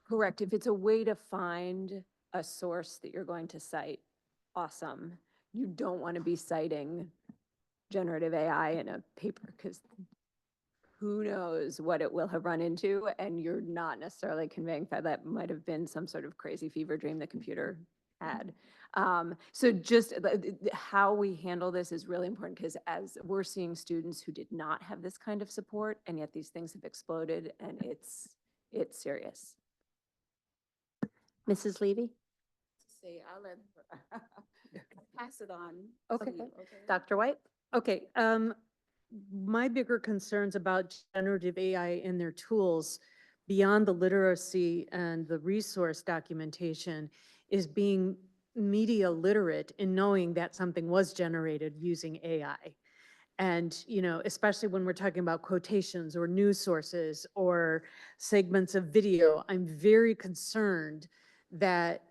Correct. If it's a way to find a source that you're going to cite, awesome. You don't want to be citing generative AI in a paper because who knows what it will have run into, and you're not necessarily conveying that might have been some sort of crazy fever dream the computer had. So just how we handle this is really important because as we're seeing students who did not have this kind of support, and yet these things have exploded, and it's serious. Mrs. Levy? Say, I'll let pass it on. Okay. Dr. White? Okay, my bigger concerns about generative AI and their tools beyond the literacy and the resource documentation is being media literate in knowing that something was generated using AI. And, especially when we're talking about quotations or news sources or segments of video, I'm very concerned that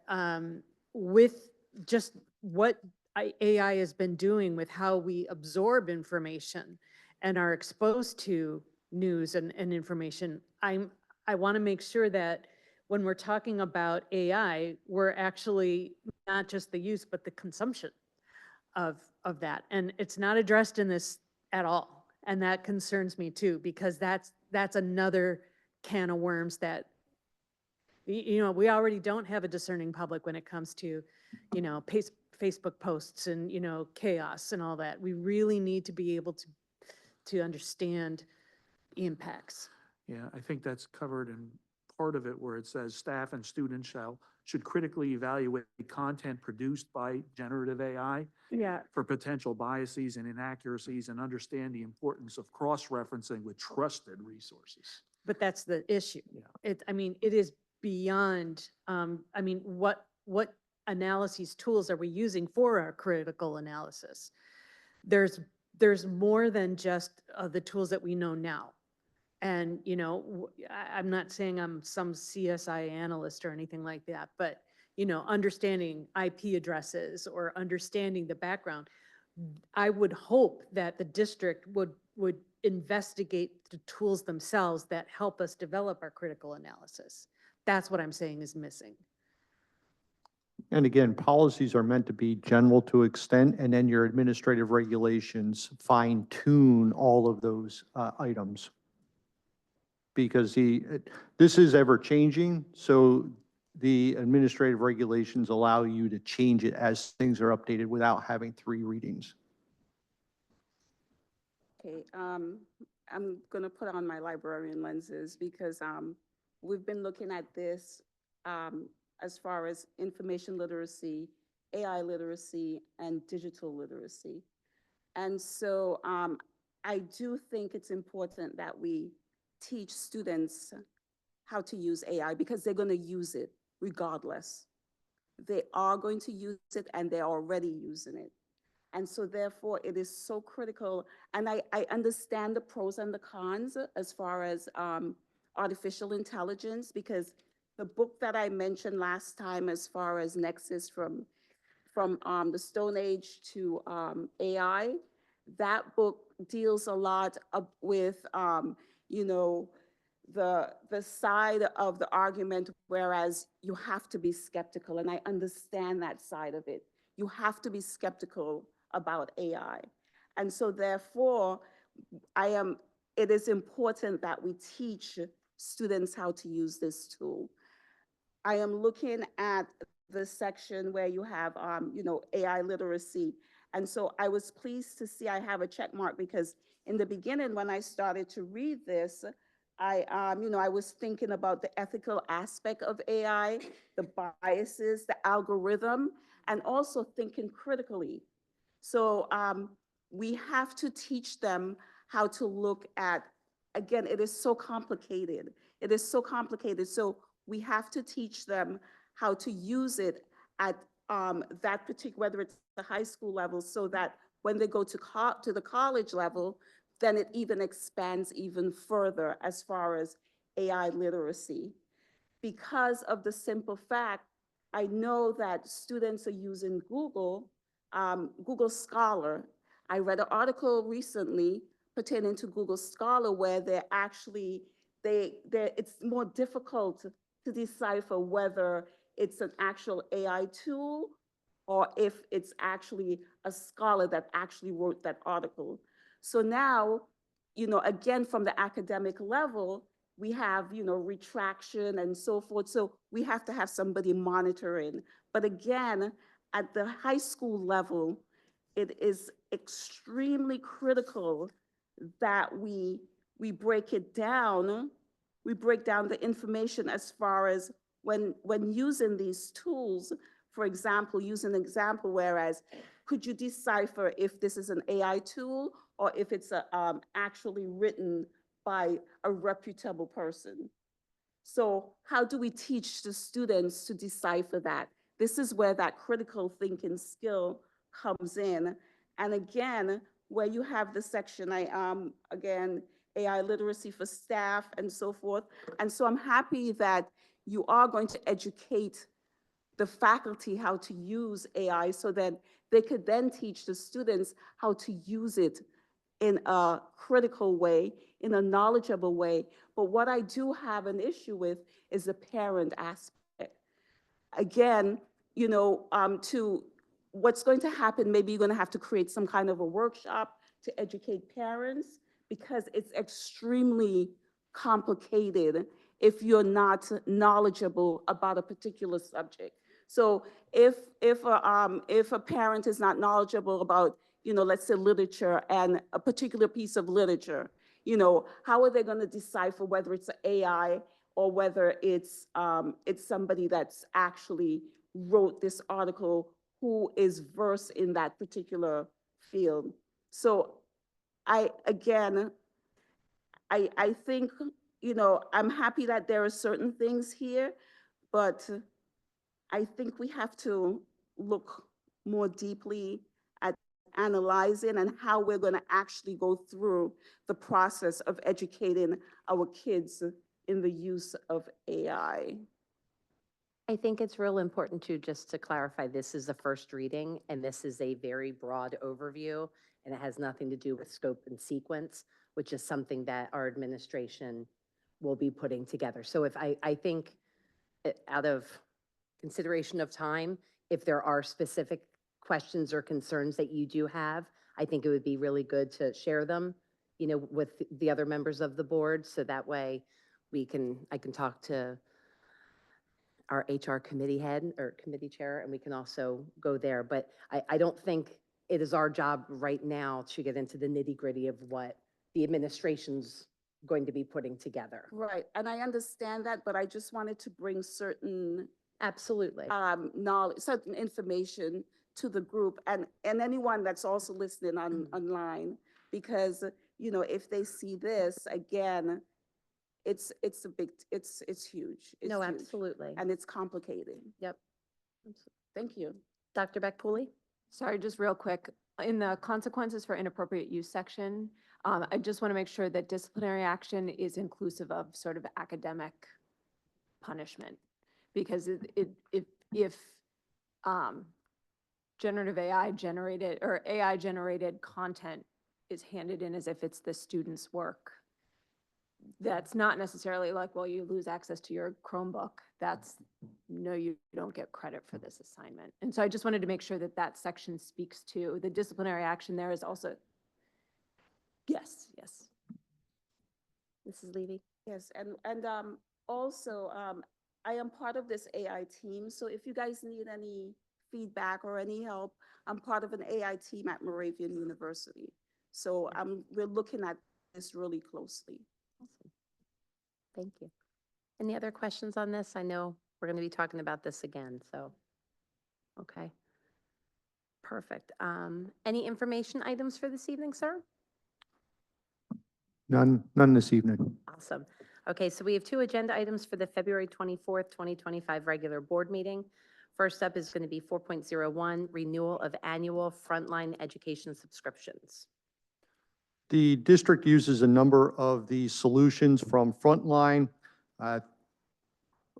with just what AI has been doing with how we absorb information and are exposed to news and information, I want to make sure that when we're talking about AI, we're actually not just the use, but the consumption of that. And it's not addressed in this at all. And that concerns me too, because that's another can of worms that, we already don't have a discerning public when it comes to, Facebook posts and, chaos and all that. We really need to be able to understand the impacts. Yeah, I think that's covered in part of it where it says staff and students should critically evaluate content produced by generative AI Yeah. for potential biases and inaccuracies and understand the importance of cross-referencing with trusted resources. But that's the issue. Yeah. I mean, it is beyond, I mean, what analyses tools are we using for our critical analysis? There's more than just the tools that we know now. And, you know, I'm not saying I'm some CSI analyst or anything like that, but, you know, understanding IP addresses or understanding the background, I would hope that the district would investigate the tools themselves that help us develop our critical analysis. That's what I'm saying is missing. And again, policies are meant to be general to extent, and then your administrative regulations fine tune all of those items. Because this is ever changing, so the administrative regulations allow you to change it as things are updated without having 3 readings. Okay, I'm gonna put on my librarian lenses because we've been looking at this as far as information literacy, AI literacy, and digital literacy. And so I do think it's important that we teach students how to use AI because they're gonna use it regardless. They are going to use it and they're already using it. And so therefore, it is so critical. And I understand the pros and the cons as far as artificial intelligence, because the book that I mentioned last time, as far as Nexus from the Stone Age to AI, that book deals a lot with, you know, the side of the argument, whereas you have to be skeptical. And I understand that side of it. You have to be skeptical about AI. And so therefore, it is important that we teach students how to use this tool. I am looking at the section where you have, you know, AI literacy. And so I was pleased to see I have a check mark because in the beginning, when I started to read this, you know, I was thinking about the ethical aspect of AI, the biases, the algorithm, and also thinking critically. So we have to teach them how to look at, again, it is so complicated. It is so complicated. So we have to teach them how to use it at that particular, whether it's the high school level, so that when they go to the college level, then it even expands even further as far as AI literacy. Because of the simple fact, I know that students are using Google Scholar. I read an article recently pertaining to Google Scholar where they're actually, it's more difficult to decipher whether it's an actual AI tool or if it's actually a scholar that actually wrote that article. So now, you know, again, from the academic level, we have, you know, retraction and so forth. So we have to have somebody monitoring. But again, at the high school level, it is extremely critical that we break it down. We break down the information as far as when using these tools. For example, use an example, whereas could you decipher if this is an AI tool or if it's actually written by a reputable person? So how do we teach the students to decipher that? This is where that critical thinking skill comes in. And again, where you have the section, again, AI literacy for staff and so forth. And so I'm happy that you are going to educate the faculty how to use AI so that they could then teach the students how to use it in a critical way, in a knowledgeable way. But what I do have an issue with is the parent aspect. Again, you know, what's going to happen, maybe you're going to have to create some kind of a workshop to educate parents because it's extremely complicated if you're not knowledgeable about a particular subject. So if a parent is not knowledgeable about, you know, let's say literature and a particular piece of literature, you know, how are they going to decipher whether it's an AI or whether it's somebody that's actually wrote this article who is versed in that particular field. So again, I think, I'm happy that there are certain things here, but I think we have to look more deeply at analyzing and how we're going to actually go through the process of educating our kids in the use of AI. I think it's real important too, just to clarify, this is the first reading and this is a very broad overview and it has nothing to do with scope and sequence, which is something that our administration will be putting together. So if I think out of consideration of time, if there are specific questions or concerns that you do have, I think it would be really good to share them, with the other members of the board. So that way I can talk to our HR committee head or committee chair, and we can also go there. But I don't think it is our job right now to get into the nitty gritty of what the administration's going to be putting together. Right, and I understand that, but I just wanted to bring certain Absolutely. knowledge, certain information to the group and anyone that's also listening online, because, if they see this, again, it's huge. It's No, huge, absolutely. and it's complicated. Yep. Thank you. Dr. Beck-Pooley? Sorry, just real quick, in the consequences for inappropriate use section, I just want to make sure that disciplinary action is inclusive of sort of academic punishment. Because if generative AI generated or AI generated content is handed in as if it's the student's work, that's not necessarily like, well, you lose access to your Chromebook. That's, no, you don't get credit for this assignment. And so I just wanted to make sure that that section speaks to the disciplinary action there is also, yes. Mrs. Levy? Yes, and also, I am part of this AI team, so if you guys need any feedback or any help, I'm part of an AI team at Moravian University. So we're looking at this really closely. Awesome. Thank you. Any other questions on this? I know we're going to be talking about this again, so, okay. Perfect. Any information items for this evening, sir? None this evening. Awesome. Okay, so we have 2 agenda items for the February 24th, 2025 regular board meeting. First up is going to be 4.01, renewal of annual frontline education subscriptions. The district uses a number of the solutions from Frontline. A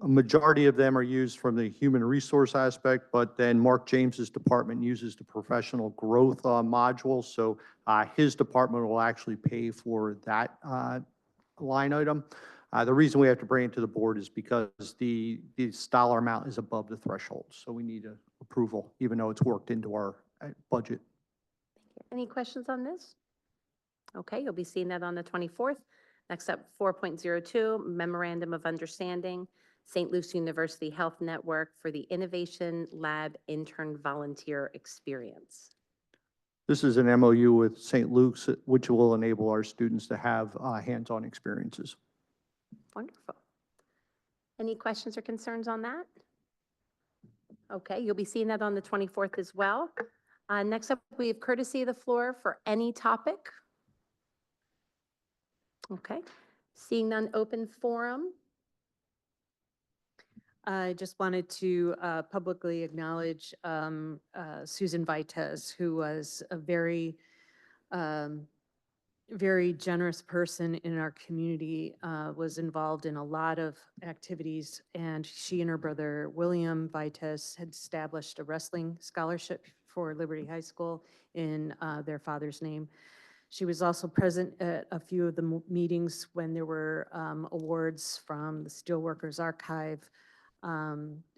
majority of them are used from the human resource aspect, but then Mark James's department uses the professional growth module. So his department will actually pay for that line item. The reason we have to bring it to the board is because the dollar amount is above the threshold. So we need approval, even though it's worked into our budget. Any questions on this? Okay, you'll be seeing that on the 24th. Next up, 4.02, Memorandum of Understanding, St. Luke's University Health Network for the Innovation Lab Intern Volunteer Experience. This is an MOU with St. Luke's, which will enable our students to have hands-on experiences. Wonderful. Any questions or concerns on that? Okay, you'll be seeing that on the 24th as well. Next up, we have courtesy of the floor for any topic. Okay, seeing none, open forum. I just wanted to publicly acknowledge Susan Vitez, who was a very, very generous person in our community, was involved in a lot of activities, and she and her brother William Vitez had established a wrestling scholarship for Liberty High School in their father's name. She was also present at a few of the meetings when there were awards from the Steelworkers Archive.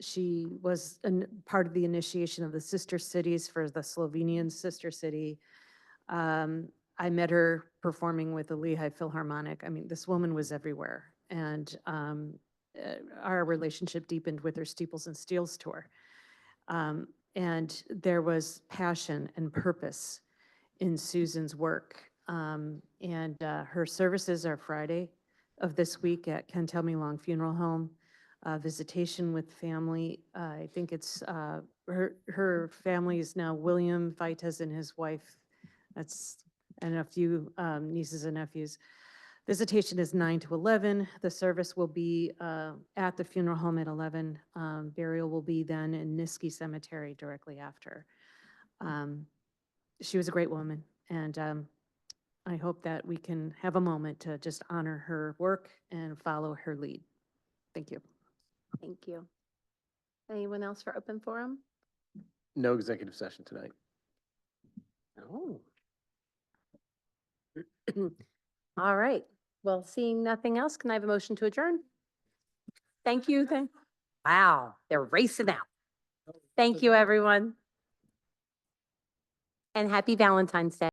She was part of the initiation of the Sister Cities for the Slovenian Sister City. I met her performing with the Lehigh Philharmonic. I mean, this woman was everywhere. And our relationship deepened with her Steeples and Steels tour. And there was passion and purpose in Susan's work. And her services are Friday of this week at Ken Tell Me Long Funeral Home. Visitation with family. I think it's, her family is now William Vites and his wife. That's, and a few nieces and nephews. Visitation is 9 to 11. The service will be at the funeral home at 11. Burial will be then in Niski Cemetery directly after. She was a great woman, and I hope that we can have a moment to just honor her work and follow her lead. Thank you. Thank you. Anyone else for open forum? No executive session tonight. Oh. All right. Well, seeing nothing else, can I have a motion to adjourn? Thank you. Wow, they're racing out. Thank you, everyone. And happy Valentine's Day.